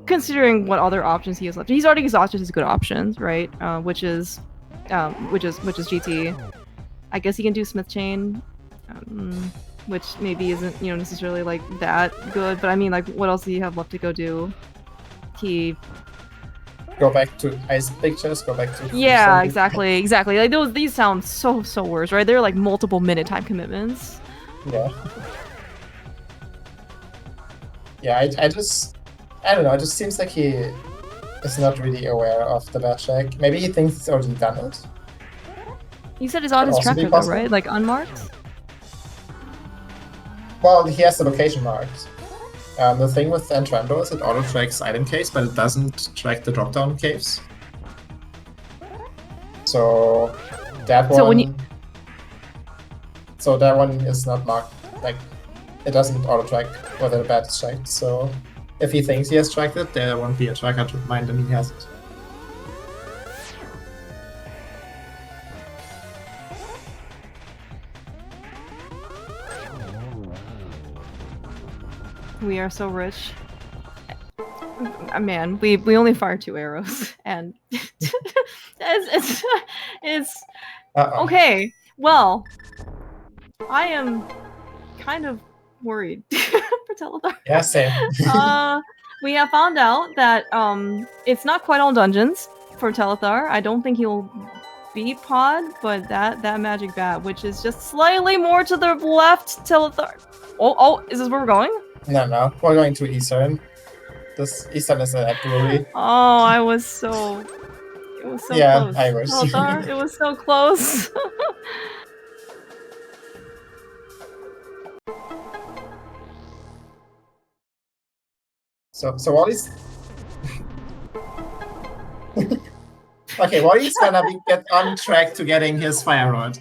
Speaker 2: considering what other options he has left. He's already exhausted his good options, right? Which is GT. I guess he can do Smith Chain, which maybe isn't, necessarily like that good. But I mean, like, what else do you have left to go do?
Speaker 1: Go back to Ice Pictures, go back to...
Speaker 2: Yeah, exactly. Like, these sound so worse, right? They're like multiple minute time commitments.
Speaker 1: Yeah. Yeah, I don't know, it just seems like he is not really aware of the bad check. Maybe he thinks he's already done it.
Speaker 2: You said it's on his tracker though, right? Like unmarked?
Speaker 1: Well, he has the location marked. The thing with Entrando is it auto-tracks item caves, but it doesn't track the drop-down caves. So that one... So that one is not marked, like, it doesn't auto-track whether the bat is tracked, so if he thinks he has tracked it, there won't be a tracker to remind him he hasn't.
Speaker 2: We are so rich. Man, we only fire 2 arrows, and it's okay. Well, I am kind of worried for Telethar.
Speaker 1: Yeah, same.
Speaker 2: We have found out that it's not quite all dungeons for Telethar. I don't think he'll be pod, but that magic bat, which is just slightly more to the left, Telethar. Oh, is this where we're going?
Speaker 1: No, we're going to Eastern. This Eastern is an brewery.
Speaker 2: Oh, it was so
Speaker 1: yeah,
Speaker 2: close.
Speaker 1: I wish.
Speaker 2: Telethar, it was so close.
Speaker 1: So Wally's... Okay, Wally's gonna get on track to getting his fire rod.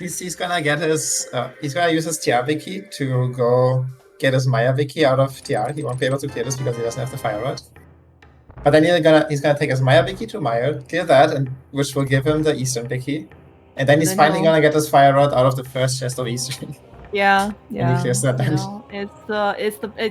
Speaker 1: He's gonna get his... he's gonna use his TR Wiki to go get his Maya Wiki out of TR. He won't be able to clear this because he doesn't have the fire rod. But then he's gonna take his Maya Wiki to Maya, clear that, and which will give him the Eastern Wiki. And then he's finally gonna get his fire rod out of the first chest of Eastern.
Speaker 2: Yeah.
Speaker 1: And he clears that then.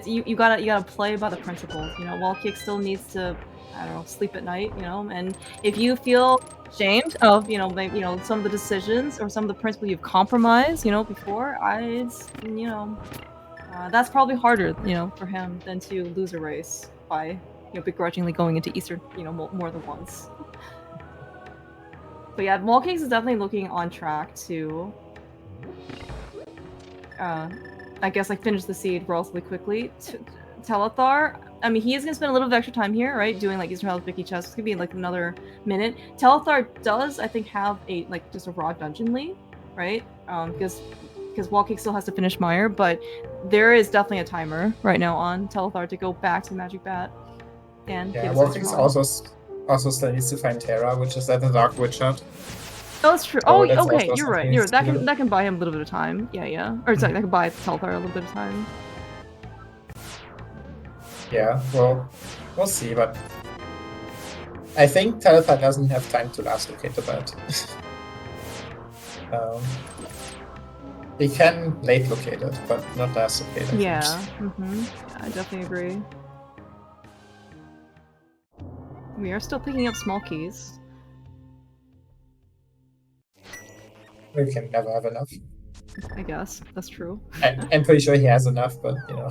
Speaker 2: You gotta play by the principles. WallKicks still needs to, I don't know, sleep at night. And if you feel ashamed of maybe some of the decisions or some of the principles you've compromised before, that's probably harder for him than to lose a race by begrudgingly going into Eastern more than once. But yeah, WallKicks is definitely looking on track to I guess finish the seed relatively quickly. Telethar, I mean, he is gonna spend a little bit of extra time here, right? Doing Eastern Palace Vicky chest. It's gonna be another minute. Telethar does, I think, have a just a raw dungeon lead, right? Because WallKicks still has to finish Meyer, but there is definitely a timer right now on Telethar to go back to Magic Bat. And
Speaker 1: yeah, WallKicks also still needs to find Terra, which is at the Dark Witch Hut.
Speaker 2: Oh, that's true. Oh, okay, you're right. That can buy him a little bit of time. Yeah. Or sorry, that can buy Telethar a little bit of time.
Speaker 1: Yeah, well, we'll see, but I think Telethar doesn't have time to last locate the bat. He can late locate it, but not last locate it.
Speaker 2: Yeah, I definitely agree. We are still picking up small keys.
Speaker 1: We can never have enough.
Speaker 2: I guess that's true.
Speaker 1: I'm pretty sure he has enough, but you know.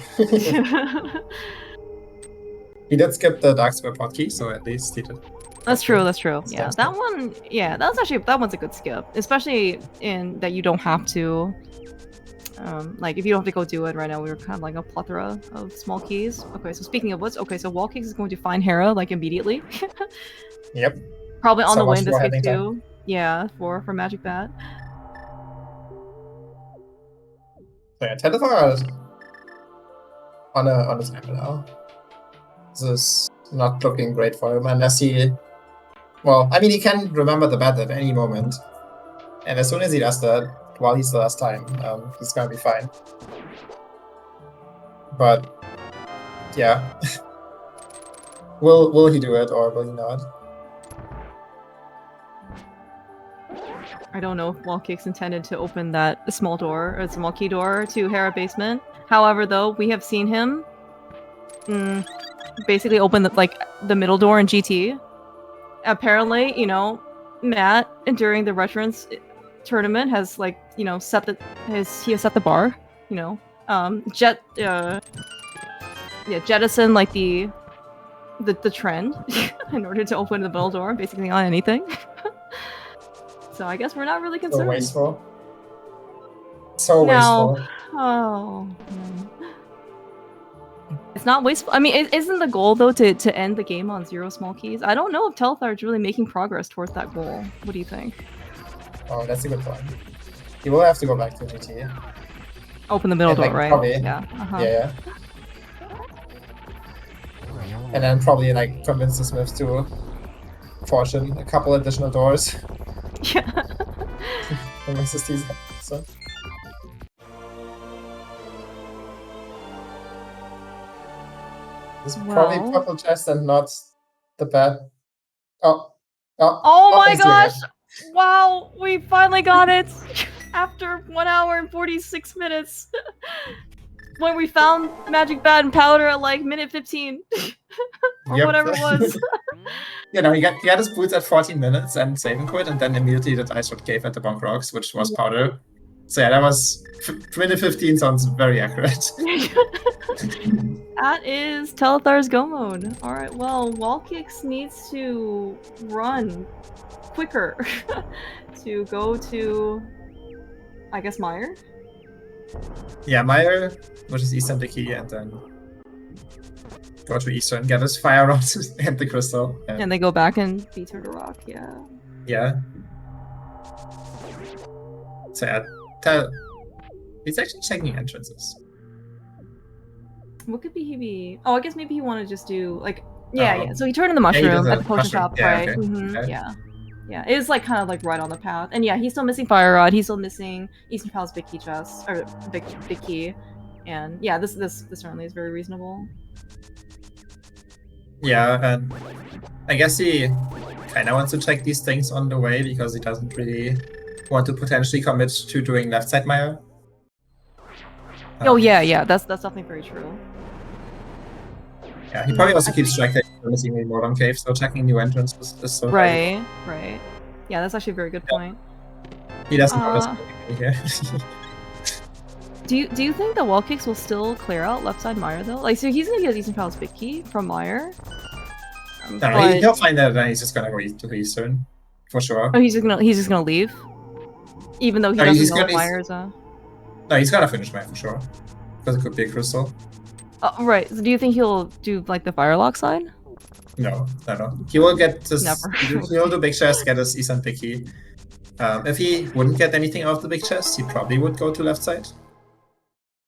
Speaker 1: He did skip the Dark Sphere pot key, so at least he did.
Speaker 2: That's true. That's true. Yeah,
Speaker 1: Skip.
Speaker 2: that one. Yeah, that one's a good skip, especially in that you don't have to. Like if you don't have to go do it right now, we were kind of like a plethora of small keys. Okay, so speaking of which, okay, so WallKicks is going to find Hera like immediately.
Speaker 1: Yep.
Speaker 2: Probably on
Speaker 1: So
Speaker 2: the way
Speaker 1: much
Speaker 2: in this
Speaker 1: more
Speaker 2: case
Speaker 1: having
Speaker 2: too.
Speaker 1: time.
Speaker 2: Yeah, for Magic Bat.
Speaker 1: So yeah, Telethar is on his map now. This is not looking great for him unless he. Well, I mean, he can remember the bat at any moment, and as soon as he does that, while he still has time, he's gonna be fine. But yeah, will he do it or will he not?
Speaker 2: I don't know if WallKicks intended to open that small door, or small key door to Hera basement. However, though, we have seen him basically open the middle door in GT. Apparently, you know, Matt during the Retrance tournament has set the bar. You know, jettison like the trend in order to open the middle door, basically on anything. So I guess we're not really concerned.
Speaker 1: So wasteful. So wasteful.
Speaker 2: Oh. It's not wasteful. I mean, isn't the goal though to end the game on 0 small keys? I don't know if Telethar is really making progress towards that goal. What do you think?
Speaker 1: Oh, that's a good point. He will have to go back to GT.
Speaker 2: Open the middle door, right?
Speaker 1: Probably,
Speaker 2: yeah.
Speaker 1: Yeah. And then probably convince the Smiths to fortune a couple additional doors.
Speaker 2: Yeah.
Speaker 1: And makes this easy. So. It's probably purple chest and not the bat. Oh
Speaker 2: my gosh! Wow, we finally got it after 1 hour and 46 minutes. When we found Magic Bat and Powder at like minute 15. Or whatever it was.
Speaker 1: You know, he got his boots at 14 minutes and saving quit, and then immediately did Ice Shot Cave at the Bonk Rocks, which was Powder. So yeah, that was minute 15 sounds very accurate.
Speaker 2: That is Telethar's go mode. Alright, well, WallKicks needs to run quicker to go to, I guess, Meyer?
Speaker 1: Yeah, Meyer, which is Eastern Dicky, and then go to Eastern, get his Fire Rod and the Crystal.
Speaker 2: And they go back and beat her to rock, yeah.
Speaker 1: Yeah. So yeah, he's actually checking entrances.
Speaker 2: What could he be? Oh, I guess maybe he wanted to just do yeah. So he turned in the mushroom at the potion shop, right?
Speaker 1: Okay.
Speaker 2: Okay. Yeah. It was kind of right on the path, and yeah, he's still missing Fire Rod. He's still missing Eastern Palace big key chest or big key, and yeah, this certainly is very reasonable.
Speaker 1: Yeah, and I guess he kind of wants to check these things on the way because he doesn't really want to potentially commit to doing left side Meyer.
Speaker 2: Oh yeah, that's definitely very true.
Speaker 1: Yeah, he probably also keeps track that he's missing the Modern Cave, so checking new entrance is so
Speaker 2: right. Yeah, that's actually a very good point.
Speaker 1: He doesn't notice here.
Speaker 2: Do you think the WallKicks will still clear out left side Meyer though? So he's gonna get a Eastern Palace big key from Meyer.
Speaker 1: No, he'll find that, and then he's just gonna go to Eastern for sure.
Speaker 2: Oh, he's just gonna leave, even though he doesn't know Meyer's.
Speaker 1: No, he's gonna finish Meyer for sure, because it could be a crystal.
Speaker 2: Right. So do you think he'll do the Firelock side?
Speaker 1: No. He will get this.
Speaker 2: Never.
Speaker 1: He'll do big chest, get his Eastern big key. If he wouldn't get anything out of the big chest, he probably would go to left side.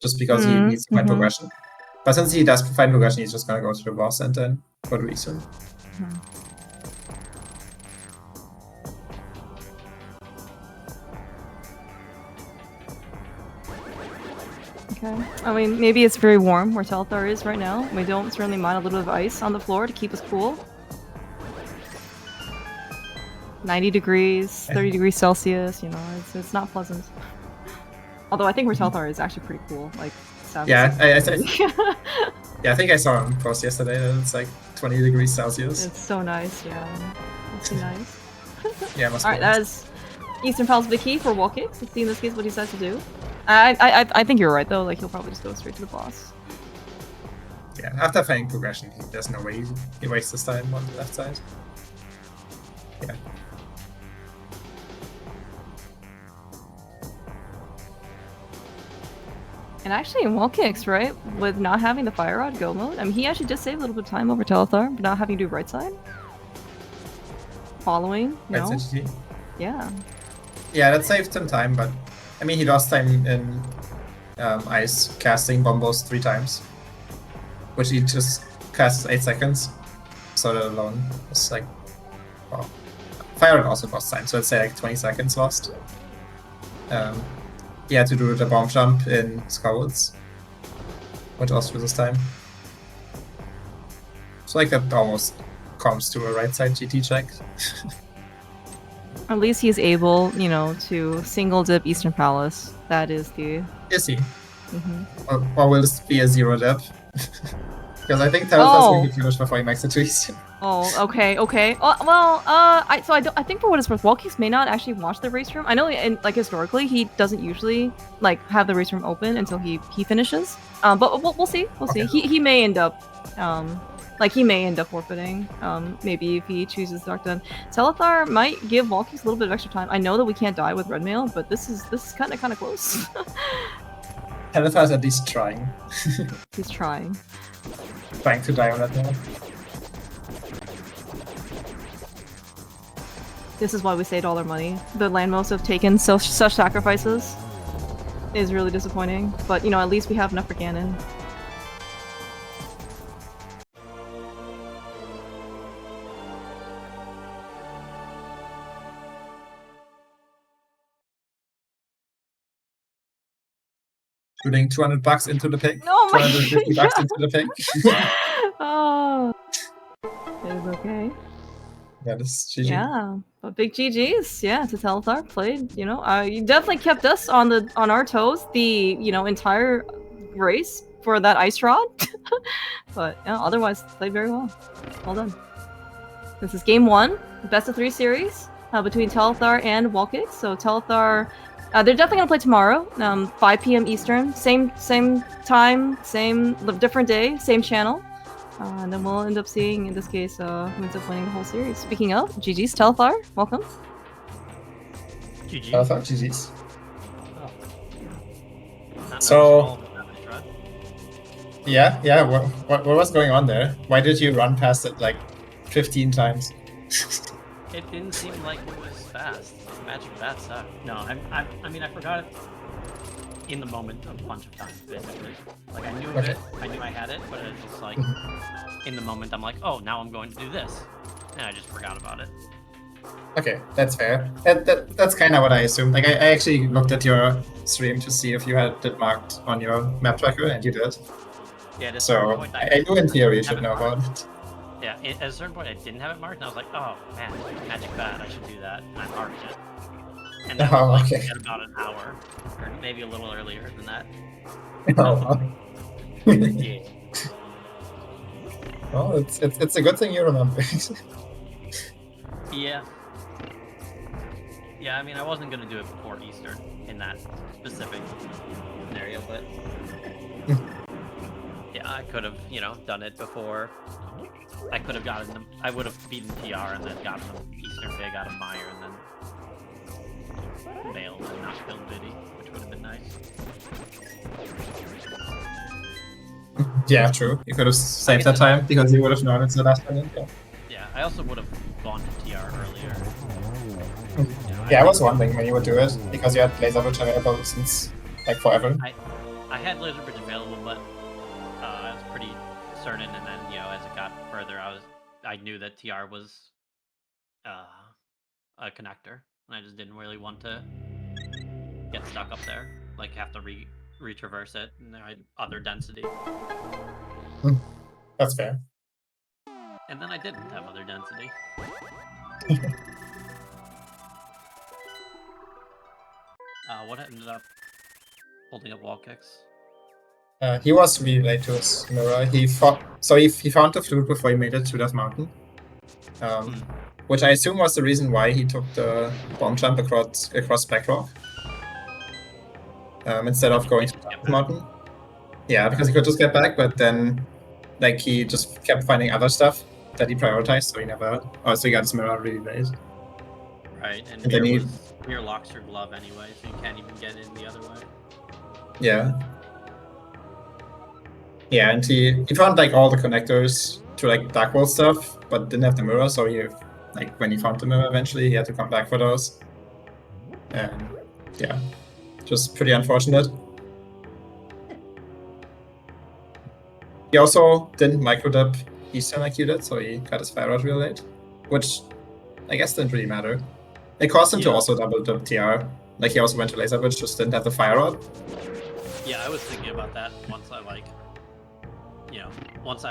Speaker 1: Just because he needs to find progression. But since he does find progression, he's just gonna go to the boss and then go to Eastern.
Speaker 2: Okay. I mean, maybe it's very warm where Telethar is right now. We don't certainly mind a little bit of ice on the floor to keep us cool. 90 degrees, 30 degrees Celsius, you know, it's not pleasant. Although I think where Telethar is actually pretty cool.
Speaker 1: Yeah, I think I saw him post yesterday that it's 20 degrees Celsius.
Speaker 2: It's so nice, yeah. Must be nice.
Speaker 1: Yeah, must
Speaker 2: Alright,
Speaker 1: be nice.
Speaker 2: that is Eastern Palace Vicky for WallKicks. Let's see in this case what he decides to do. I think you're right though, like he'll probably just go straight to the boss.
Speaker 1: Yeah, after playing progression, there's no way he wastes his time on the left side. Yeah.
Speaker 2: And actually in WallKicks, right, with not having the Fire Rod go mode, I mean he actually did save a little bit of time over Telethar, but not having to do right side. Following,
Speaker 1: Right side GG.
Speaker 2: Yeah.
Speaker 1: Yeah, that saved some time, but I mean he lost time in ice casting bombos 3 times. Which he just casts 8 seconds. So that alone was like, well, Fire Rod also cost time, so let's say like 20 seconds lost. He had to do the bomb jump in Skullwoods, which also loses time. So like that almost comes to a right side GT check.
Speaker 2: At least he's able, you know, to single dip Eastern Palace. That is the...
Speaker 1: Is he?
Speaker 2: Mm-hmm.
Speaker 1: Or will this be a 0 dip? Because I think Telethar is going to be finished before he makes it to Eastern.
Speaker 2: Oh, okay. I think for what it's worth, WallKicks may not actually watch the race room. I know, like historically, he doesn't usually like have the race room open until he finishes. But we'll see. We'll see. He may end up, he may end up forfeiting. Maybe if he chooses Dark Den. Telethar might give WallKicks a little bit of extra time. I know that we can't die with Red Mail, but this is kind of close.
Speaker 1: Telethar is at least trying.
Speaker 2: He's trying.
Speaker 1: Trying to die on that mail.
Speaker 2: This is why we saved all our money. The landmos have taken such sacrifices. It is really disappointing, but you know, at least we have enough for Ganon.
Speaker 1: Shooting $200 into the pig.
Speaker 2: Oh my
Speaker 1: 250 bucks into the pig.
Speaker 2: Oh, it is okay.
Speaker 1: Yeah, this is GG.
Speaker 2: Yeah, but big GGs, yeah, to Telethar played. You know, you definitely kept us on our toes the entire race for that ice rod. But yeah, otherwise played very well. Well done. This is game 1, best of 3 series between Telethar and WallKicks. So Telethar, they're definitely gonna play tomorrow, 5 p.m. Eastern, same time, same different day, same channel. And then we'll end up seeing, in this case, who ends up winning the whole series. Speaking of, GG's, Telethar, welcome.
Speaker 3: GG.
Speaker 1: Telethar, GG's.
Speaker 3: Oh.
Speaker 1: So, yeah, what was going on there? Why did you run past it like 15 times?
Speaker 3: It didn't seem like it was fast. Magic Bat sucked. No, I mean, I forgot it in the moment a bunch of times, basically. Like, I knew of it, I knew I had it, but it was just like, in the moment, I'm like, oh, now I'm going to do this. And I just forgot about it.
Speaker 1: Okay, that's fair. That's kind of what I assumed. Like, I actually looked at your stream to see if you had it marked on your map tracker, and you did.
Speaker 3: Yeah,
Speaker 1: so
Speaker 3: point,
Speaker 1: I knew in theory you should know about it.
Speaker 3: Yeah, at a certain point I didn't have it marked, and I was like, oh man, Magic Bat, I should do that. And I marked it. And that was like at about an hour, or maybe a little earlier than that. Yeah.
Speaker 1: Well, it's a good thing you remember.
Speaker 3: Yeah. Yeah, I mean, I wasn't gonna do it before Eastern in that specific scenario, but yeah, I could have, done it before. I could have gotten them. I would have beaten TR and then gotten them Eastern Pig out of Meyer and then bailed and not killed Biddy, which would have been nice.
Speaker 1: Yeah, true. You could have saved that time because you would have known it's the last minute.
Speaker 3: Yeah, I also would have gone to TR earlier.
Speaker 1: Yeah, I was wondering when you would do it because you had Laser Bridge available since like forever.
Speaker 3: I had Laser Bridge available, but I was pretty certain, and then as it got further, I knew that TR was a connector, and I just didn't really want to get stuck up there, like have to retraverse it, and there had other density.
Speaker 1: That's fair.
Speaker 3: And then I didn't have other density. What ended up holding up WallKicks?
Speaker 1: He was really late to his mirror. He found the flute before he made it to that mountain. Which I assume was the reason why he took the bomb jump across Backrock. Instead of going to the mountain. Yeah, because he could just get back, but then like he just kept finding other stuff that he prioritized, so he never so he got his mirror really late.
Speaker 3: Right, and
Speaker 1: then
Speaker 3: mirror locks your glove anyway, so you can't even get in the other way.
Speaker 1: Yeah. Yeah, and he found like all the connectors to like Dark World stuff, but didn't have the mirror, so he like when he found the mirror eventually he had to come back for those. And yeah. Just pretty unfortunate. He also didn't microdip Eastern like you did, so he got his fire out real late. Which I guess didn't really matter. It caused him to also double dip TR. Like he also went to laser bridge, just didn't have the fire rod.
Speaker 3: Yeah, I was thinking about that once I like once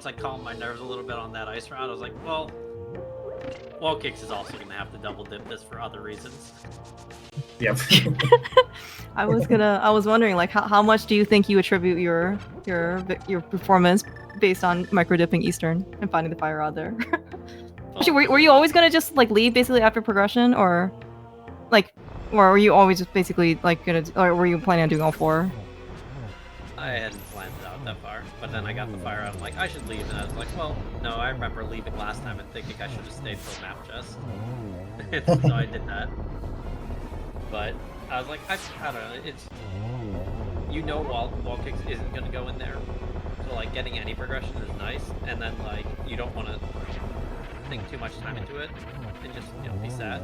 Speaker 3: I calmed my nerves a little bit on that ice round, I was like, well, WallKicks is also gonna have to double dip this for other reasons.
Speaker 1: Yep.
Speaker 2: I was wondering, like, how much do you think you attribute your performance based on micro dipping Eastern and finding the fire rod there? Actually, were you always gonna just like leave basically after progression, or were you always just basically like or were you planning on doing all 4?
Speaker 3: I hadn't planned it out that far, but then I got the fire out. I'm like, I should leave, and I was like, well, no, I remember leaving last time and thinking I should have stayed for map chest. So I did that. But I was like, I don't know, it's WallKicks isn't gonna go in there, so like getting any progression is nice, and then like you don't want to think too much time into it and just be sad,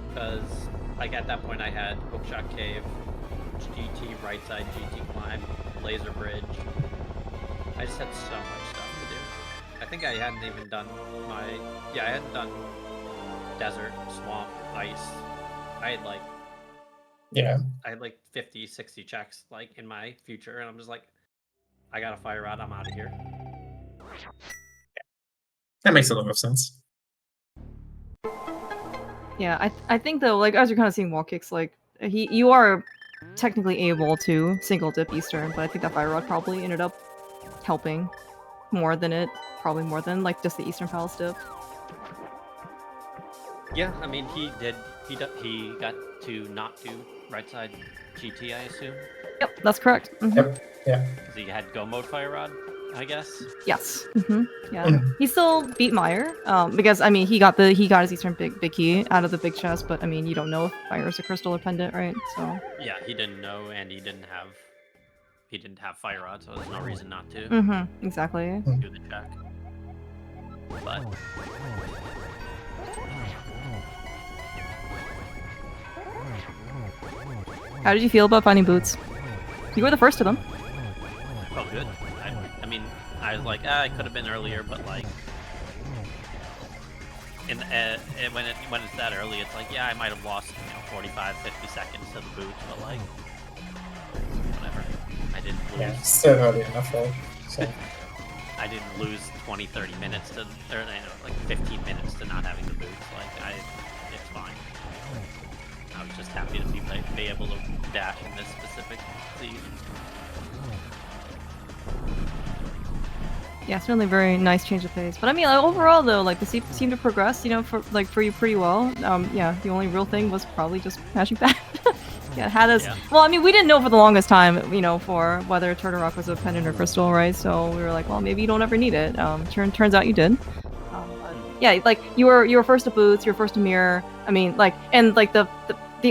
Speaker 3: because like at that point I had hookshot cave, GT right side, GT climb, laser bridge. I just had so much stuff to do. I think I hadn't even done I hadn't done desert, swamp, ice. I had like 50, 60 checks like in my future, and I'm just like, I gotta fire out, I'm out of here.
Speaker 1: That makes a lot of sense.
Speaker 2: Yeah, I think though, like as you're kind of seeing WallKicks, like you are technically able to single dip Eastern, but I think that fire rod probably ended up helping more than like just the Eastern Palace dip.
Speaker 3: Yeah, I mean he got to not do right side GT, I assume.
Speaker 2: Yep, that's correct. Mm-hmm.
Speaker 1: Yep. Yeah.
Speaker 3: So he had go mode fire rod, I guess.
Speaker 2: Yes. Mm-hmm. Yeah. He still beat Meyer, because I mean he got his Eastern big key out of the big chest, but I mean you don't know if Meyer is a crystal or pendant, right? So.
Speaker 3: Yeah, he didn't know, and he didn't have fire rod, so there's no reason not to.
Speaker 2: Mm-hmm. Exactly.
Speaker 3: Do the check. But.
Speaker 2: How did you feel about finding boots? You were the first of them.
Speaker 3: Oh, good. I mean, I was like, I could have been earlier, but like, when it's that early, it's like, yeah, I might have lost 45, 50 seconds to the boots, but like, whatever. I didn't lose.
Speaker 1: Yeah, still early enough, right? So.
Speaker 3: I didn't lose 20, 30 minutes to, or like 15 minutes to not having the boots. Like, it's fine. I was just happy to be able to dash in this specific seed.
Speaker 2: Yeah, certainly very nice change of pace. But I mean, like, overall though, like the seemed to progress, for you pretty well. Yeah, the only real thing was probably just mashing back. Yeah, it had us. Yeah. Well, I mean, we didn't know for the longest time, for whether Turtle Rock was a pendant or crystal, right? So we were like, well, maybe you don't ever need it. Turns out you did. Yeah, like you were first to boots, you were first to mirror. I mean, like, and like the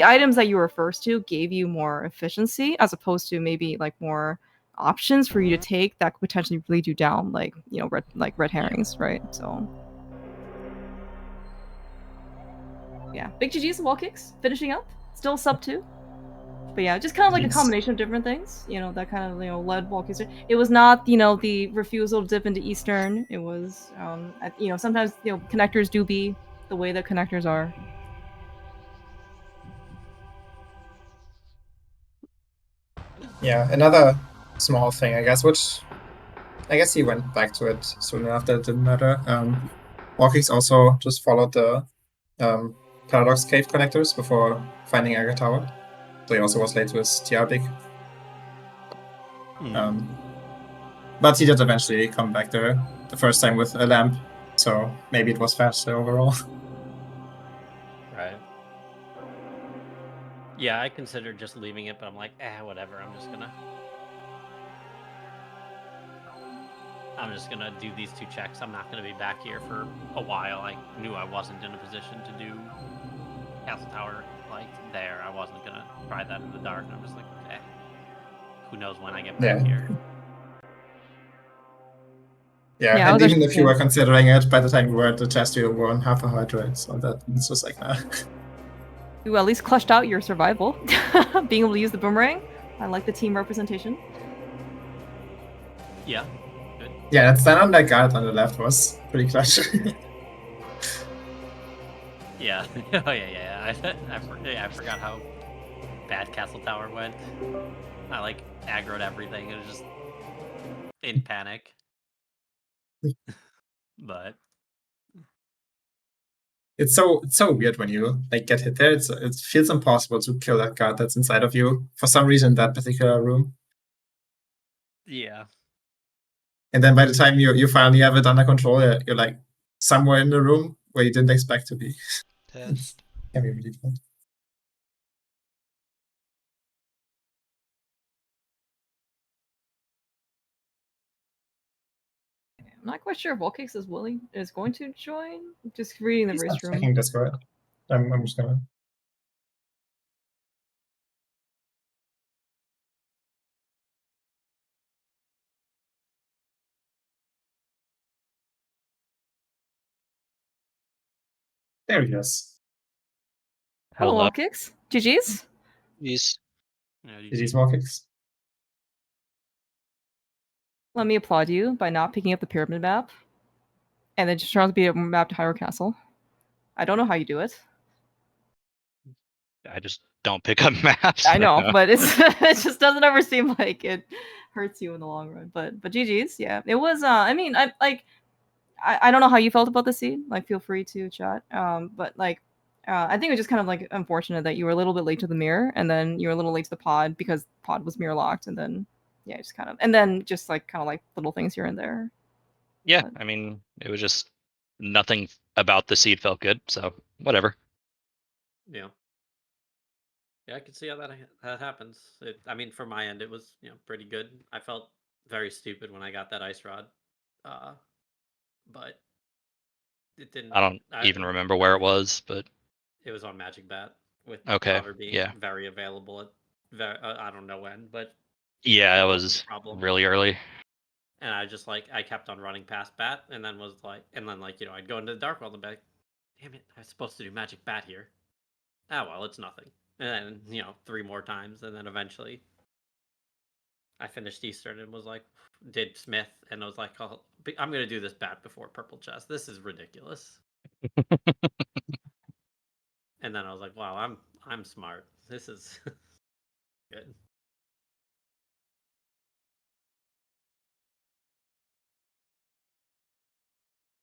Speaker 2: items that you were first to gave you more efficiency as opposed to maybe like more options for you to take that could potentially lead you down, like red herrings, right? So yeah, big GG's to WallKicks finishing up, still sub 2. But yeah, just kind of like a combination of different things, that kind of led WallKicks. It was not the refusal to dip into Eastern. It was sometimes connectors do be the way that connectors are.
Speaker 1: Yeah, another small thing, I guess, which I guess he went back to it soon after it didn't matter. WallKicks also just followed the Paradox Cave connectors before finding Aga Tower. So he also was late to his TR big. But he did eventually come back there the first time with a lamp, so maybe it was faster overall.
Speaker 3: Right. Yeah, I considered just leaving it, but I'm like, whatever. I'm just gonna do these 2 checks. I'm not gonna be back here for a while. I knew I wasn't in a position to do Castle Tower like there. I wasn't gonna try that in the dark, and I'm just like, who knows when I get back here.
Speaker 1: Yeah,
Speaker 2: I
Speaker 1: and
Speaker 2: was
Speaker 1: even if you
Speaker 2: actually-
Speaker 1: were considering it, by the time you were at the test, you were on half a heart rate, so that it's just like, nah.
Speaker 2: You at least clutched out your survival, being able to use the boomerang. I like the team representation.
Speaker 3: Yeah. Good.
Speaker 1: Yeah, that stand on that guard on the left was pretty clutch.
Speaker 3: Yeah. Oh yeah. I forgot how bad Castle Tower went. I like aggroed everything. It was just in panic. But
Speaker 1: It's so weird when you like get hit there. It feels impossible to kill that guard that's inside of you for some reason, that particular room.
Speaker 3: yeah.
Speaker 1: And then by the time you finally have it under control, you're like somewhere in the room where you didn't expect to be.
Speaker 4: Test.
Speaker 1: Can be really fun.
Speaker 2: I'm not quite sure if WallKicks is going to join. Just reading the
Speaker 1: He's
Speaker 2: race
Speaker 1: not
Speaker 2: room.
Speaker 1: checking Discord. I'm just gonna. There he is.
Speaker 2: Hello,
Speaker 4: Hello.
Speaker 2: WallKicks. GG's.
Speaker 4: He's
Speaker 1: Is he WallKicks?
Speaker 2: Let me applaud you by not picking up the pyramid map, and then just turn out to be a map to Hyrule Castle. I don't know how you do it.
Speaker 4: I just don't pick up maps.
Speaker 2: I know, but it just doesn't ever seem like it hurts you in the long run. But GG's, yeah, it was. I mean, I don't know how you felt about the seed. Like, feel free to chat. But like, I think it was just kind of like unfortunate that you were a little bit late to the mirror, and then you were a little late to the pod because pod was mirror locked, and then yeah, just kind of, and then just like kind of like little things here and there.
Speaker 4: Yeah,
Speaker 2: But-
Speaker 4: I mean, it was just nothing about the seed felt good, so whatever.
Speaker 3: Yeah. Yeah, I can see how that happens. I mean, from my end, it was pretty good. I felt very stupid when I got that ice rod, but it didn't.
Speaker 4: I don't even remember where it was, but
Speaker 3: It was on Magic Bat with
Speaker 4: okay,
Speaker 3: cover being
Speaker 4: yeah.
Speaker 3: very available at I don't know when, but
Speaker 4: Yeah, it
Speaker 3: wasn't
Speaker 4: was
Speaker 3: a problem.
Speaker 4: really early.
Speaker 3: And I just I kept on running past Bat, and then I'd go into the Dark World and be like, damn it, I was supposed to do Magic Bat here. Ah well, it's nothing. And then 3 more times, and then eventually I finished Eastern and was like, did Smith, and I was like, oh, I'm gonna do this Bat before Purple Chest. This is ridiculous. And then I was like, wow, I'm smart. This is good.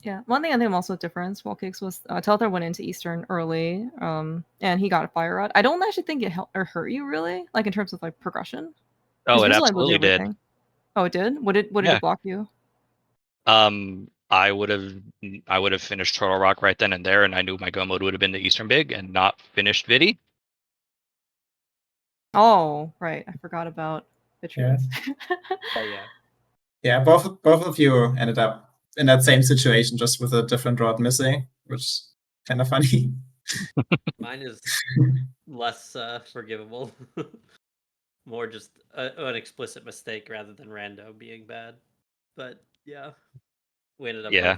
Speaker 2: Yeah, one thing I think also difference WallKicks was Telethar went into Eastern early, and he got a fire rod. I don't actually think it helped or hurt you really, like in terms of like progression.
Speaker 4: Oh, it
Speaker 2: Visual, I believe
Speaker 4: absolutely did.
Speaker 2: everything. Oh, it did. What did
Speaker 4: Yeah.
Speaker 2: it block you?
Speaker 4: I would have finished Turtle Rock right then and there, and I knew my go mode would have been the Eastern Big and not finished Vidi.
Speaker 2: Oh, right. I forgot about Retrance.
Speaker 3: Yeah.
Speaker 1: Yeah, both of you ended up in that same situation, just with a different rod missing, which is kind of funny.
Speaker 3: Mine is less forgivable. More just an explicit mistake rather than rando being bad. But yeah, we ended up
Speaker 4: Yeah.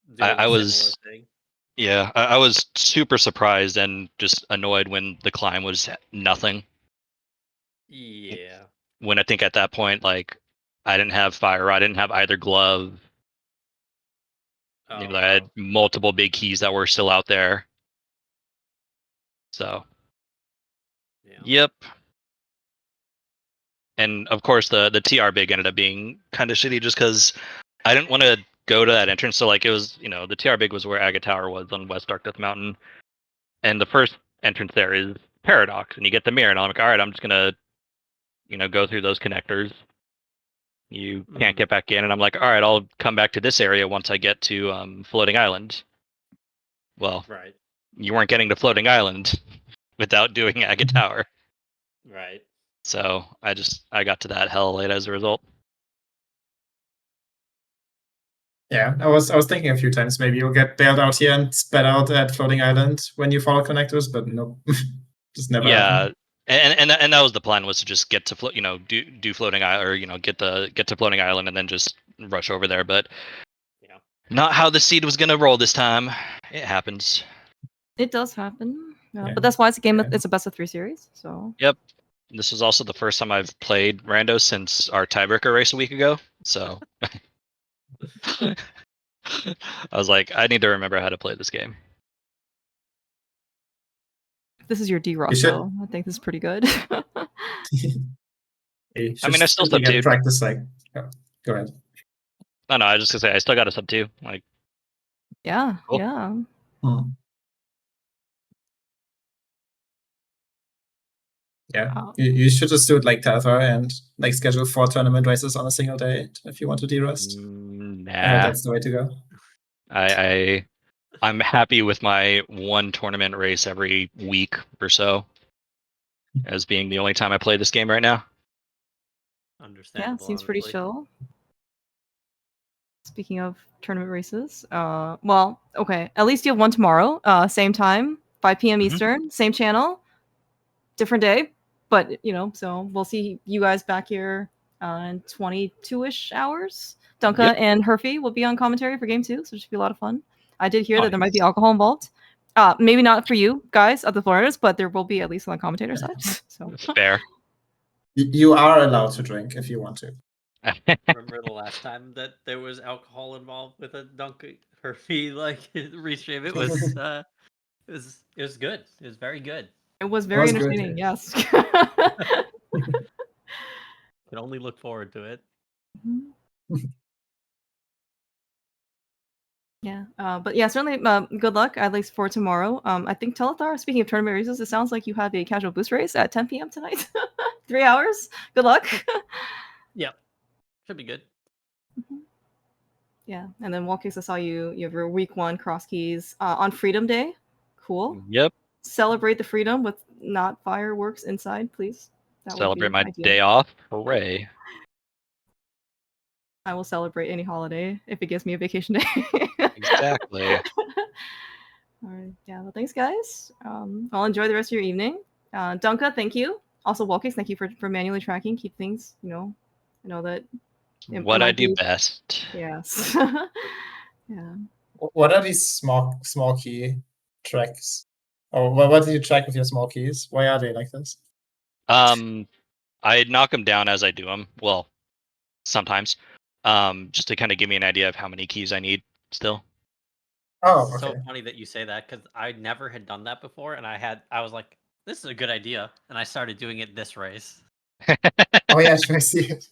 Speaker 3: both doing
Speaker 4: I
Speaker 3: a
Speaker 4: was-
Speaker 3: similar thing.
Speaker 4: Yeah, I was super surprised and just annoyed when the climb was nothing.
Speaker 3: Yeah.
Speaker 4: When I think at that point, like, I didn't have fire, I didn't have either glove.
Speaker 3: Oh,
Speaker 4: I had multiple big keys that were still out there. So,
Speaker 3: yeah.
Speaker 4: yep. And of course, the TR big ended up being kind of shitty just because I didn't want to go to that entrance. So, like, it was, the TR big was where Aga Tower was on West Dark Death Mountain. And the first entrance there is Paradox, and you get the mirror, and I'm like, all right, I'm just going to, go through those connectors. You can't get back in, and I'm like, all right, I'll come back to this area once I get to Floating Island. Well,
Speaker 3: Right.
Speaker 4: you weren't getting to Floating Island without doing Aga Tower.
Speaker 3: Right.
Speaker 4: So I got to that hell late as a result.
Speaker 1: Yeah, I was thinking a few times maybe you'll get bailed out here and spat out at Floating Island when you follow connectors, but nope, just never happened.
Speaker 4: And that was the plan, was to just get to do Floating Island, or get to Floating Island and then just rush over there. But not how the seed was gonna roll this time. It happens.
Speaker 2: It does happen.
Speaker 1: Yeah.
Speaker 2: But that's why it's a game.
Speaker 1: Yeah.
Speaker 2: It's a best of 3 series. So.
Speaker 4: Yep. This was also the first time I've played Rando since our tiebreaker race a week ago. So I was like, I need to remember how to play this game.
Speaker 2: This is your D-Rock, though. I think this is pretty good.
Speaker 4: I mean, I still sub 2.
Speaker 1: Practice, like, go ahead.
Speaker 4: No, I was just gonna say I still got a sub 2. Like,
Speaker 2: yeah,
Speaker 4: cool.
Speaker 2: yeah.
Speaker 1: Yeah, you should just do it like Telethar and like schedule 4 tournament races on a single day if you want to de-rust.
Speaker 4: Nah,
Speaker 1: that's the way to go.
Speaker 4: I'm happy with my 1 tournament race every week or so as being the only time I play this game right now.
Speaker 3: Understandable.
Speaker 2: Yeah, seems pretty chill. Speaking of tournament races, well, okay, at least you have one tomorrow, same time, 5 p.m. Eastern, same channel, different day, but so we'll see you guys back here in 22-ish hours. Dunka and Herfy will be on commentary for game 2, so it should be a lot of fun. I did hear that there might be alcohol involved. Maybe not for you guys at the Floridas, but there will be at least on the commentator side. So
Speaker 4: fair.
Speaker 1: You are allowed to drink if you want to.
Speaker 3: Remember the last time that there was alcohol involved with a Dunka Herfy restream? It was good. It was very good.
Speaker 2: It was very entertaining. Yes.
Speaker 3: Can only look forward to it.
Speaker 2: Yeah, but yeah, certainly good luck, at least for tomorrow. I think Telethar, speaking of tournament races, it sounds like you have a casual boost race at 10 p.m. tonight. 3 hours. Good luck.
Speaker 3: Yep. Should be good.
Speaker 2: Yeah, and then WallKicks, I saw you have your week 1 cross keys on Freedom Day. Cool.
Speaker 4: Yep.
Speaker 2: Celebrate the freedom with not fireworks inside, please. That
Speaker 4: celebrate my day off. Hooray.
Speaker 2: I will celebrate any holiday if it gives me a vacation day.
Speaker 4: Exactly.
Speaker 2: All right. Yeah. Well, thanks, guys. I'll enjoy the rest of your evening. Dunka, thank you. Also, WallKicks, thank you for manually tracking. Keep things, I know that.
Speaker 4: What I do best.
Speaker 2: Yes. Yeah.
Speaker 1: What are these small key tracks? Or what do you track with your small keys? Why are they like this?
Speaker 4: I knock them down as I do them. Well, sometimes. Just to kind of give me an idea of how many keys I need still.
Speaker 1: Oh, okay.
Speaker 3: So funny that you say that, because I never had done that before, and I was like, this is a good idea, and I started doing it this race.
Speaker 1: Oh yeah, I see it.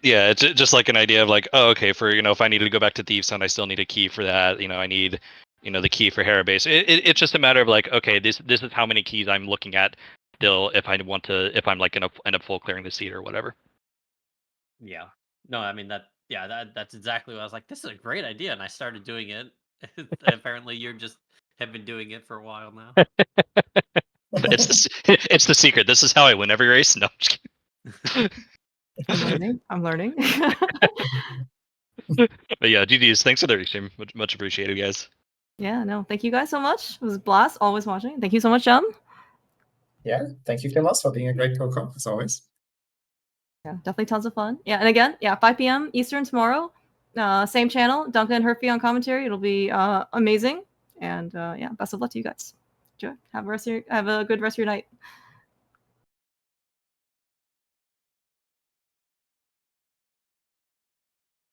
Speaker 4: Yeah, it's just like an idea of like, oh, okay, for if I need to go back to Thieves Hunt, I still need a key for that. I need the key for Harabase. It's just a matter of like, okay, this is how many keys I'm looking at still if I'm like end up full clearing the seed or whatever.
Speaker 3: Yeah. No, I mean that's exactly what I was like. This is a great idea, and I started doing it. Apparently, you have been doing it for a while now.
Speaker 4: It's the secret. This is how I win every race. No, I'm just kidding.
Speaker 2: I'm learning.
Speaker 4: But yeah, GG's. Thanks for the restream. Much appreciated, guys.
Speaker 2: Yeah, no, thank you guys so much. It was a blast. Always watching. Thank you so much,
Speaker 1: Yeah, thank you, Kimmels, for being a great co-co as always.
Speaker 2: Yeah, definitely tons of fun. Yeah, and again, 5 p.m. Eastern tomorrow. Same channel, Duncan and Herfy on commentary. It'll be amazing. And best of luck to you guys. Enjoy. Have a good rest of your night.